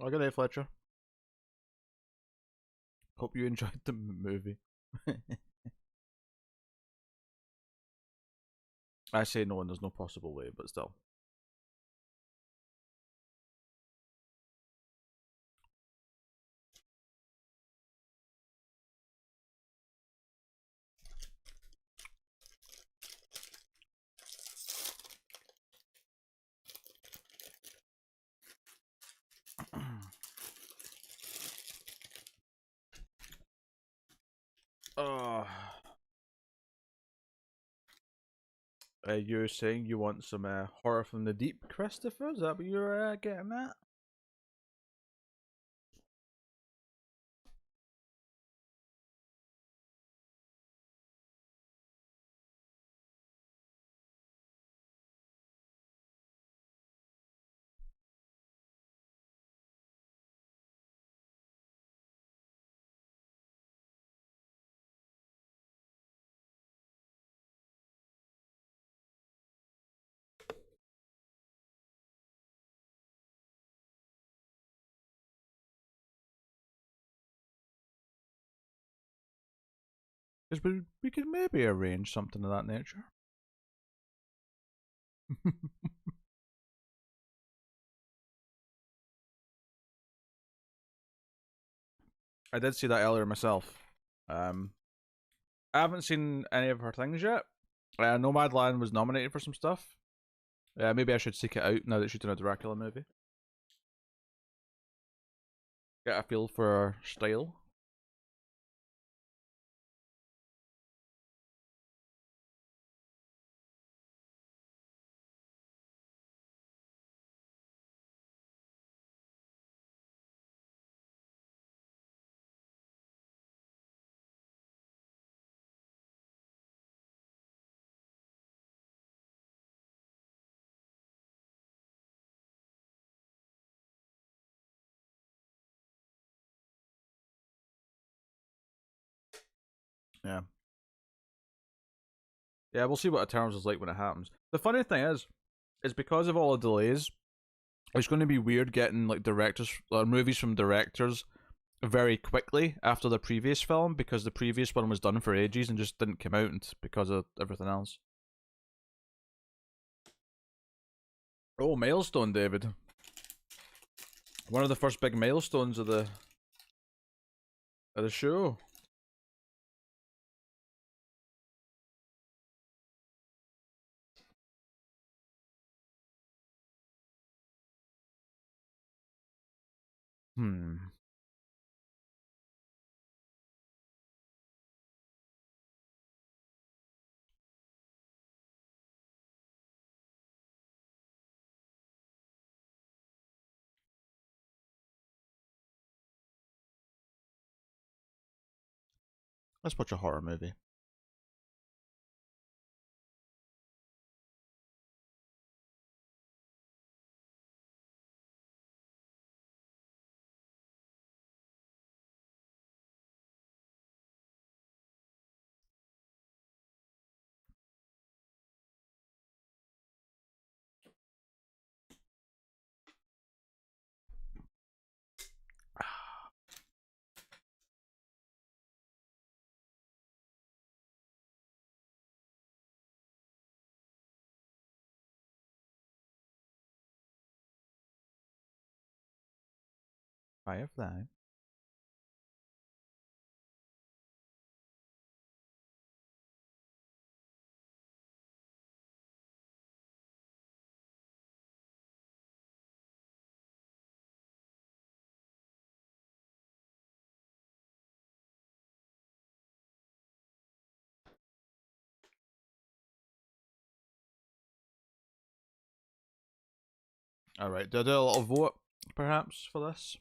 Oh, good day, Fletcher. Hope you enjoyed the movie. I say no, and there's no possible way, but still. Oh. You're saying you want some horror from the deep, Christopher? Is that what you're getting at? Because we could maybe arrange something of that nature. I did see that earlier myself. I haven't seen any of her things yet. Nomadland was nominated for some stuff. Maybe I should seek it out now that she's doing a Dracula movie. Get a feel for her style. Yeah. Yeah, we'll see what Eternals is like when it happens. The funny thing is because of all the delays, it's going to be weird getting like directors or movies from directors very quickly after the previous film because the previous one was done for ages and just didn't come out because of everything else. Oh, milestone, David. One of the first big milestones of the show. Hmm. Let's watch a horror movie. Firefly. Alright, do I do a little vote, perhaps, for this?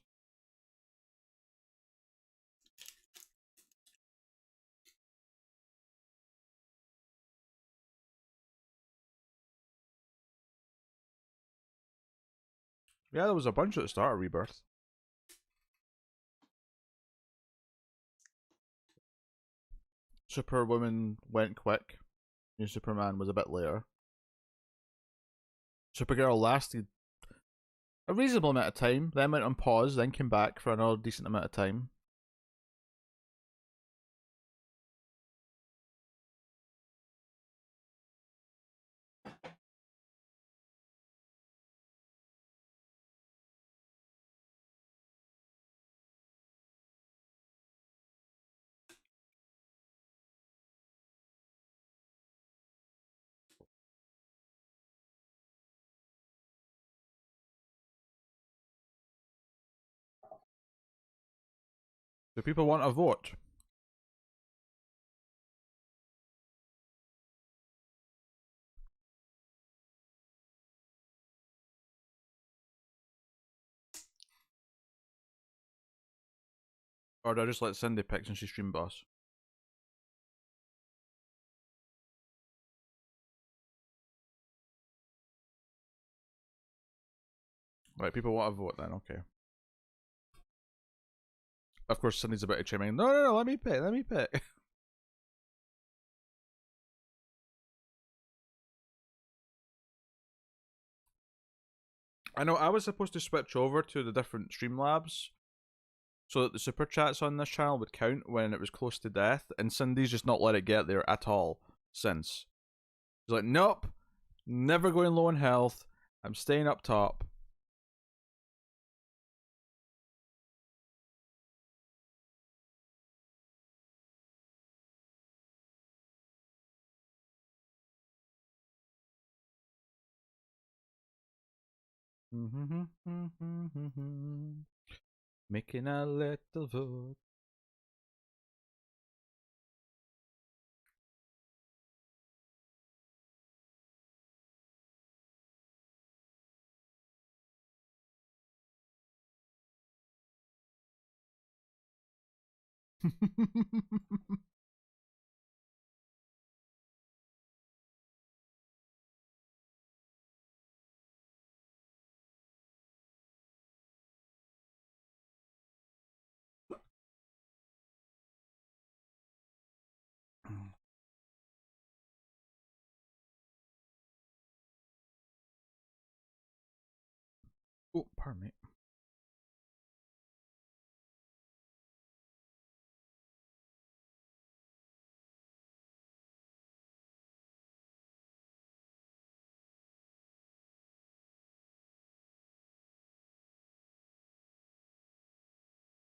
Yeah, there was a bunch at the start of Rebirth. Superwoman went quick. New Superman was a bit later. Supergirl lasted a reasonable amount of time, then went on pause, then came back for another decent amount of time. Do people want to vote? Or do I just let Cindy pick since she's stream boss? Right, people want to vote then, okay. Of course, Cindy's about to chime in. No, let me pick. I know, I was supposed to switch over to the different Streamlabs so that the super chats on this channel would count when it was close to death, and Cindy's just not let it get there at all since. She's like, nope, never going low in health, I'm staying up top. Making a little vote. Oh, pardon me.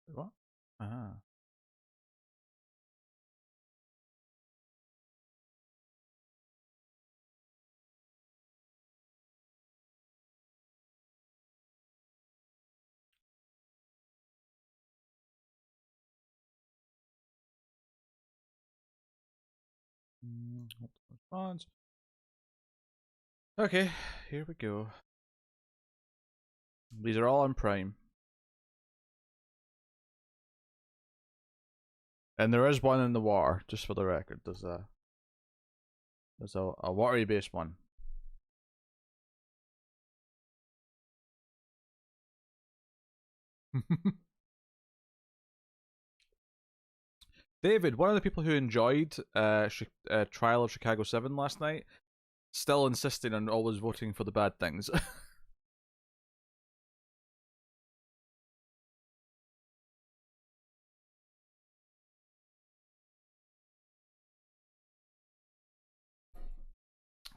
What? Ah. Response. Okay, here we go. These are all on Prime. And there is one in the water, just for the record. There's a watery based one. David, one of the people who enjoyed Trial of Chicago 7 last night, still insisting on always voting for the bad things.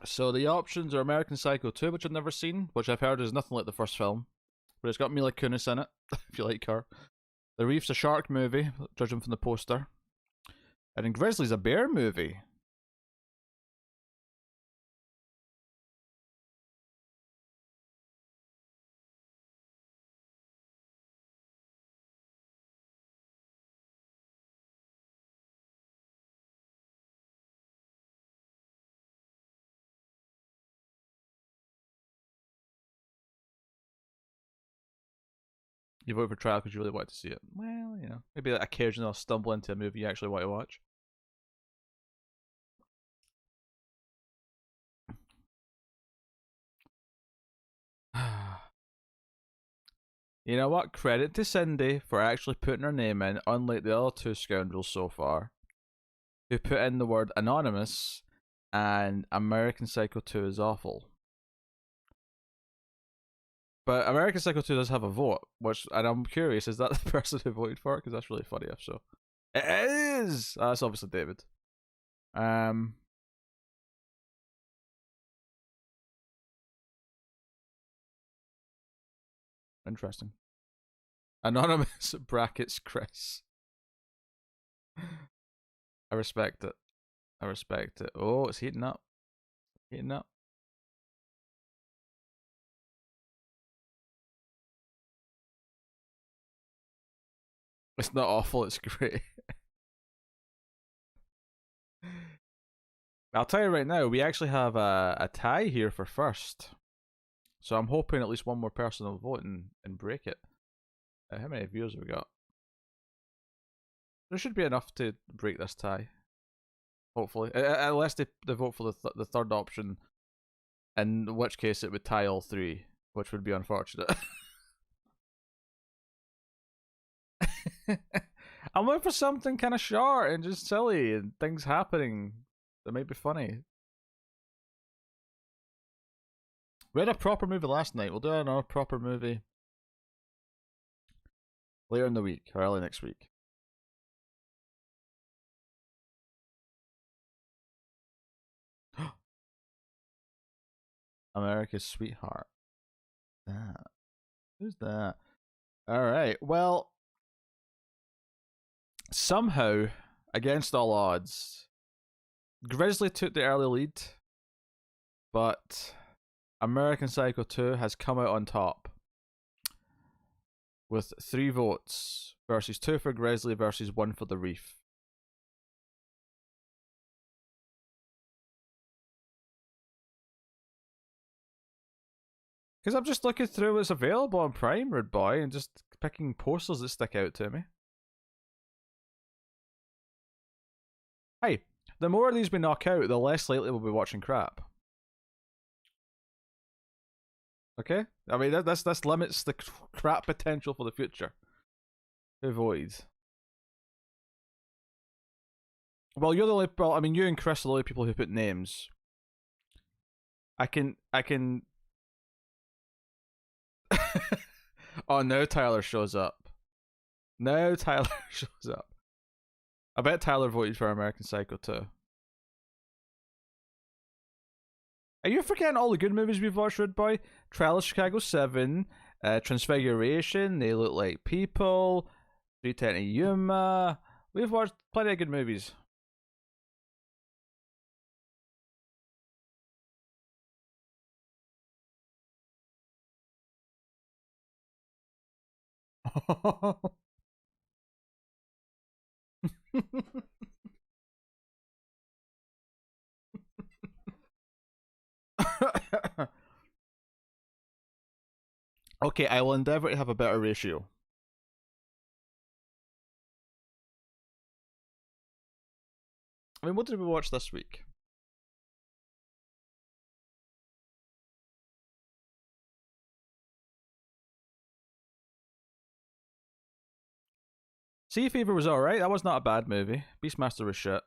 So the options are American Psycho 2, which I've never seen, which I've heard is nothing like the first film, but it's got Mila Kunis in it, if you like her. The Reef's a shark movie, judging from the poster. And then Grizzly's a bear movie. You vote for Trial because you really want to see it. Well, you know, maybe occasionally I'll stumble into a movie you actually want to watch. You know what? Credit to Cindy for actually putting her name in, unlike the other two scoundrels so far, who put in the word anonymous and American Psycho 2 is awful. But American Psycho 2 does have a vote, and I'm curious, is that the person who voted for it? Because that's really funny if so. It is! That's obviously David. Interesting. Anonymous brackets Chris. I respect it. I respect it. Oh, it's heating up. Heating up. It's not awful, it's great. I'll tell you right now, we actually have a tie here for first. So I'm hoping at least one more person will vote and break it. How many views have we got? There should be enough to break this tie. Hopefully. Unless they vote for the third option, in which case it would tie all three, which would be unfortunate. I'm looking for something kind of short and just silly and things happening that might be funny. We had a proper movie last night. We'll do another proper movie later in the week or early next week. America's Sweetheart. That. Who's that? Alright, well, somehow, against all odds, Grizzly took the early lead, but American Psycho 2 has come out on top with 3 votes versus 2 for Grizzly versus 1 for the Reef. Because I'm just looking through what's available on Prime, Rude Boy, and just picking posters that stick out to me. Hey, the more of these we knock out, the less likely we'll be watching crap. Okay? I mean, that limits the crap potential for the future. Who voted? Well, you're the only. Well, I mean, you and Chris are the only people who put names. I can. Oh, now Tyler shows up. Now Tyler shows up. I bet Tyler voted for American Psycho 2. Are you forgetting all the good movies we've watched, Rude Boy? Trial of Chicago 7, Transfiguration, They Look Like People, 310 Yuma. We've watched plenty of good movies. Okay, I will endeavor to have a better ratio. I mean, what did we watch this week? Sea Fever was alright. That was not a bad movie. Beastmaster was shit.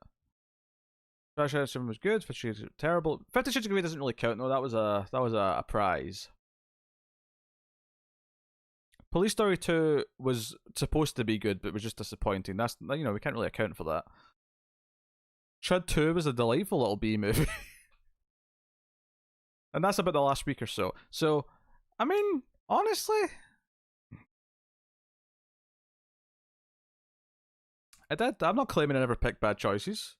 Fifty Shades was good. 50 Shades was terrible. 50 Shades of Grey doesn't really count. No, that was a prize. Police Story 2 was supposed to be good, but was just disappointing. That's, you know, we can't really account for that. Chud 2 was a delightful little B movie. And that's about the last week or so. So, I mean, honestly, I'm not claiming I never picked bad choices.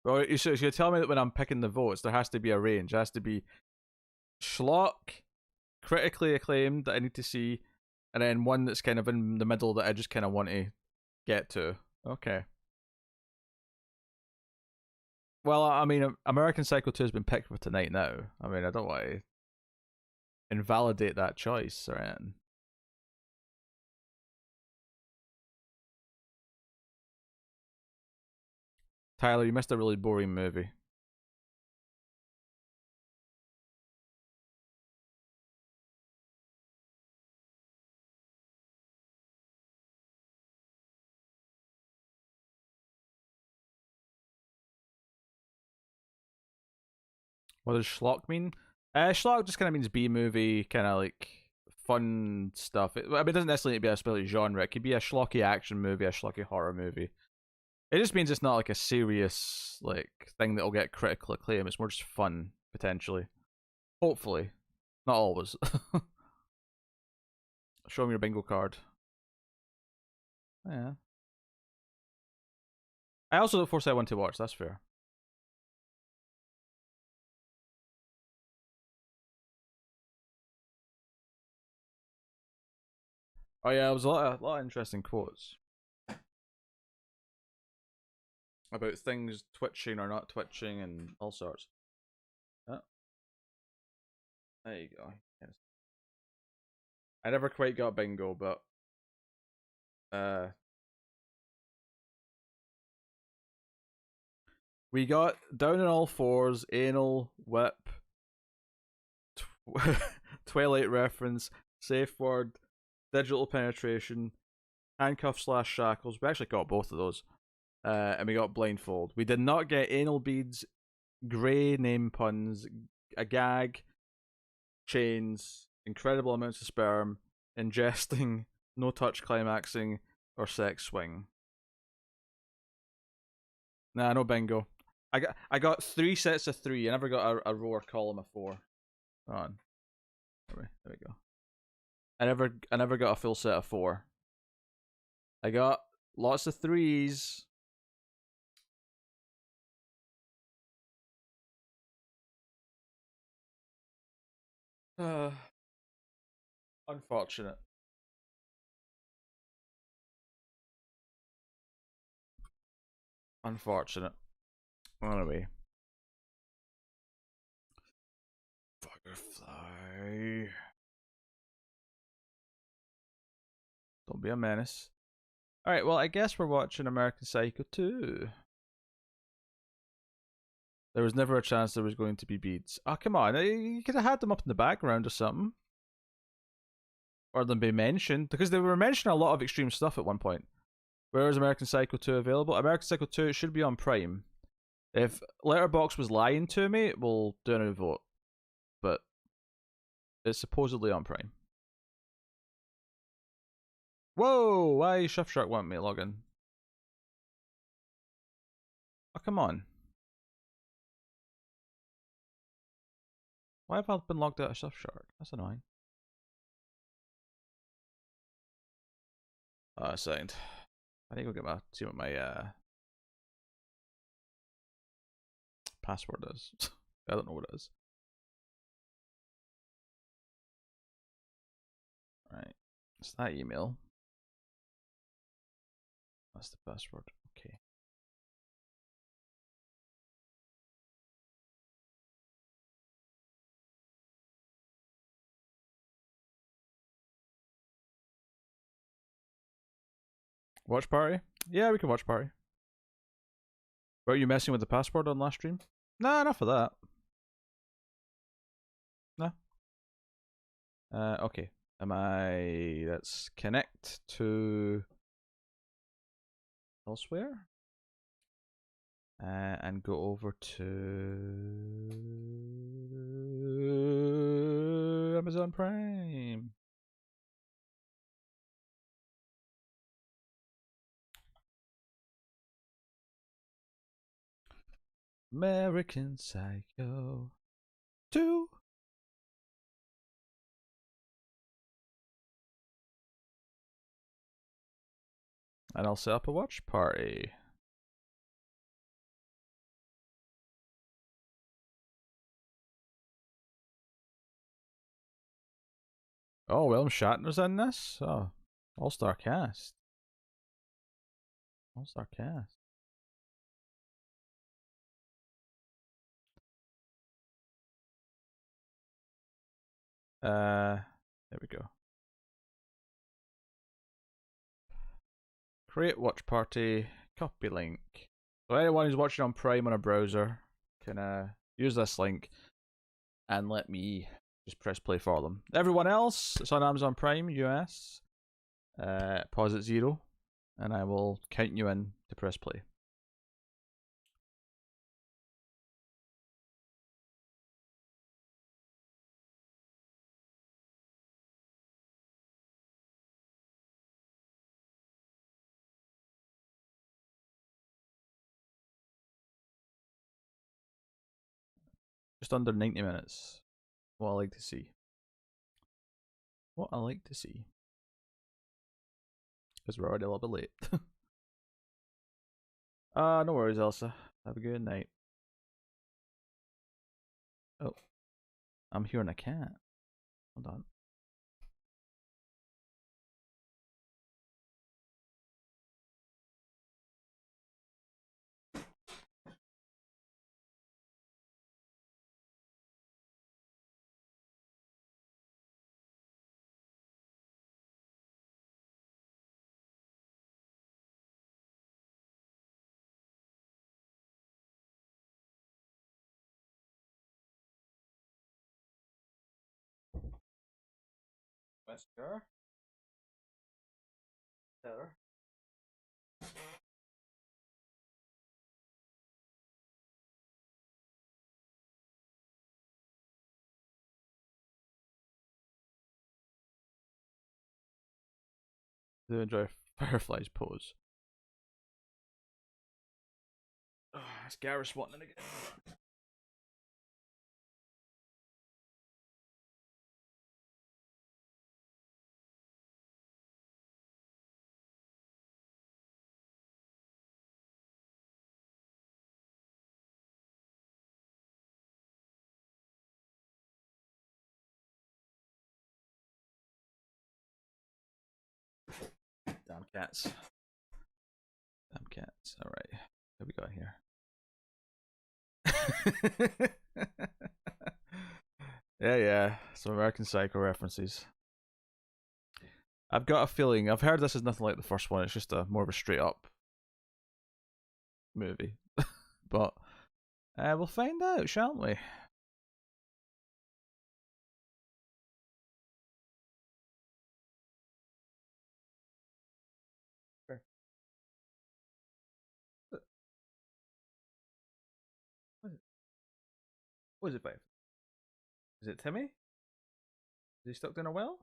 Well, you're telling me that when I'm picking the votes, there has to be a range. There has to be schlock, critically acclaimed that I need to see, and then one that's kind of in the middle that I just kind of want to get to. Okay. Well, I mean, American Psycho 2 has been picked for tonight now. I mean, I don't want to invalidate that choice or anything. Tyler, you missed a really boring movie. What does schlock mean? Schlock just kind of means B movie, kind of like fun stuff. I mean, it doesn't necessarily need to be a specific genre. It could be a schlocky action movie, a schlocky horror movie. It just means it's not like a serious like thing that'll get critical acclaim. It's more just fun, potentially. Hopefully. Not always. Show me your bingo card. Yeah. I also look forward to one to watch, that's fair. Oh yeah, there was a lot of interesting quotes about things twitching or not twitching and all sorts. Oh, there you go. Yes. I never quite got bingo, but we got down on all fours, anal, whip, Twilight reference, safe word, digital penetration, handcuff slash shackles. We actually got both of those. And we got blindfold. We did not get anal beads, grey name puns, a gag, chains, incredible amounts of sperm, ingesting, no touch climaxing, or sex swing. Nah, no bingo. I got 3 sets of 3. I never got a row or column of 4. Hold on. There we go. I never got a full set of 4. I got lots of 3s. Unfortunate. Unfortunate. Anyway. Firefly. Don't be a menace. Alright, well, I guess we're watching American Psycho 2. There was never a chance there was going to be beads. Oh, come on. You could have had them up in the background or something. Or them be mentioned. Because they were mentioning a lot of extreme stuff at one point. Where is American Psycho 2 available? American Psycho 2 should be on Prime. If Letterboxd was lying to me, we'll do a vote. But it's supposedly on Prime. Whoa! Why Chef Shark want me to log in? Oh, come on. Why have I been logged out of Chef Shark? That's annoying. A second. I need to go see what my password is. I don't know what it is. Right. It's that email. That's the password. Okay. Watch party? Yeah, we can watch party. Were you messing with the password on last stream? Nah, enough of that. Nah. Okay. Let's connect to elsewhere. And go over to Amazon Prime. American Psycho 2. And I'll set up a watch party. Oh, William Shatner's in this? Oh, all-star cast. All-star cast. There we go. Create watch party, copy link. So anyone who's watching on Prime on a browser can use this link and let me just press play for them. Everyone else, it's on Amazon Prime US. Pause at 0, and I will count you in to press play. Just under 90 minutes. What I like to see. What I like to see. Because we're already a little bit late. No worries, Elsa. Have a good night. Oh, I'm hearing a cat. Hold on. Wesker? There. Do enjoy Firefly's pose. Oh, it's Garrus wanting again. Damn cats. Damn cats. Alright. What we got here? Yeah. Some American Psycho references. I've got a feeling, I've heard this is nothing like the first one, it's just a more of a straight up movie. But we'll find out, shan't we? Sure. What is it, babe? Is it Timmy? Is he stuck in a well?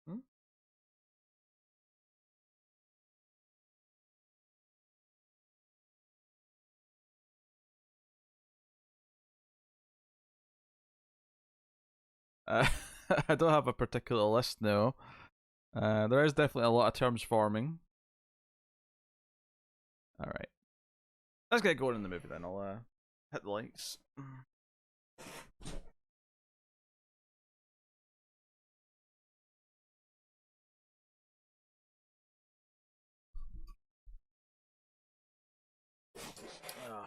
Hmm? Uh, I don't have a particular list now. There is definitely a lot of terms forming. Alright. Let's get going in the movie then. I'll hit the lights. Oh.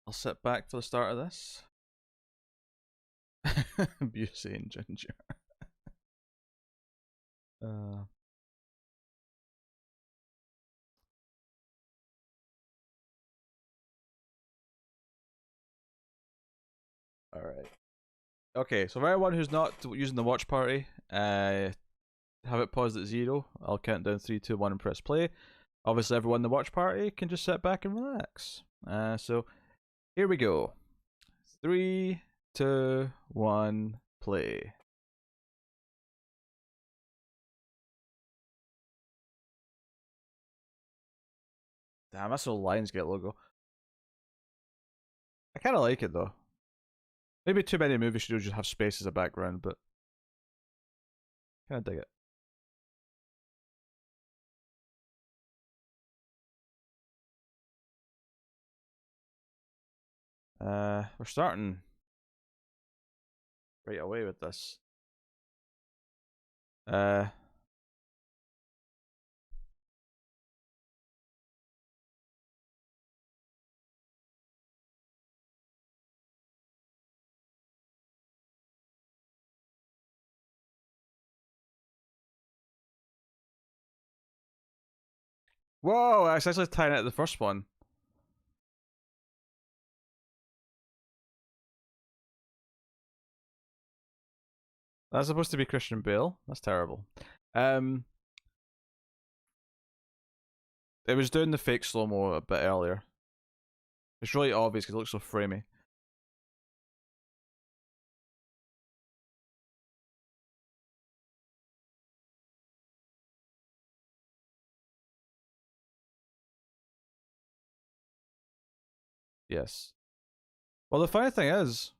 I'll sit back for the start of this. Busey and Ginger. Alright. Okay, so for everyone who's not using the watch party, have it paused at 0. I'll count down 3, 2, 1 and press play. Obviously, everyone in the watch party can just sit back and relax. So here we go. 3, 2, 1, play. Damn, that's all Lionsgate logo. I kind of like it though. Maybe too many movie studios just have space as a background, but kind of dig it. We're starting right away with this. Whoa, it's actually tying it to the first one. That's supposed to be Christian Bale. That's terrible. It was doing the fake slow mo a bit earlier. It's really obvious because it looks so framey. Yes. Well, the funny thing is,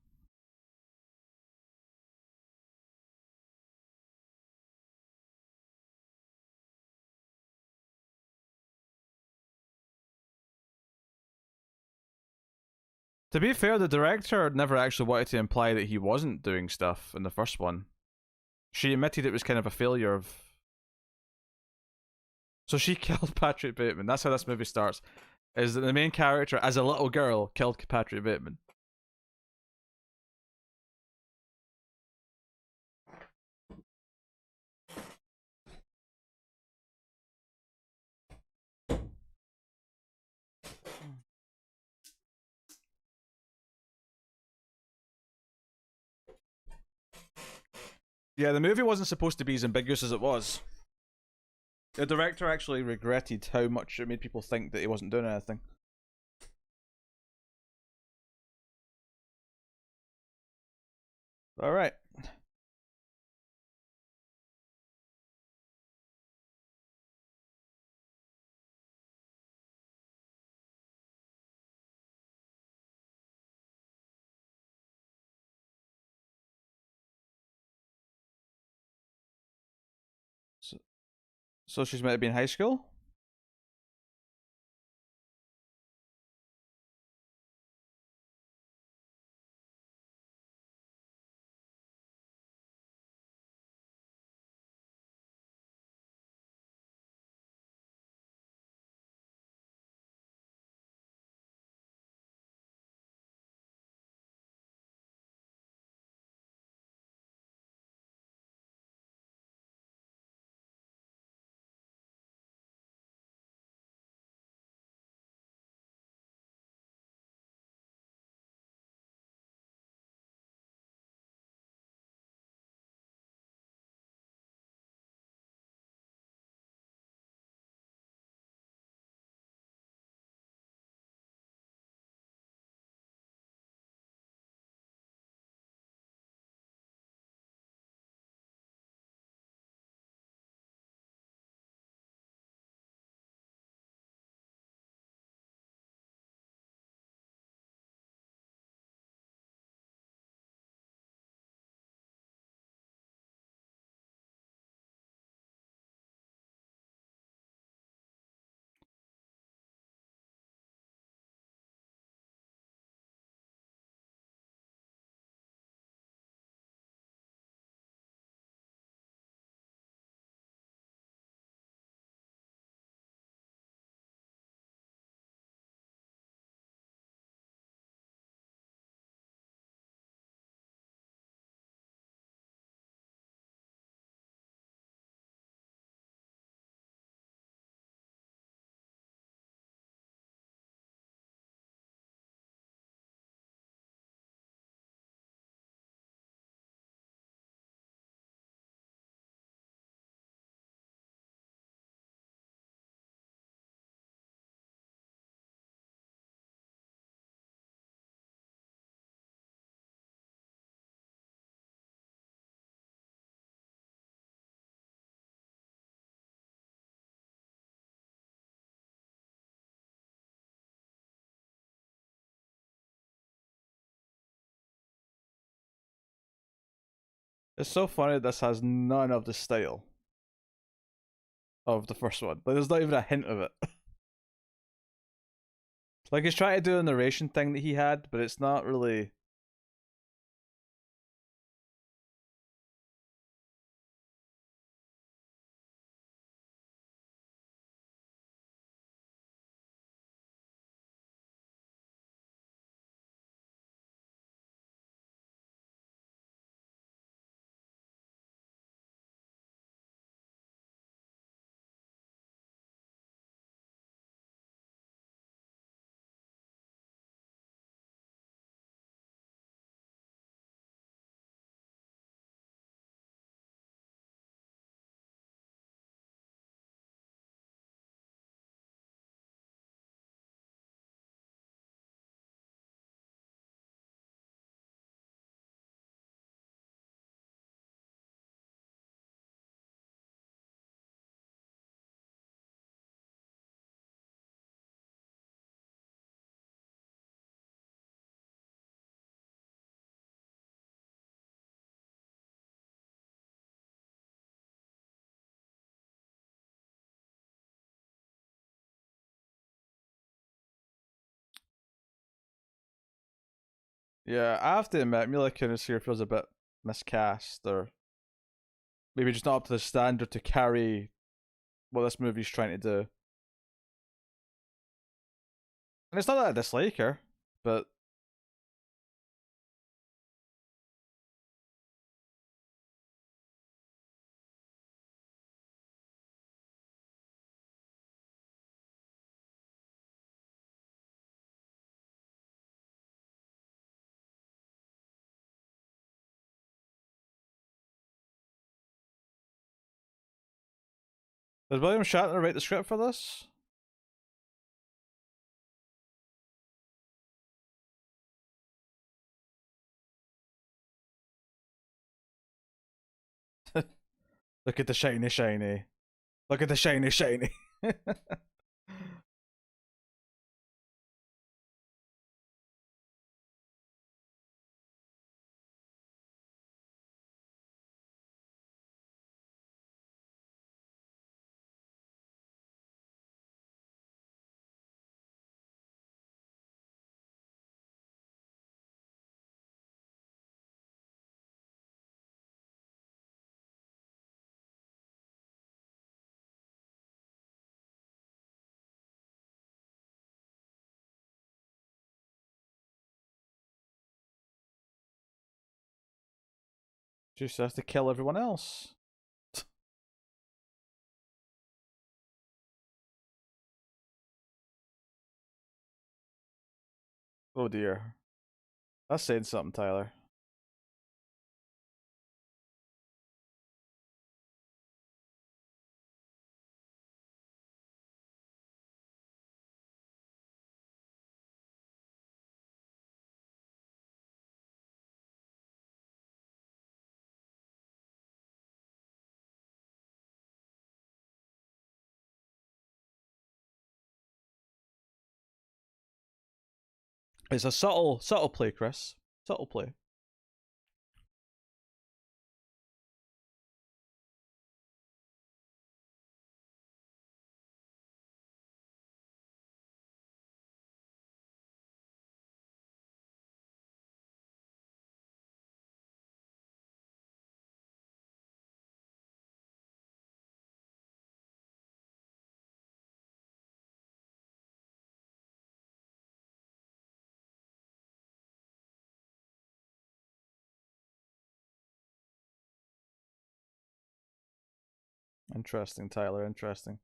to be fair, the director never actually wanted to imply that he wasn't doing stuff in the first one. She admitted it was kind of a failure of. So she killed Patrick Bateman. That's how this movie starts. Is that the main character, as a little girl, killed Patrick Bateman. Yeah, the movie wasn't supposed to be as ambiguous as it was. The director actually regretted how much it made people think that he wasn't doing anything. All right. So, so she's meant to be in high school? It's so funny that this has none of the style of the first one. Like, there's not even a hint of it. Like, he's trying to do a narration thing that he had, but it's not really. Yeah, I have to admit, Mila Kunis here feels a bit miscast, or maybe just not up to the standard to carry what this movie's trying to do. And it's not that I dislike her, but did William Shatner write the script for this? Look at the shiny, shiny. Look at the shiny, shiny. Just has to kill everyone else. Oh dear. That's saying something, Tyler. It's a subtle play, Chris. Subtle play. Interesting, Tyler. Interesting.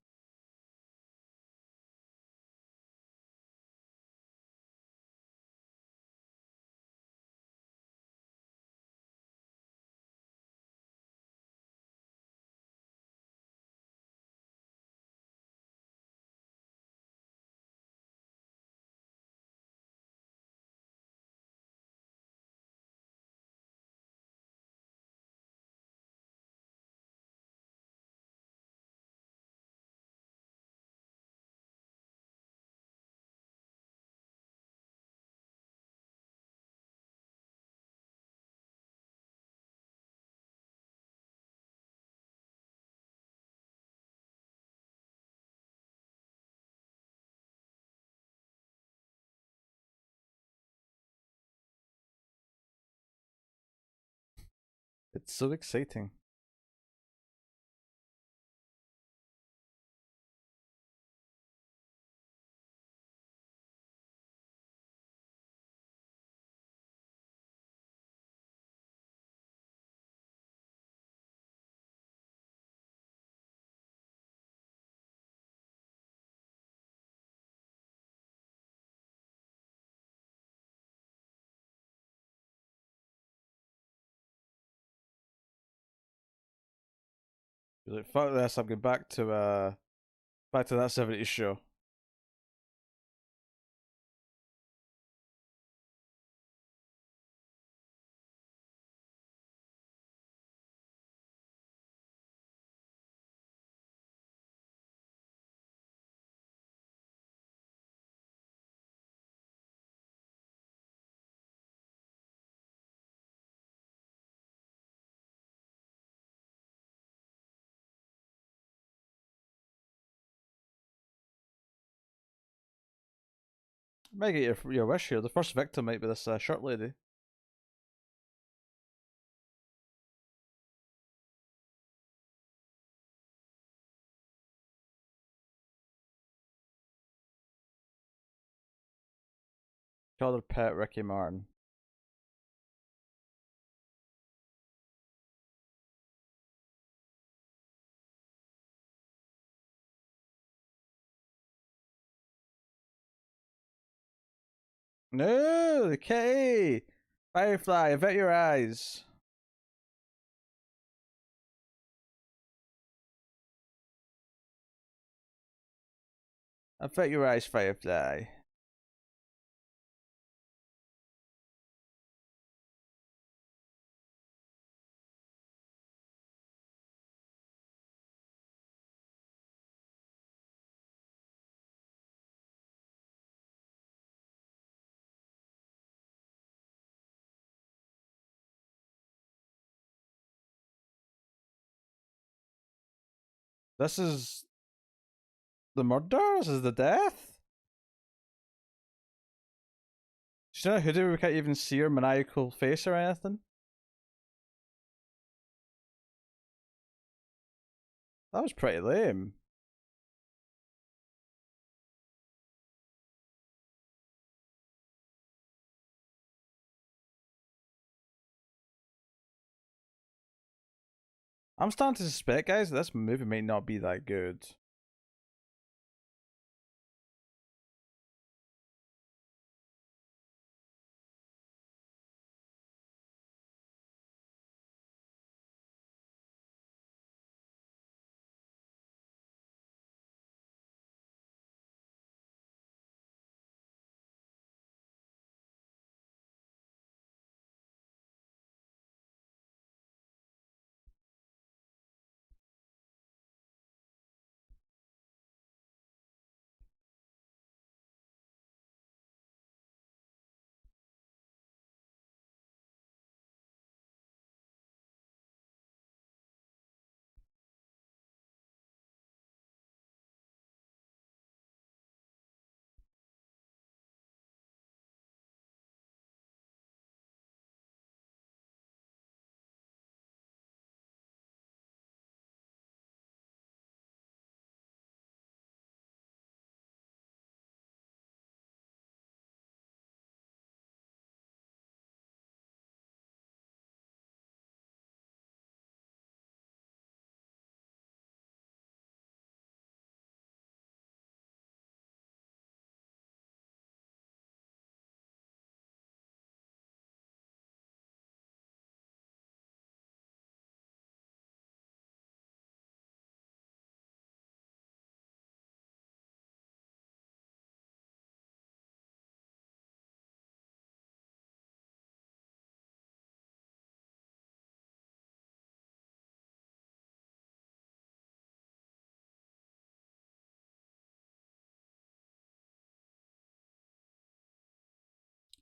It's so exciting. You're like, fuck this, I'm going back to that 70s show. Might get your wish here. The first victim might be this shirt lady. called her pet Ricky Martin. No, the kitty! Firefly, avert your eyes. Avert your eyes, Firefly. This is the murder? This is the death? She's in a hoodie, we can't even see her maniacal face or anything. That was pretty lame. I'm starting to suspect, guys, that this movie may not be that good.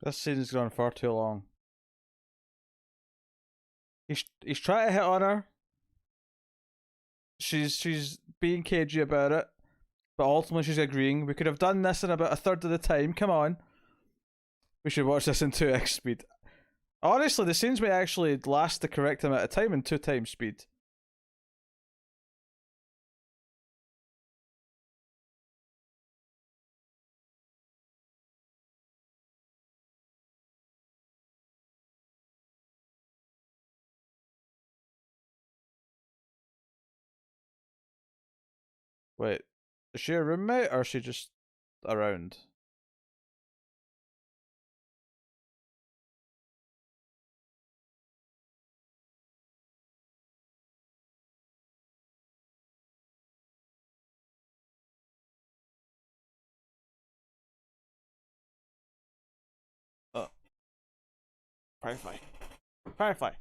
This scene's gone far too long. He's trying to hit on her. She's being cagey about it, but ultimately she's agreeing. We could have done this in about a third of the time. Come on. We should watch this in 2x speed. Honestly, the scenes may actually last the correct amount of time in 2 times speed. Wait, is she a roommate or is she just around? Oh, Firefly. Firefly.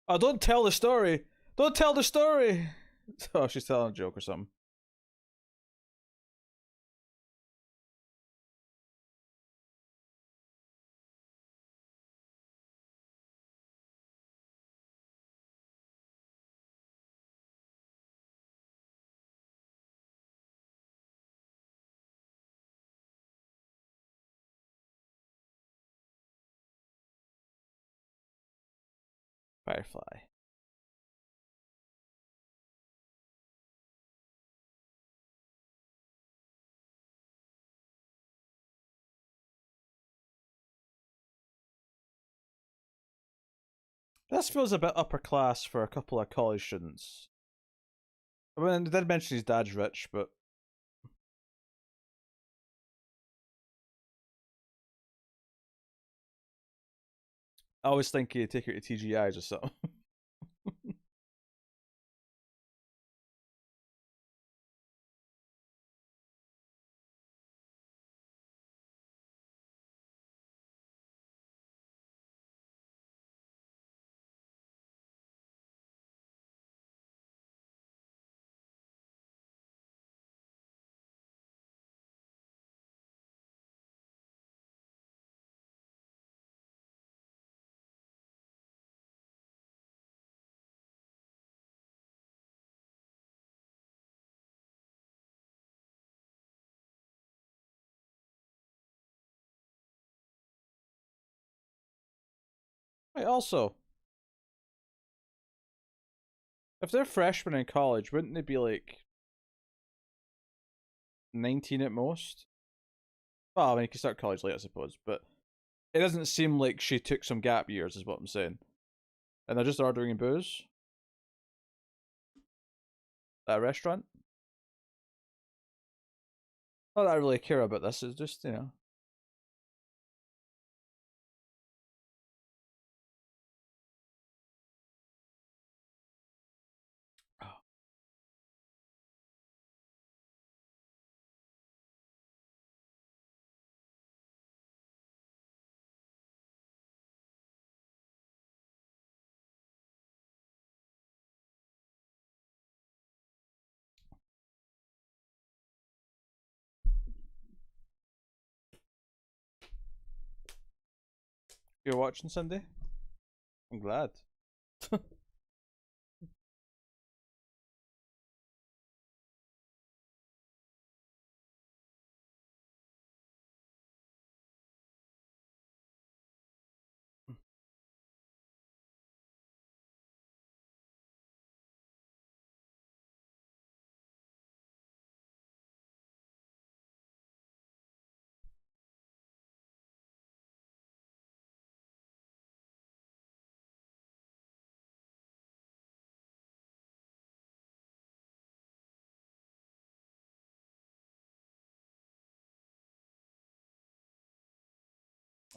Oh, don't tell the story. Don't tell the story. Oh, she's telling a joke or something. Firefly. This feels a bit upper class for a couple of college students. I mean, they did mention his dad's rich, but I always think he'd take her to TGI's or something. Wait, also, if they're freshmen in college, wouldn't they be like 19 at most? Well, I mean, you can start college late, I suppose, but it doesn't seem like she took some gap years, is what I'm saying. And they're just ordering booze at a restaurant. Not that I really care about this, it's just, you know. You're watching Sunday? I'm glad.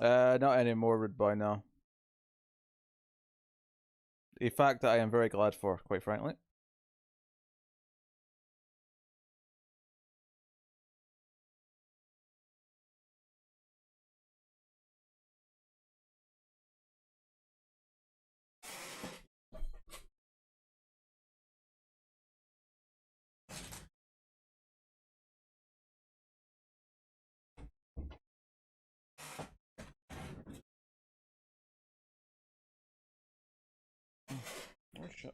Not anymore, Rude Boy, no. A fact that I am very glad for, quite frankly. Oh, shit.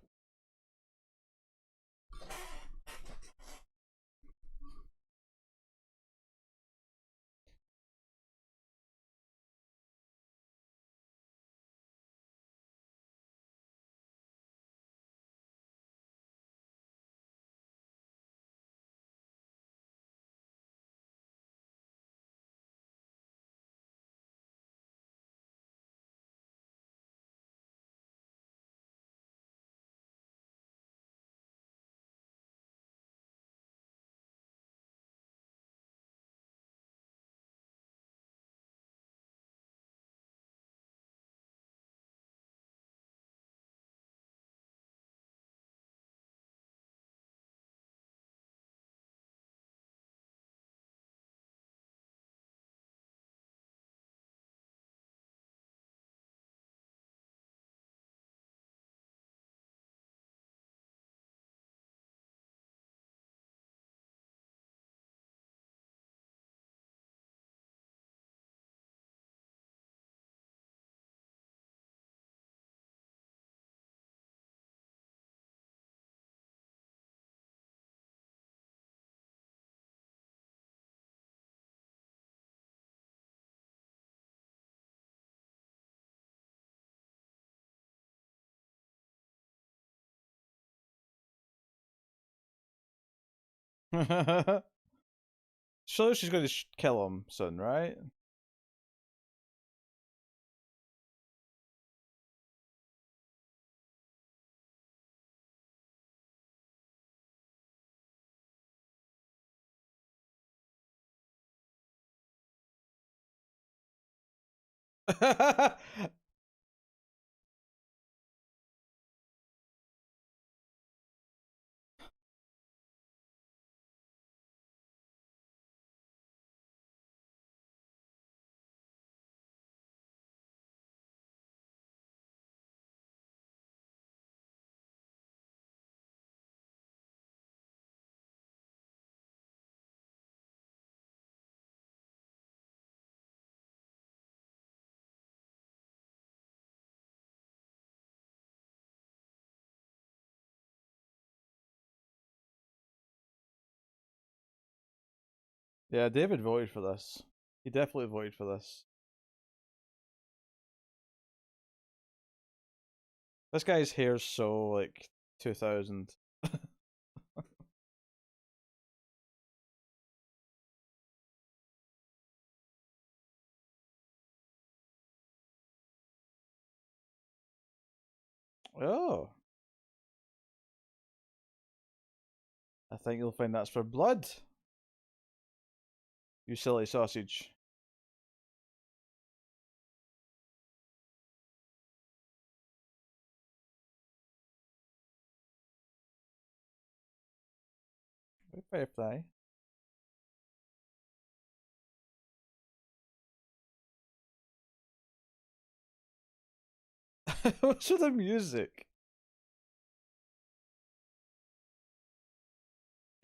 So she's going to kill him soon, right? Yeah, David voted for this. He definitely voted for this. This guy's hair's so like 2000. Oh, I think you'll find that's for blood. You silly sausage. Firefly. What's with the music?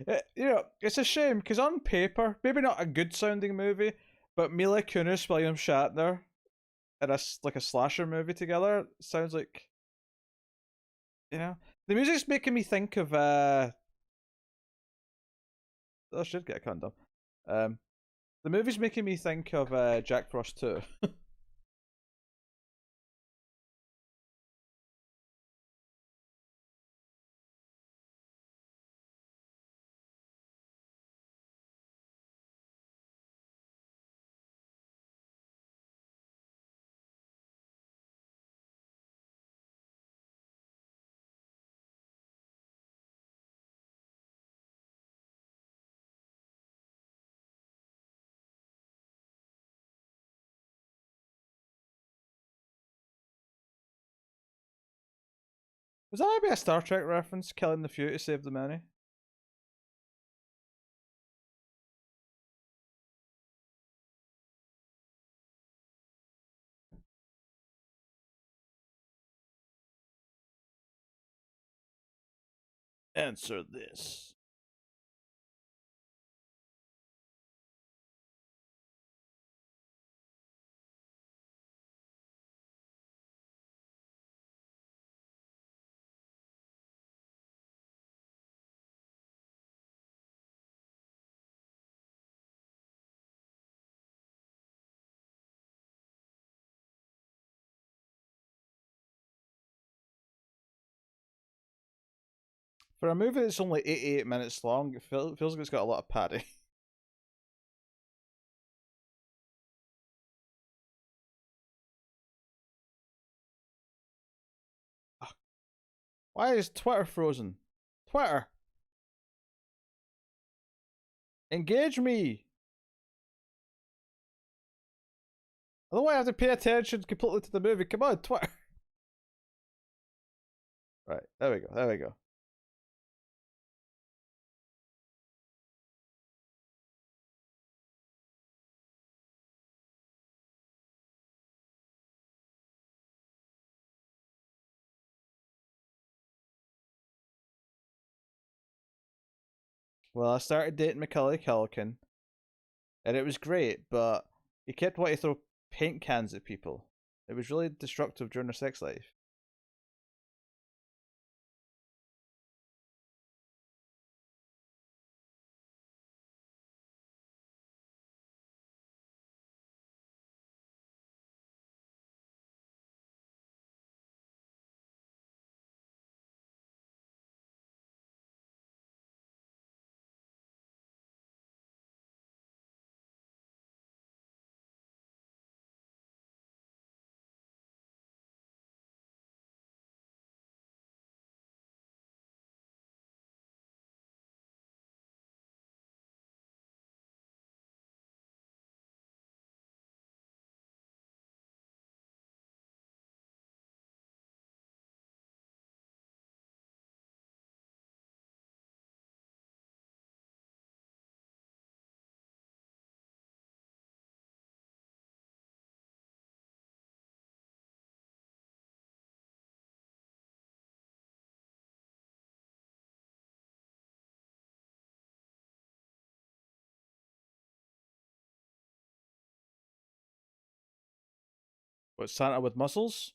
It's a shame because on paper, maybe not a good sounding movie, but Mila Kunis, William Shatner, in like a slasher movie together sounds like the music's making me think of I should get a condom. Um, the movie's making me think of Jack Frost 2. Was that maybe a Star Trek reference? Killing the few to save the many. Answer this. For a movie that's only 88 minutes long, it feels like it's got a lot of padding. Why is Twitter frozen? Twitter, engage me! Otherwise, I have to pay attention completely to the movie. Come on, Twitter. Right, there we go. There we go. Well, I started dating Macaulay Culkin, and it was great, but he kept wanting to throw paint cans at people. It was really destructive during their sex life. What, Santa with muscles?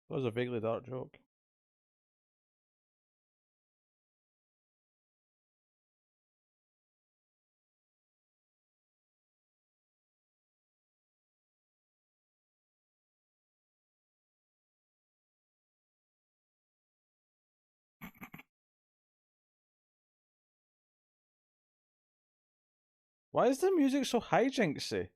That was a vaguely dark joke. Why is the music so hijinksy?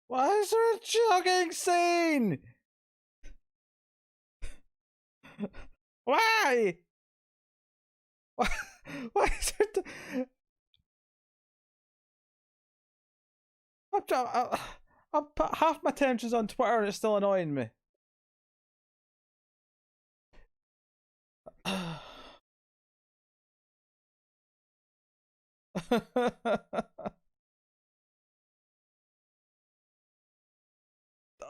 Why is there a jogging scene? Why? Why, why is there? I've put half my tensions on Twitter and it's still annoying me.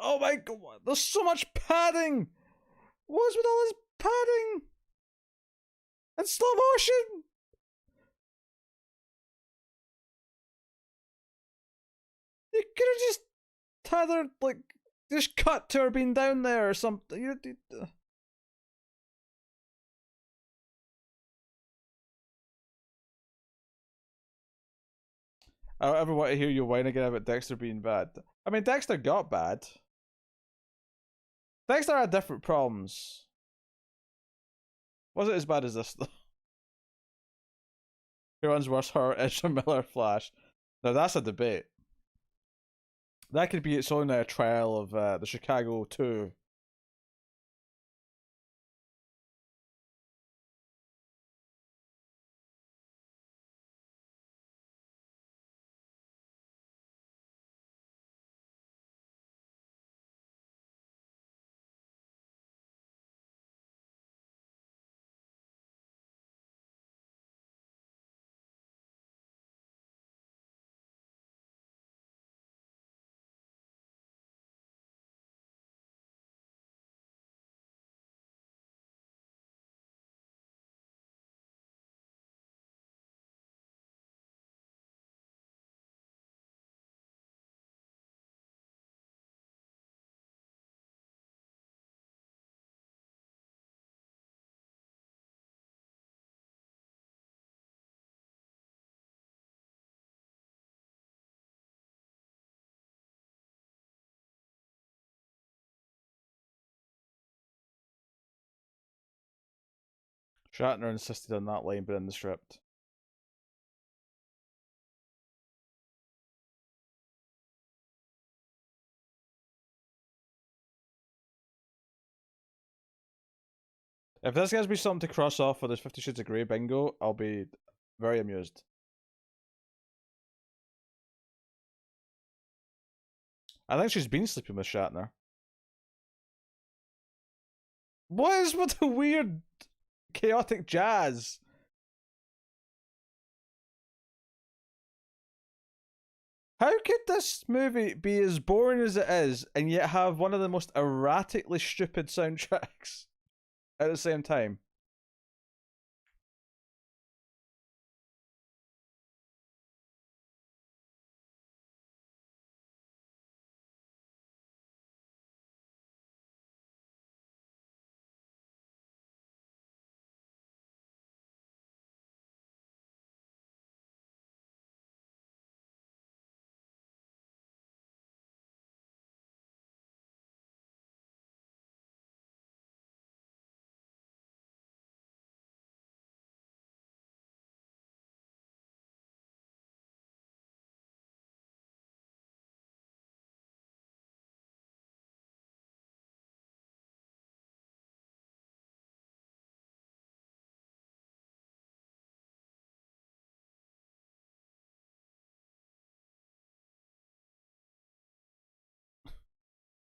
Oh my god, there's so much padding! What's with all this padding? And slow motion! You could have just tethered, like, just cut to her being down there or something. I don't ever want to hear you whine again about Dexter being bad. I mean, Dexter got bad. Dexter had different problems. Wasn't as bad as this though. Who runs worse, her, Ezra Miller, Flash? Now that's a debate. That could be its own trial of the Chicago 2. Shatner insisted on that line being in the script. If this gives me something to cross off for this 50 Shades of Grey bingo, I'll be very amused. I think she's been sleeping with Shatner. What is with the weird, chaotic jazz? How could this movie be as boring as it is and yet have one of the most erratically stupid soundtracks at the same time?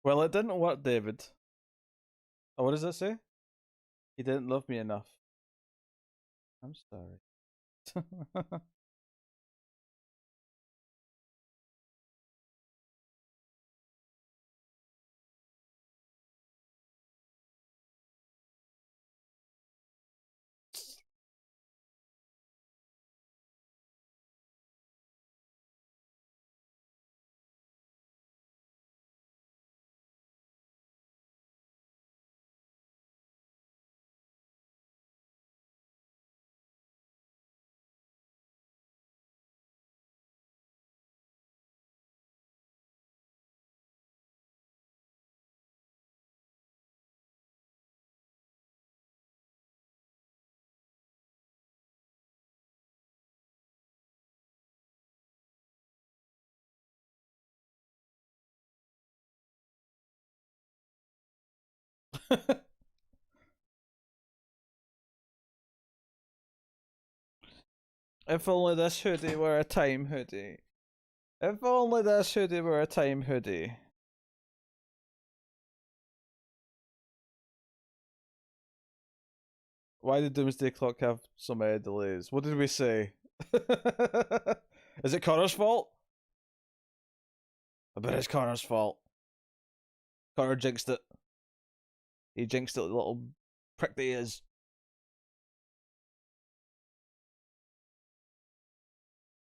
Well, it didn't work, David. Oh, what does it say? He didn't love me enough. I'm sorry. If only this hoodie were a time hoodie. If only this hoodie were a time hoodie. Why did Doomsday Clock have so many delays? What did we say? Is it Connor's fault? I bet it's Connor's fault. Connor jinxed it. He jinxed it, the little prick that he is.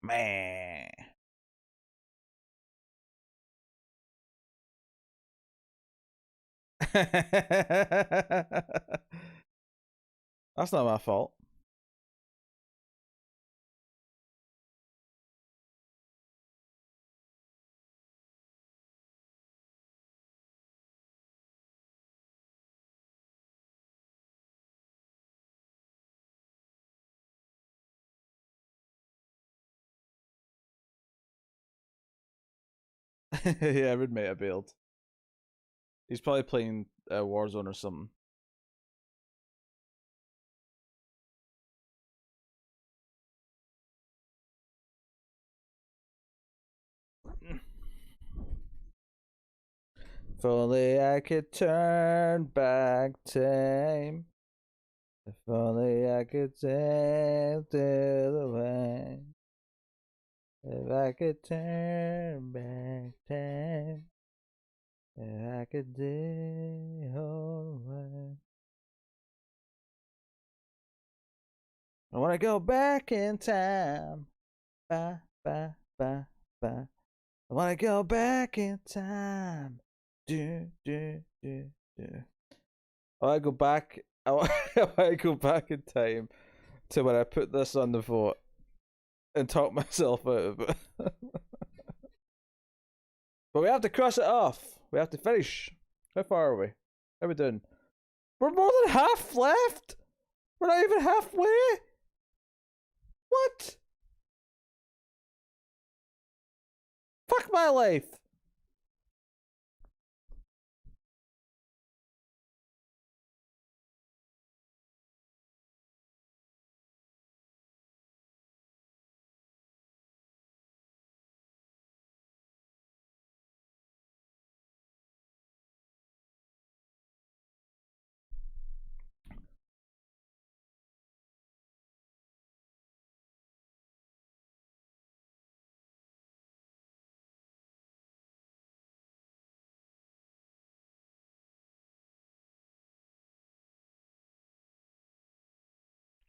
Man. That's not my fault. Yeah, Rid might have bailed. He's probably playing Warzone or something. If only I could turn back time. If only I could sail to the way. If I could turn back time. If I could do all right. I wanna go back in time. Ba, ba, ba, ba. I wanna go back in time. Do, do, do, do. I wanna go back. I wanna go back in time to when I put this on the vote and talk myself out of it. But we have to cross it off. We have to finish. How far are we? How are we doing? We're more than half left. We're not even halfway. What? Fuck my life.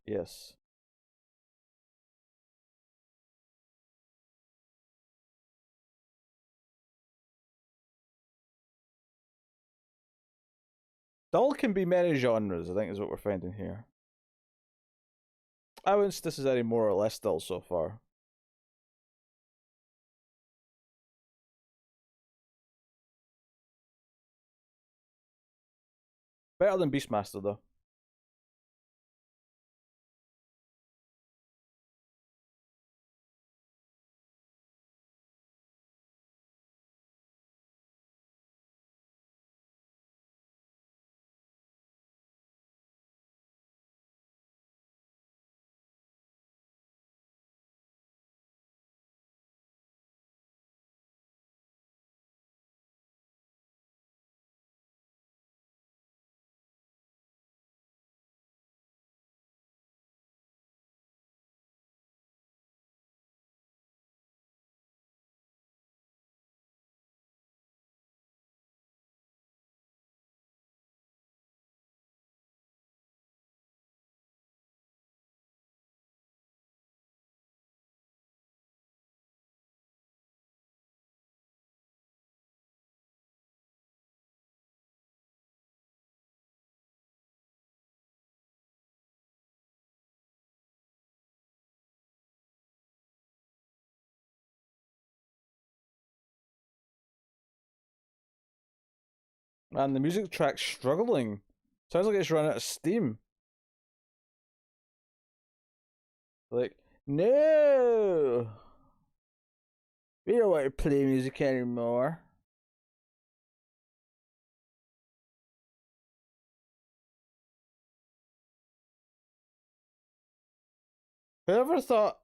Yes. Dull can be many genres, I think is what we're finding here. I wouldn't say this is any more or less dull so far. Better than Beastmaster, though. Man, the music track's struggling. Sounds like it's run out of steam. Like, no! We don't want to play music anymore. Whoever thought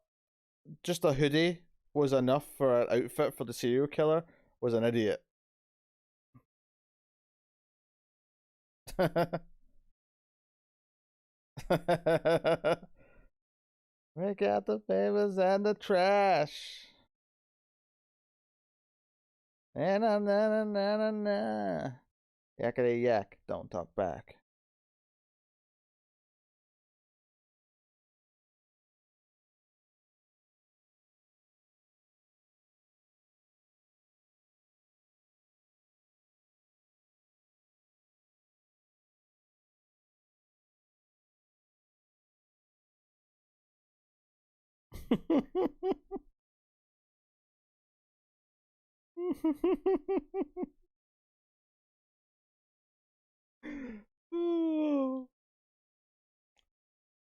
just a hoodie was enough for an outfit for the serial killer was an idiot. We got the papers and the trash. Na na na na na na na. Yakety yak, don't talk back.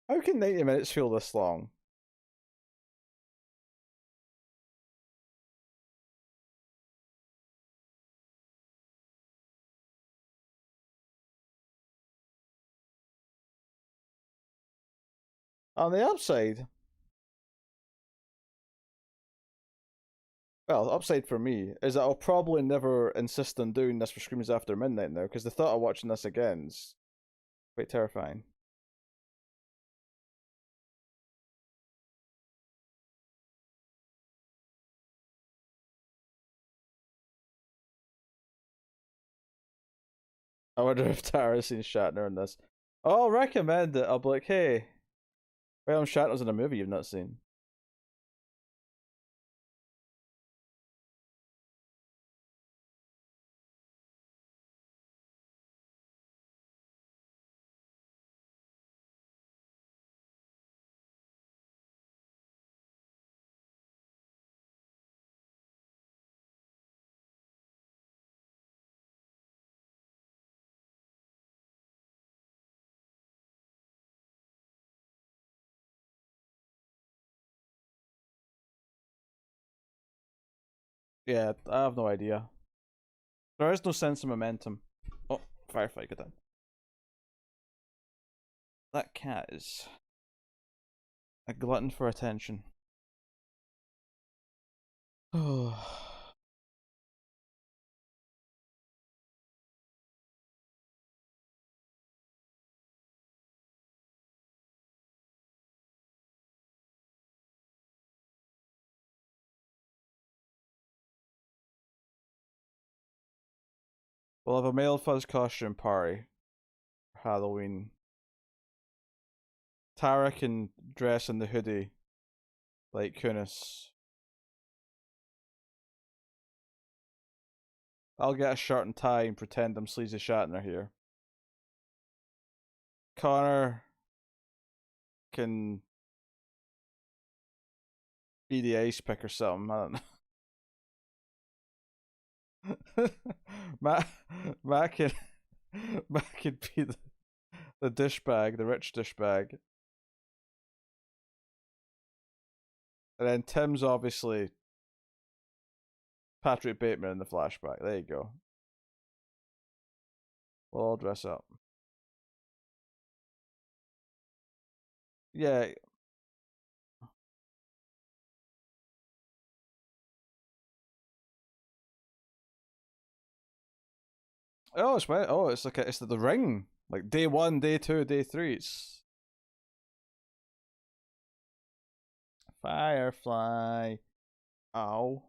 How can 90 minutes feel this long? On the upside, well, upside for me is that I'll probably never insist on doing this for Screams After Midnight now, because the thought of watching this again is quite terrifying. I wonder if Tara's seen Shatner in this. Oh, I'll recommend it. I'll be like, hey, William Shatner's in a movie you've not seen. Yeah, I have no idea. There is no sense of momentum. Oh, firefight, get in. That cat is a glutton for attention. Oh. We'll have a male fuzz costume party for Halloween. Tara can dress in the hoodie like Kunis. I'll get a shirt and tie and pretend I'm Sleazy Shatner here. Connor can be the ice pick or something. I don't know. Matt can be the dish bag, the rich dish bag. And then Tim's obviously Patrick Bateman in the flashback. There you go. We'll all dress up. Yeah. It's like it's the ring. Like day 1, day 2, day 3. It's Firefly. Ow.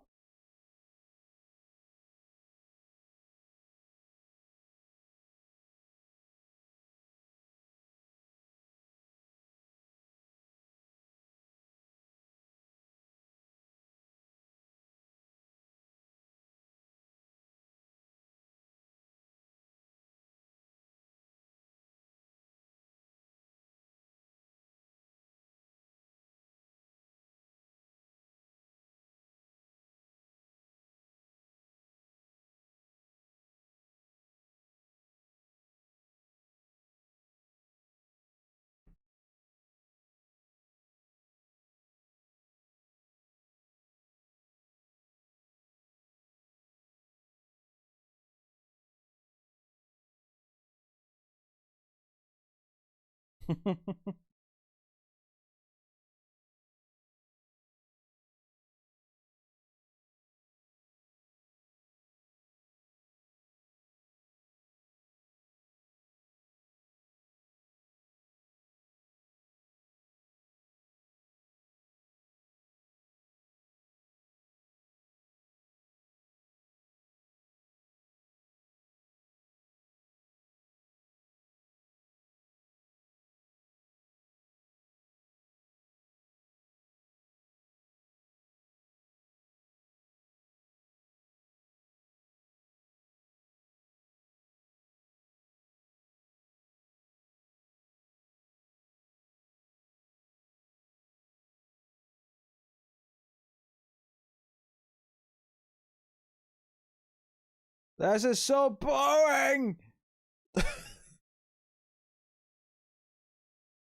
This is so boring.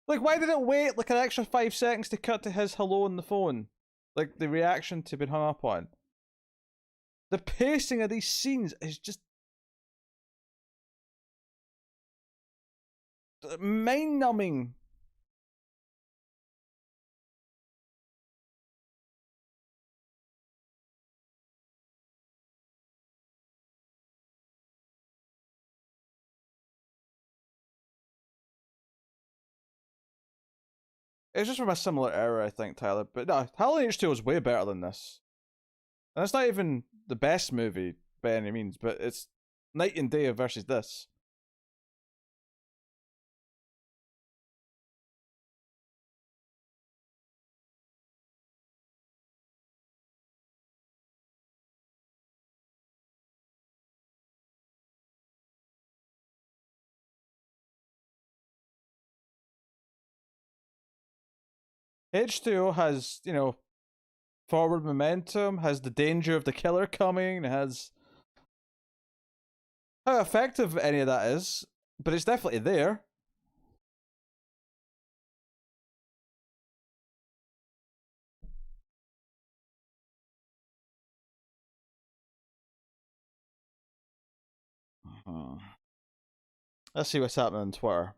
Like, why did it wait like an extra 5 seconds to cut to his hello on the phone? Like the reaction to being hung up on. The pacing of these scenes is just mind numbing. It's just from a similar era, I think, Tyler. But no, Halloween H2O is way better than this. And it's not even the best movie by any means, but it's night and day versus this. H2O has, forward momentum, has the danger of the killer coming, has how effective any of that is, but it's definitely there. Let's see what's happening on Twitter.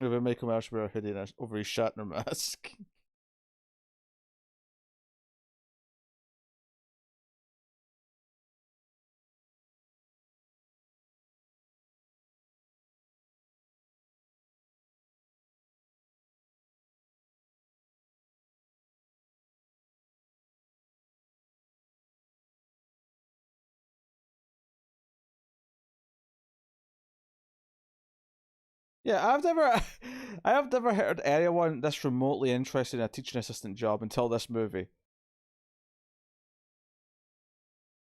We will make him wear a hoodie over his Shatner mask. Yeah, I have never heard anyone this remotely interested in a teaching assistant job until this movie.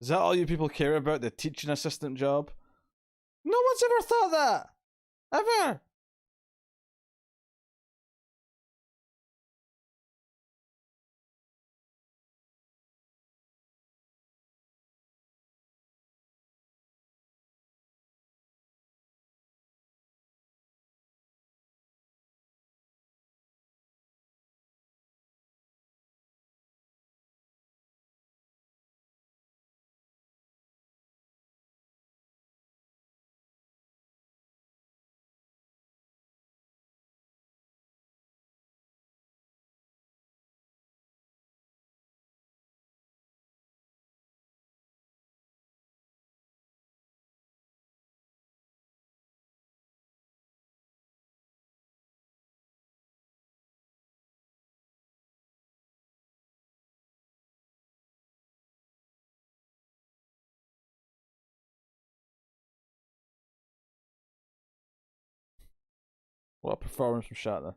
Is that all you people care about, the teaching assistant job? No one's ever thought that! Ever! What a performance from Shatner.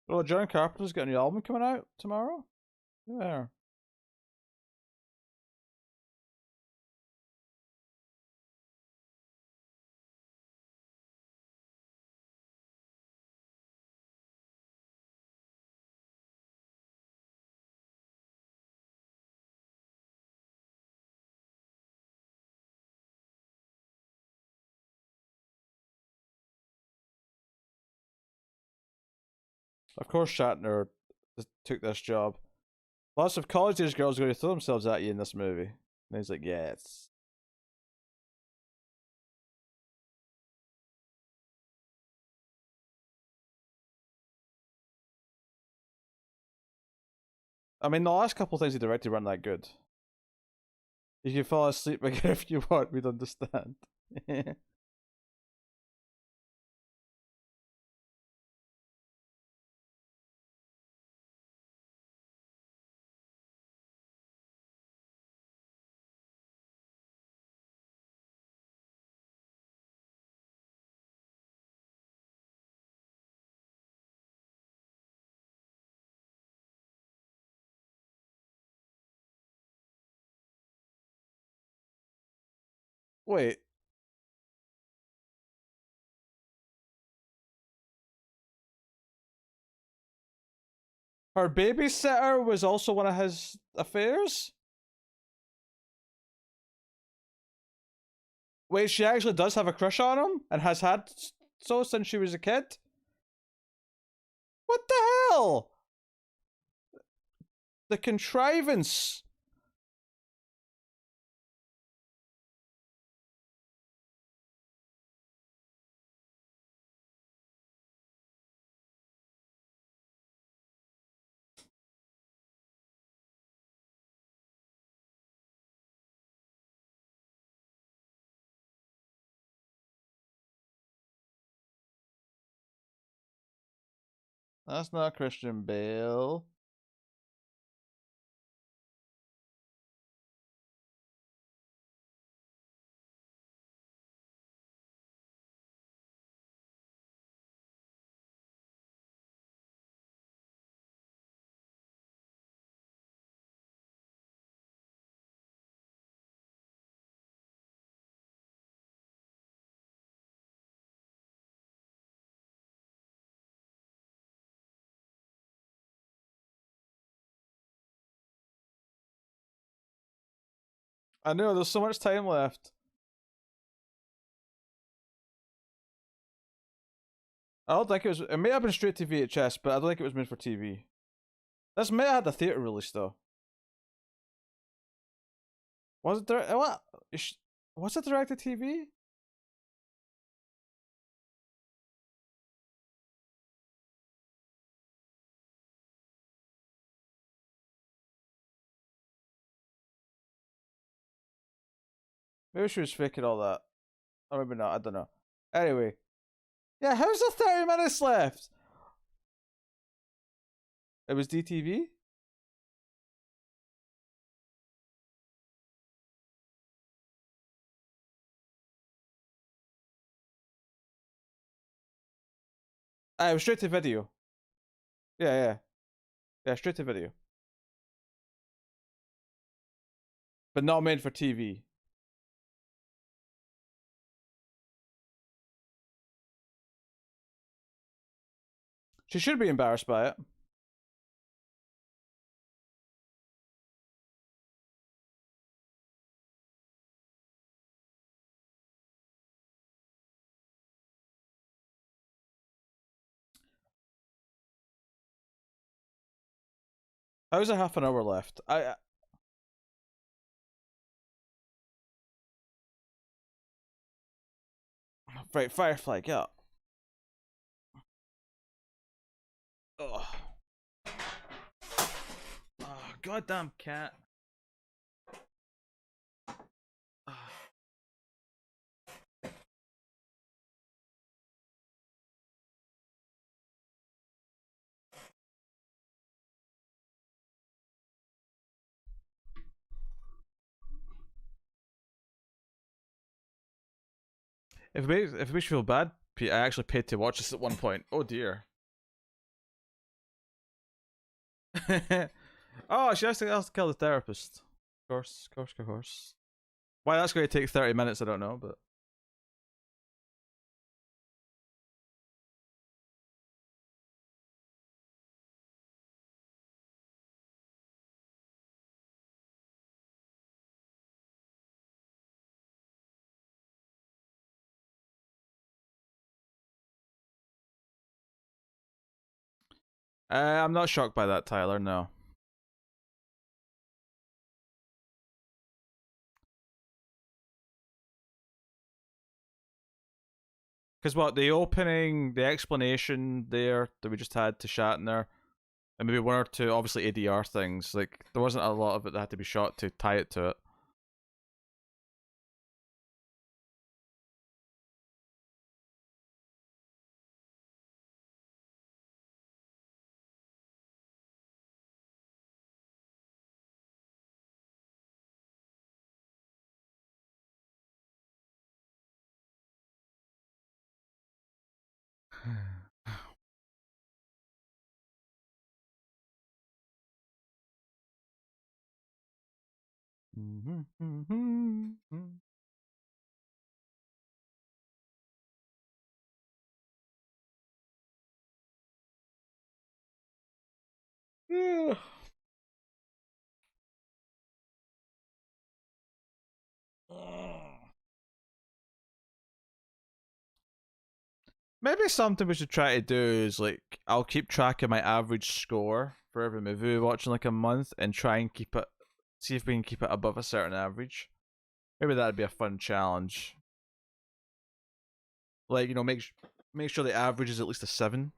Well, John Carpenter's got a new album coming out tomorrow. Yeah. Of course, Shatner took this job. Lots of college age girls are going to throw themselves at you in this movie. And he's like, yes. I mean, the last couple of things he directed weren't that good. You can fall asleep again if you want, we'd understand. Wait. Her babysitter was also one of his affairs? Wait, she actually does have a crush on him and has had so since she was a kid? What the hell? The contrivance. That's not Christian Bale. I know, there's so much time left. I don't think it was. It may have been straight to VHS, but I don't think it was made for TV. This may have had a theater release though. Was it direct? What? Was it directed TV? Maybe she was faking all that. Or maybe not. I don't know. Anyway, yeah. How's there 30 minutes left? It was DTV. Ah, it was straight to video. Yeah. Yeah, straight to video. But not made for TV. She should be embarrassed by it. How's a half an hour left? Right, Firefly, get up. Oh, goddamn cat. If it makes you feel bad, I actually paid to watch this at one point. Oh dear. Oh, she has to kill the therapist. Of course. Why that's going to take 30 minutes, I don't know, but. I'm not shocked by that, Tyler, no. Because what, the opening, the explanation there that we just had to Shatner, and maybe one or two, obviously, ADR things, like, there wasn't a lot of it that had to be shot to tie it to it. Yeah. Maybe something we should try to do is like I'll keep track of my average score for every movie we watch in like a month and try and keep it, see if we can keep it above a certain average. Maybe that'd be a fun challenge. Like, you know, make sure the average is at least a 7.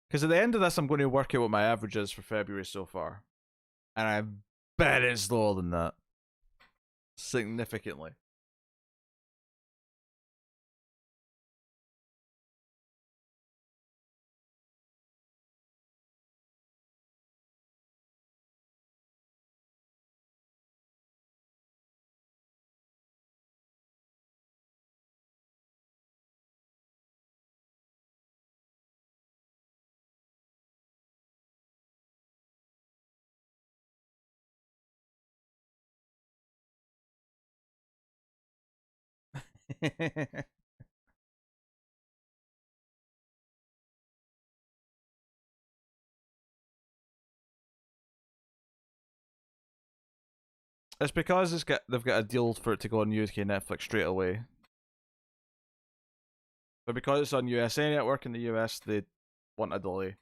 Because at the end of this, I'm going to work out what my average is for February so far, and I bet it's lower than that, significantly. It's because they've got a deal for it to go on UK Netflix straight away. But because it's on USA Network in the US, they want a delay.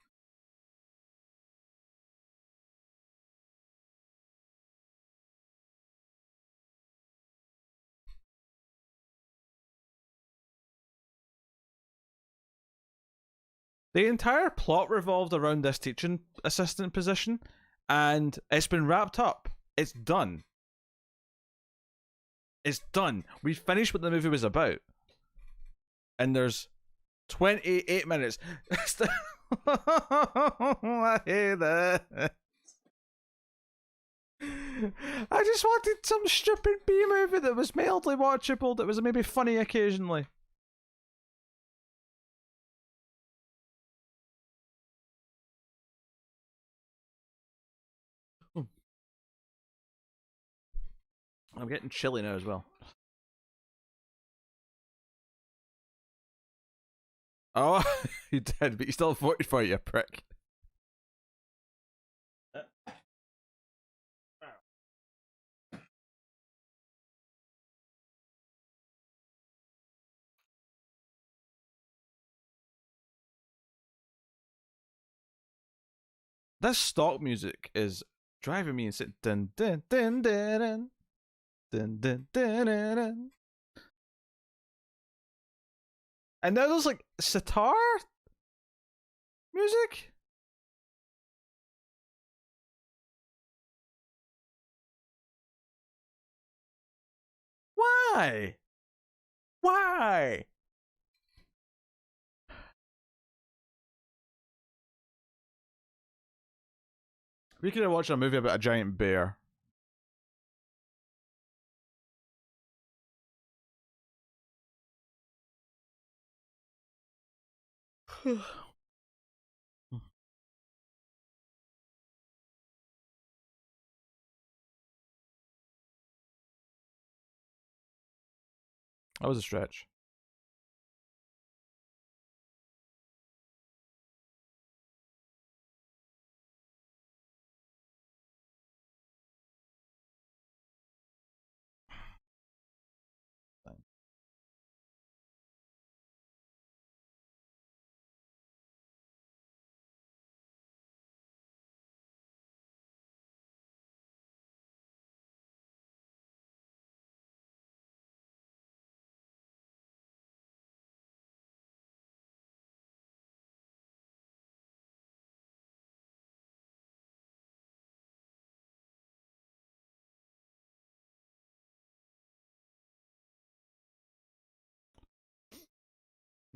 The entire plot revolved around this teaching assistant position, and it's been wrapped up. It's done. It's done. We finished what the movie was about. And there's 28 minutes. I hate that. I just wanted some stupid B movie that was mildly watchable, that was maybe funny occasionally. I'm getting chilly now as well. Oh, you did, but you still voted for it, you prick. This stock music is driving me insane. Dun dun dun dun dun dun dun dun dun. Dun. And now there's like sitar music. Why? Why? We could have watched a movie about a giant bear. That was a stretch.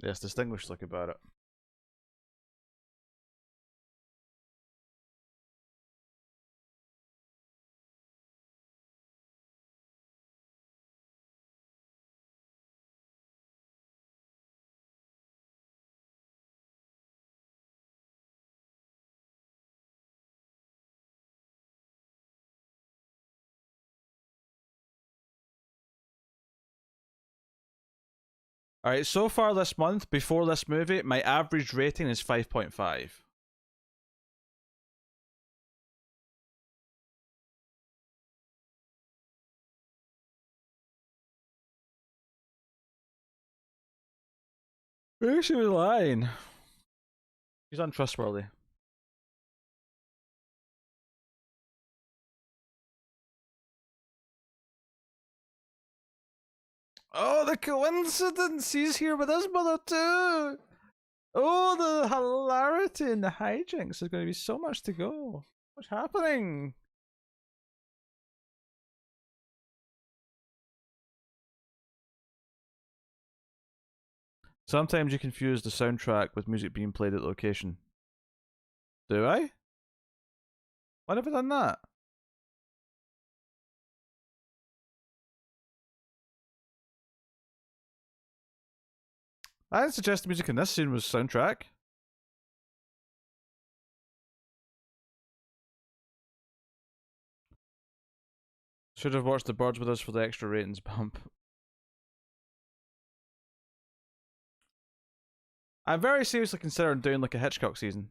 Yes, distinguished look about it. Alright, so far this month, before this movie, my average rating is 5.5. Maybe she was lying. She's untrustworthy. Oh, the coincidence! He's here with his mother too! Oh, the hilarity and the hijinks. There's going to be so much to go. What's happening? Sometimes you confuse the soundtrack with music being played at the location. Do I? Why have I done that? I didn't suggest the music in this scene was soundtrack. Should have watched The Birds with Us for the extra ratings bump. I'm very seriously considering doing like a Hitchcock season.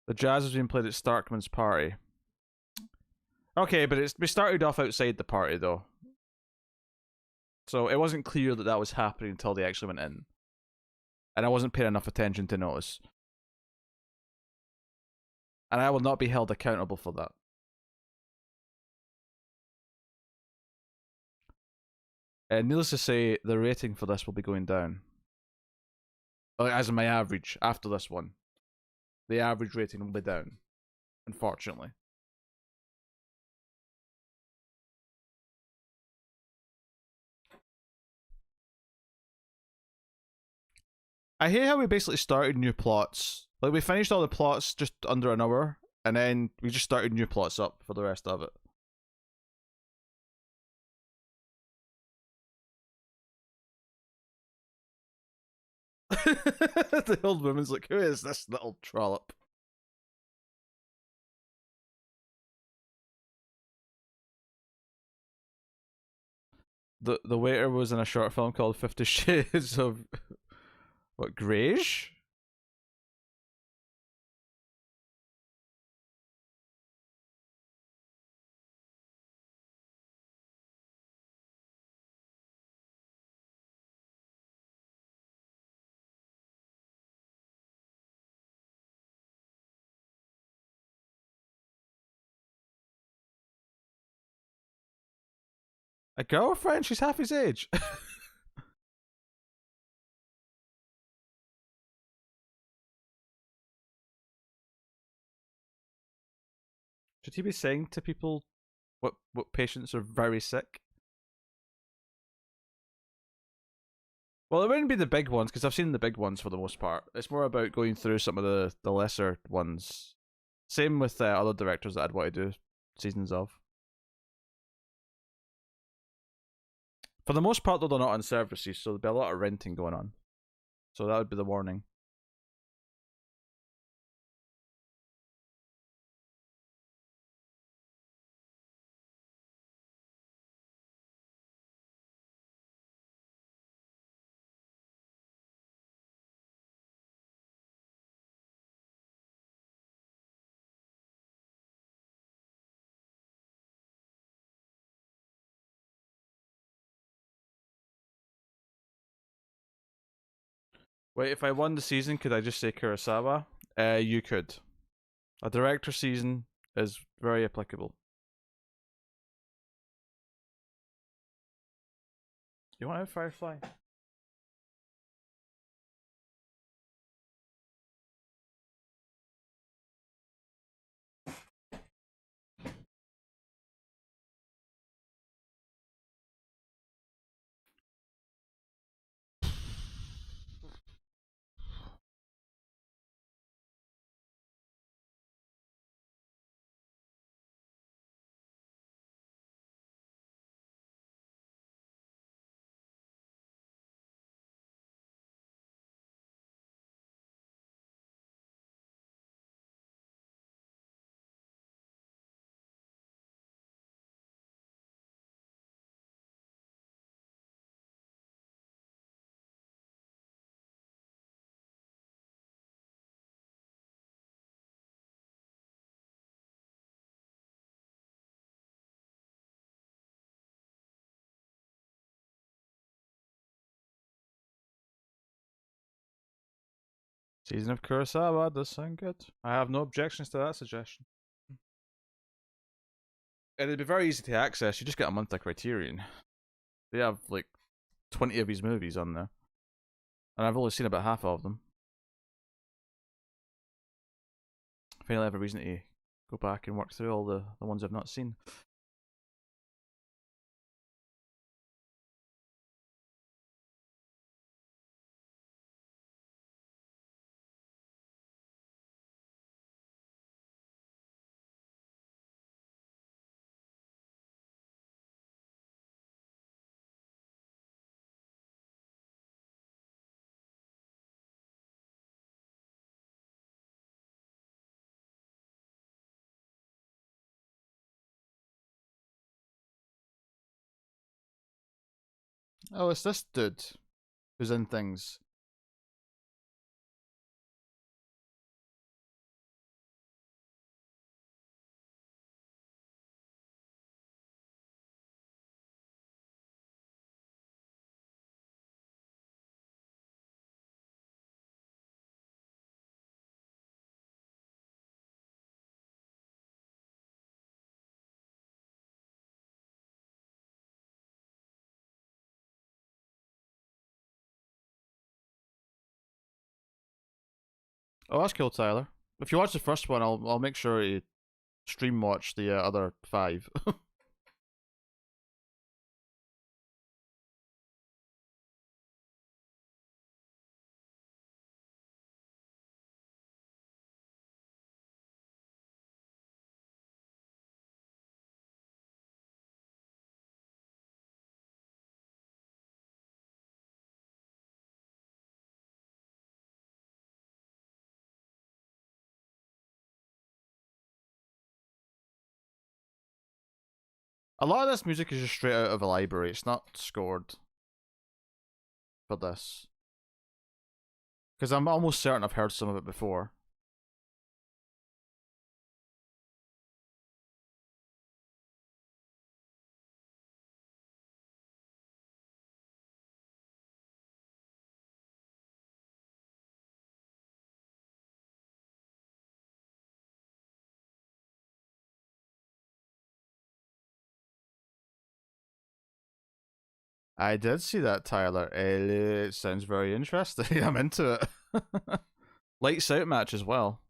The jazz was being played at Starkman's party. Okay, but we started off outside the party though. So it wasn't clear that that was happening until they actually went in. And I wasn't paying enough attention to notice. And I will not be held accountable for that. Needless to say, the rating for this will be going down. As in my average, after this one. The average rating will be down. Unfortunately. I hate how we basically started new plots. Like, we finished all the plots just under an hour, and then we just started new plots up for the rest of it. The old woman's like, who is this little trollop? The waiter was in a short film called 50 Shades of... What, Greige? A girlfriend? She's half his age. Should he be saying to people what patients are very sick? Well, it wouldn't be the big ones, because I've seen the big ones for the most part. It's more about going through some of the lesser ones. Same with other directors that I'd want to do seasons of. For the most part, though, they're not on services, so there'll be a lot of renting going on. So that would be the warning. Wait, if I won the season, could I just say Kurosawa? You could. A director season is very applicable. You want to have Firefly? Season of Kurosawa does sound good. I have no objections to that suggestion. And it'd be very easy to access. You just get a month of Criterion. They have like 20 of his movies on there. And I've only seen about half of them. Finally have a reason to go back and work through all the ones I've not seen. Oh, it's this dude who's in things. Oh, that's cool, Tyler. If you watch the first one, I'll make sure you stream watch the other 5. A lot of this music is just straight out of a library. It's not scored for this. Because I'm almost certain I've heard some of it before. I did see that, Tyler. It sounds very interesting. I'm into it. Lights out match as well.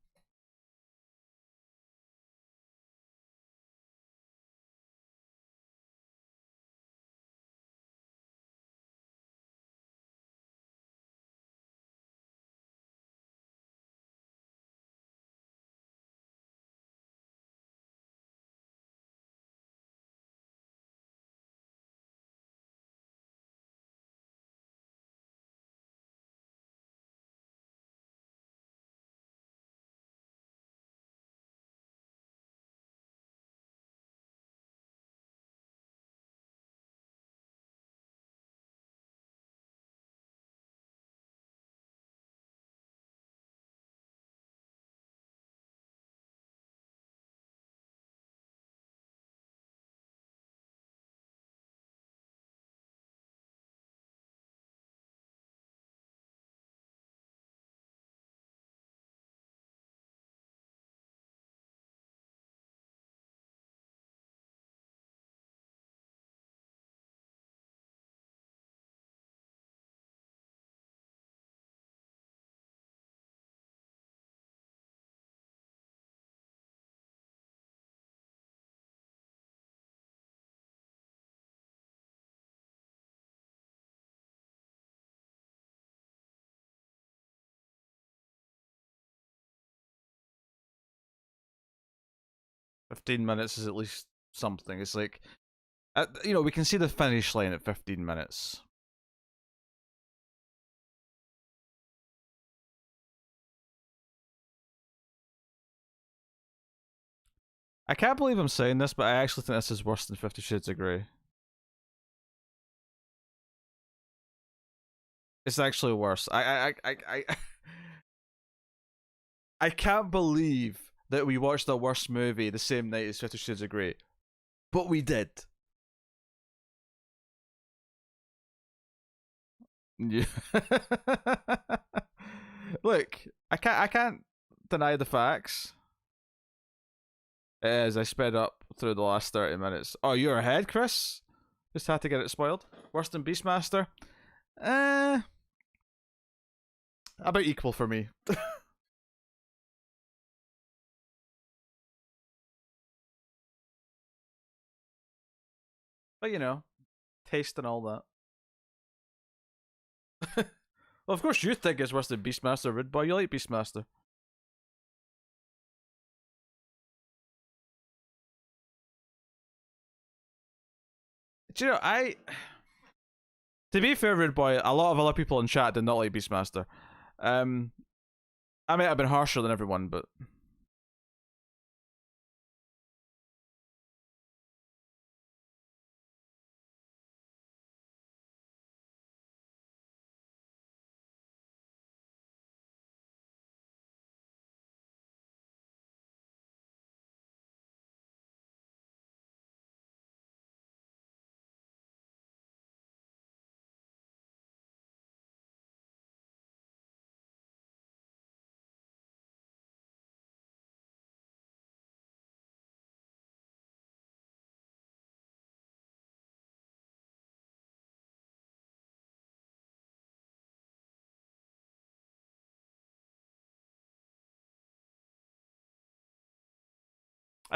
$15 is at least something. It's like, we can see the finish line at 15 minutes. I can't believe I'm saying this, but I actually think this is worse than 50 Shades of Grey. It's actually worse. I can't believe that we watched the worst movie the same night as 50 Shades of Grey, but we did. Yeah. Look, I can't deny the facts. As I sped up through the last 30 minutes. Oh, you're ahead, Chris? Just had to get it spoiled. Worse than Beastmaster? Eh, about equal for me. But you know, taste and all that. Well, of course you think it's worse than Beastmaster, Rude Boy. You like Beastmaster. Do you know, to be fair, Rude Boy, a lot of other people in chat did not like Beastmaster. Um, I might have been harsher than everyone, but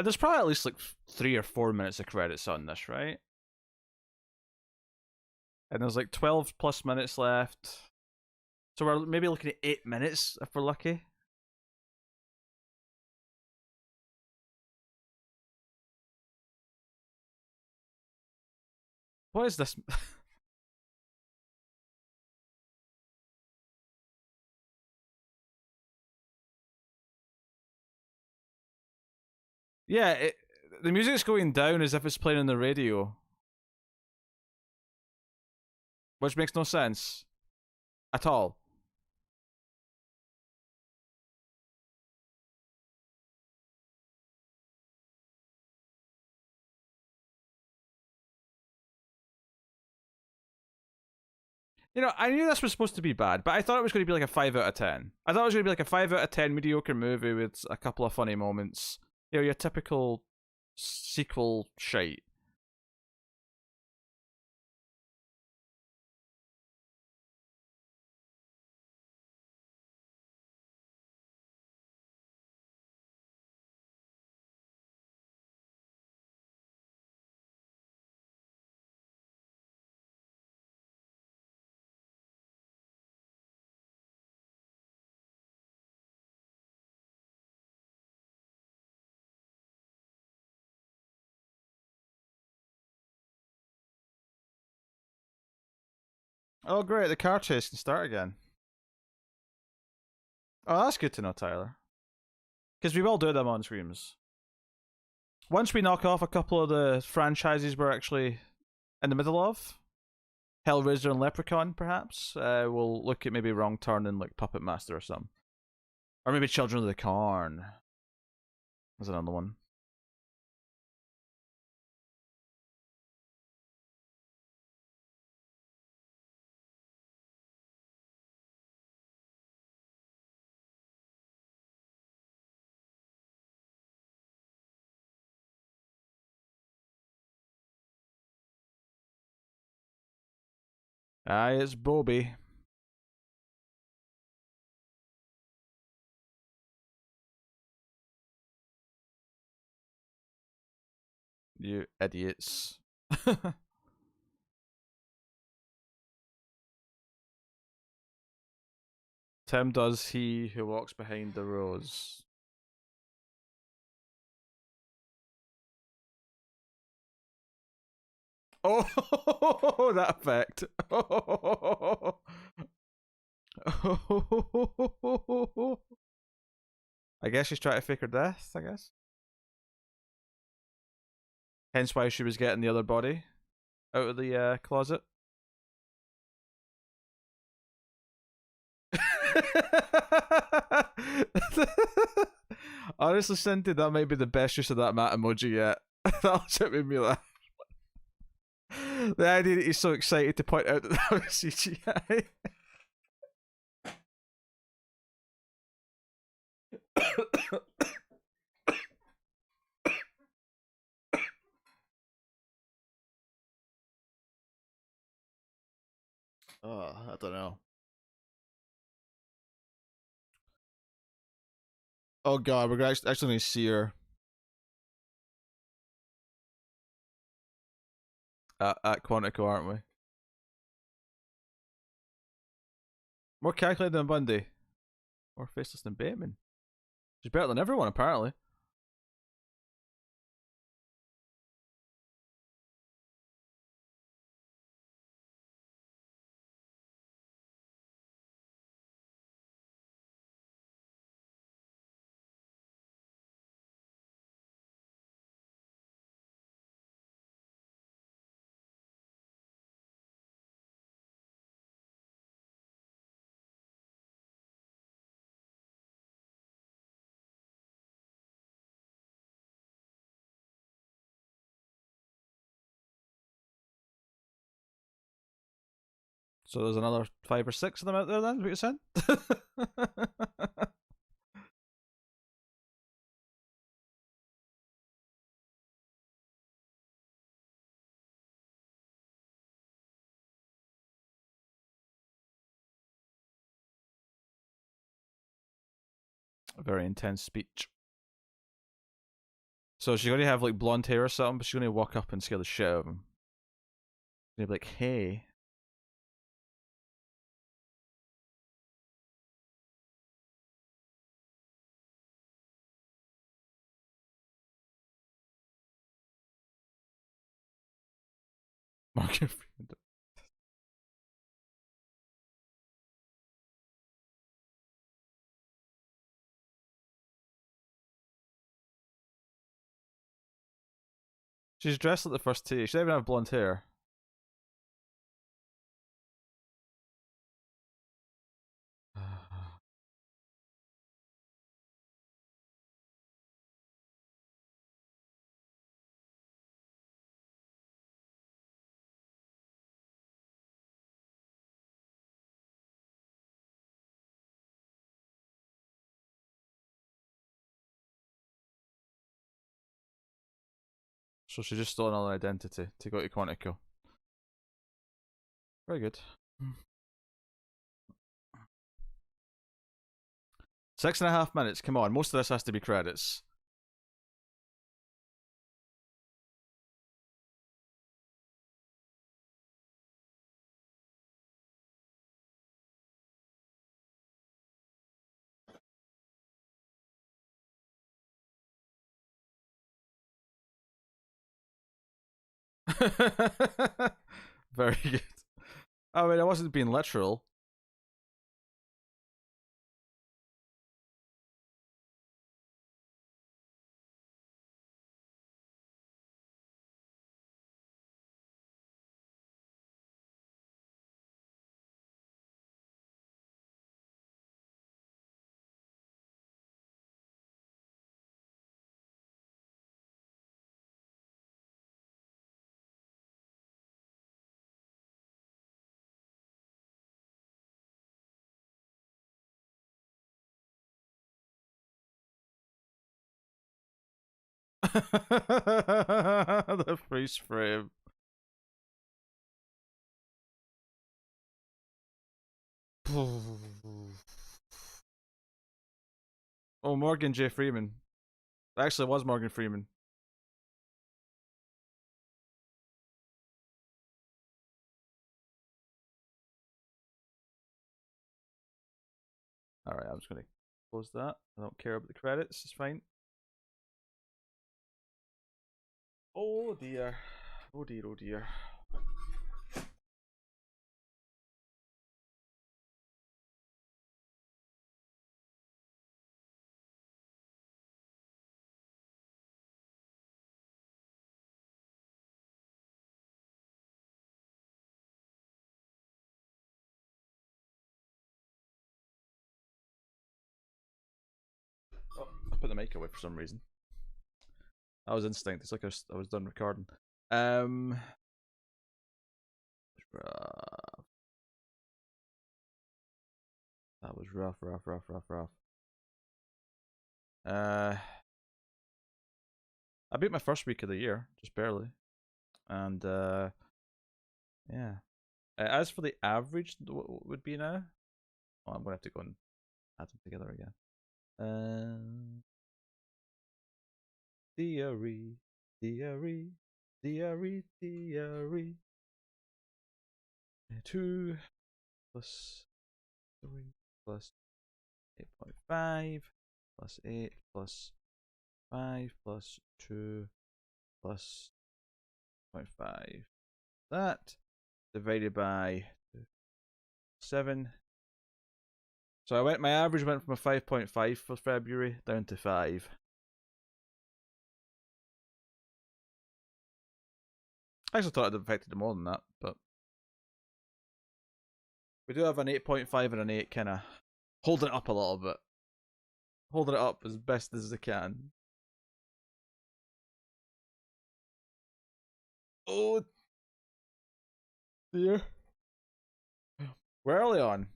there's probably at least like 3 or 4 minutes of credits on this, right? And there's like 12 plus minutes left. So we're maybe looking at 8 minutes if we're lucky. What is this? Yeah, the music's going down as if it's playing on the radio, which makes no sense at all. You know, I knew this was supposed to be bad, but I thought it was going to be like a 5 out of 10. I thought it was going to be like a 5 out of 10 mediocre movie with a couple of funny moments. You know, your typical sequel shite. Oh, great, the car chase can start again. Oh, that's good to know, Tyler. Because we will do them on streams. Once we knock off a couple of the franchises we're actually in the middle of, Hellraiser and Leprechaun, perhaps, we'll look at maybe Wrong Turn and like Puppet Master or something. Or maybe Children of the Corn. There's another one. Aye, it's Bobby. You idiots. Tim does He Who Walks Behind the Rose. Oh, that effect. I guess she's trying to fake her death, I guess. Hence why she was getting the other body out of the closet. Honestly, Cindy, that might be the best use of that mat emoji yet. That's what made me laugh. The idea that he's so excited to point out that that was CGI. Oh, I don't know. Oh god, we're actually going to see her at Quantico, aren't we? More calculated than Bundy. More faceless than Bateman. She's better than everyone, apparently. So there's another 5 or 6 of them out there then, what you're saying? A very intense speech. So she's gonna have like blonde hair or something, but she's gonna walk up and scare the shit out of him. She's gonna be like, hey. Morgan Freeman. She's dressed like the first two. She doesn't even have blonde hair. So she just stole another identity to go to Quantico. Very good. 6.5 minutes. Come on, most of this has to be credits. Very good. I mean, I wasn't being literal. The freeze frame. Oh, Morgan J. Freeman. Actually, it was Morgan Freeman. Alright, I'm just gonna close that. I don't care about the credits, it's fine. Oh dear. Oh dear, oh dear. Oh, I put the mic away for some reason. That was instinct. It's like I was done recording. Um, that was rough, rough, rough, rough, rough. I beat my first week of the year, just barely. And yeah. As for the average, what would be now? Oh, I'm gonna have to go and add them together again. Theory, theory, theory. 2 plus 3 plus 8.5 plus 8 plus 5 plus 2 plus 0.5. That divided by 7. So my average went from a 5.5 for February down to 5. I actually thought it affected more than that, but we do have an 8.5 and an 8 kind of holding it up a little bit. Holding it up as best as they can. Oh dear. We're early on.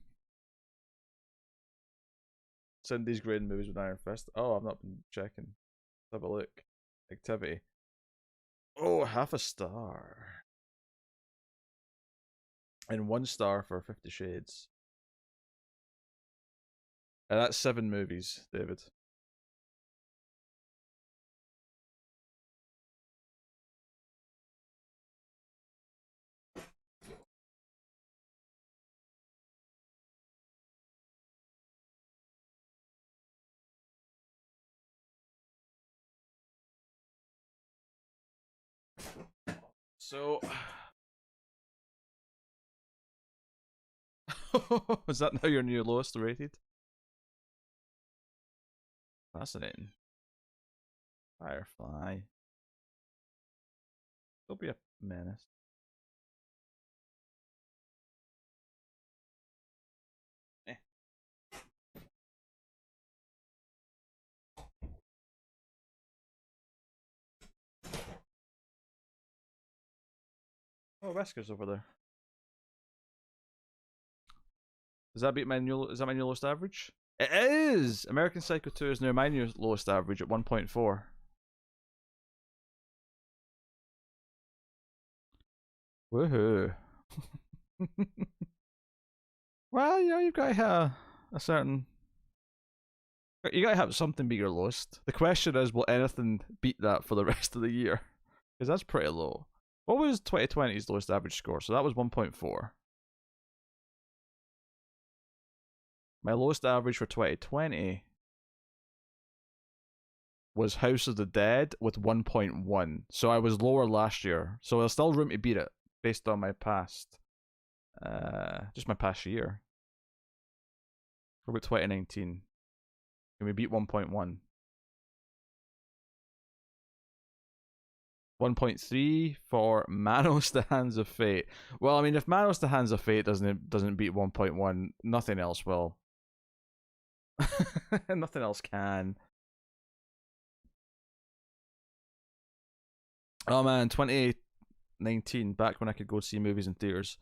Cindy's grading movies with Iron Fist. Oh, I've not been checking. Let's have a look. Activity. Oh, half a star. And 1 star for 50 Shades. And that's 7 movies, David. So, is that now your new lowest rated? Fascinating. Firefly. Don't be a menace. Eh. Oh, Wesker's over there. Does that beat my new? Is that my new lowest average? It is. American Psycho 2 is now my new lowest average at 1.4. Woohoo! Well, you know, you've got to have a certain. You got to have something beat your lowest. The question is, will anything beat that for the rest of the year? Because that's pretty low. What was 2020's lowest average score? So that was 1.4. My lowest average for 2020 was House of the Dead with 1.1. So I was lower last year. So there's still room to beat it based on my past, just my past year. What about 2019? Can we beat 1.1? 1.3 for Manos the Hands of Fate. Well, I mean, if Manos the Hands of Fate doesn't beat 1.1, nothing else will. Nothing else can. Oh man, 2019, back when I could go see movies in theaters.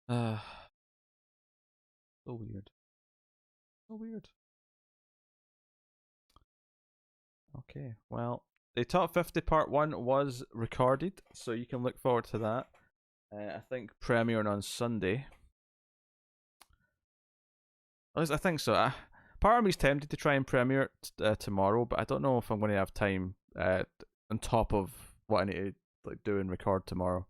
So weird. So weird. Okay, well, the top 50 part 1 was recorded, so you can look forward to that. I think premiering on Sunday. At least I think so. Part of me's tempted to try and premiere it tomorrow, but I don't know if I'm going to have time on top of what I need to like do and record tomorrow.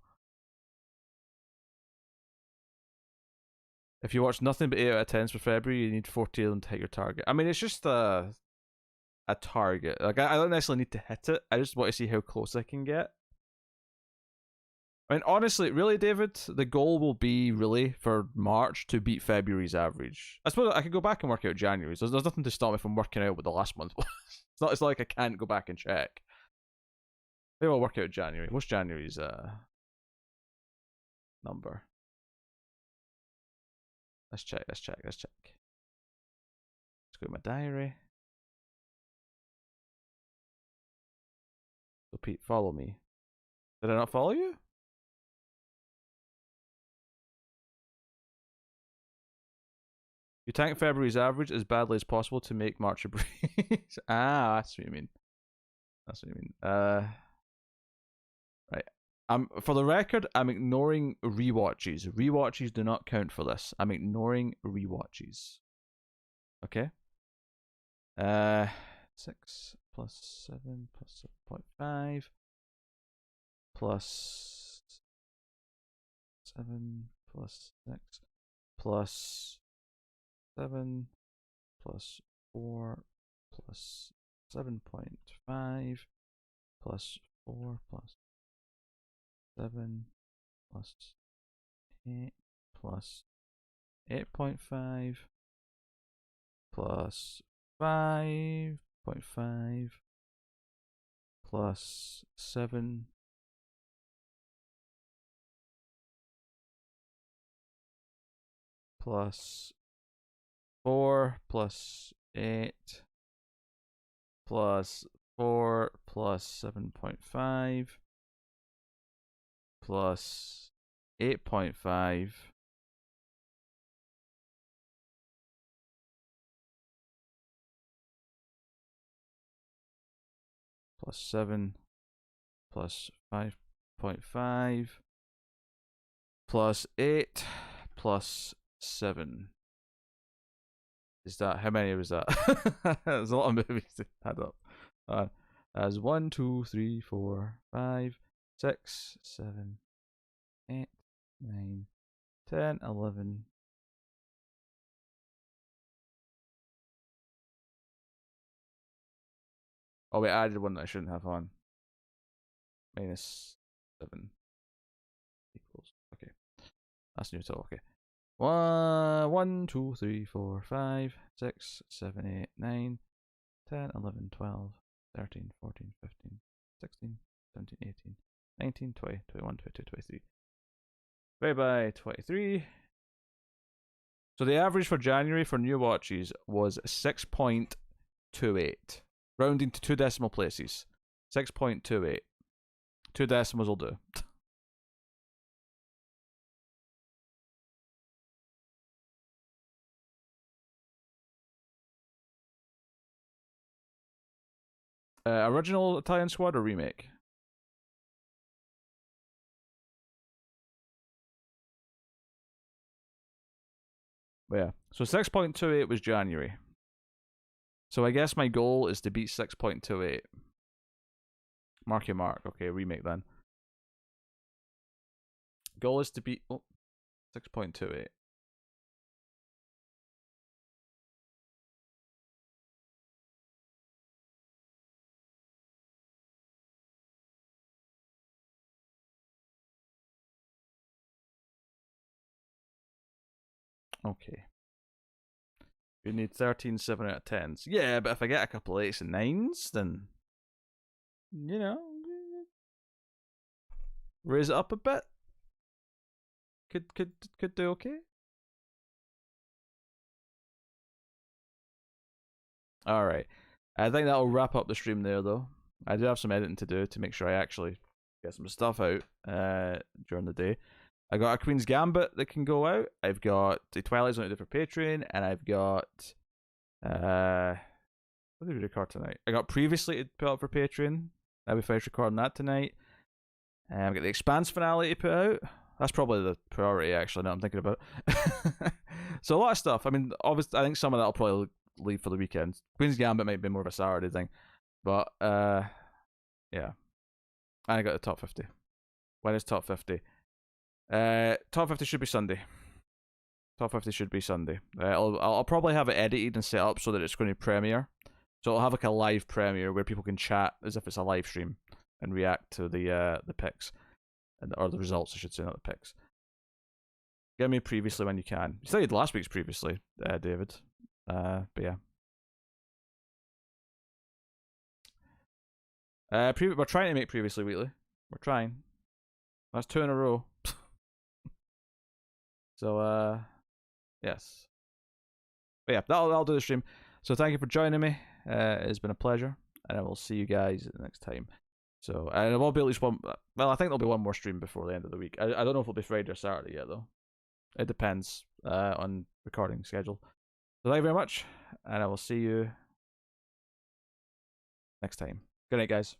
If you watch nothing but 8 out of 10s for February, you need 40 of them to hit your target. I mean, it's just a target. Like I don't necessarily need to hit it. I just want to see how close I can get. I mean, honestly, really, David, the goal will be really for March to beat February's average. I suppose I could go back and work out January's. There's nothing to stop me from working out what the last month was. It's not like I can't go back and check. Maybe I'll work out January. What's January's number? Let's check. Let's go to my diary. So Pete, follow me. Did I not follow you? You tank February's average as badly as possible to make March a breeze. Ah, that's what you mean. That's what you mean. Right. For the record, I'm ignoring rewatches. Rewatches do not count for this. I'm ignoring rewatches. Okay. 6 plus 7 plus 7.5 plus 7 plus 6 plus 7 plus 4 plus 7.5 plus 4 plus 7 plus 8 plus 8.5 plus 5.5 plus 7 plus 4 plus 8 plus 4 plus 7.5 plus 8.5 plus 7 plus 5.5 plus 8 plus 7. Is that, how many was that? There's a lot of movies to add up. As 1, 2, 3, 4, 5, 6, 7, 8, 9, 10, 11. Oh, we added one that I shouldn't have on. Minus 7 equals. Okay. That's new total. Okay. 1, 2, 3, 4, 5, 6, 7, 8, 9, 10, 11, 12, 13, 14, 15, 16, 17, 18, 19, 20, 21, 22, 23. Bye bye, 23. So the average for January for new watches was 6.28. Rounding to 2 decimal places. 6.28. 2 decimals will do. Original Italian Squad or remake? Yeah. So 6.28 was January. So I guess my goal is to beat 6.28. Mark your mark. Okay, remake then. Goal is to beat 6.28. Okay. You need 13 7 out of 10s. Yeah, but if I get a couple of 8s and 9s, then, you know, raise it up a bit. Could do okay. Alright. I think that'll wrap up the stream there, though. I do have some editing to do to make sure I actually get some stuff out during the day. I got a Queen's Gambit that can go out. I've got the Twilight Zone to do for Patreon, and I've got what did we record tonight? I got Previously to put up for Patreon. I'll be finished recording that tonight. I've got the Expanse finale to put out. That's probably the priority, actually, now I'm thinking about it. So a lot of stuff. I mean, obviously, I think some of that will probably leave for the weekend. Queen's Gambit might be more of a Saturday thing. But, yeah. And I got the top 50. When is top 50? Top 50 should be Sunday. Top 50 should be Sunday. I'll probably have it edited and set up so that it's going to premiere. So I'll have like a live premiere where people can chat as if it's a live stream and react to the picks, or the results, I should say, not the picks. Get me Previously when you can. You studied last week's Previously, David. But yeah. We're trying to make Previously weekly. We're trying. That's 2 in a row. So, yes. But yeah, that'll do the stream. So thank you for joining me. It's been a pleasure, and I will see you guys next time. So, and there will be at least one. Well, I think there'll be one more stream before the end of the week. I don't know if it'll be Friday or Saturday yet, though. It depends on recording schedule. So thank you very much, and I will see you next time. Good night, guys.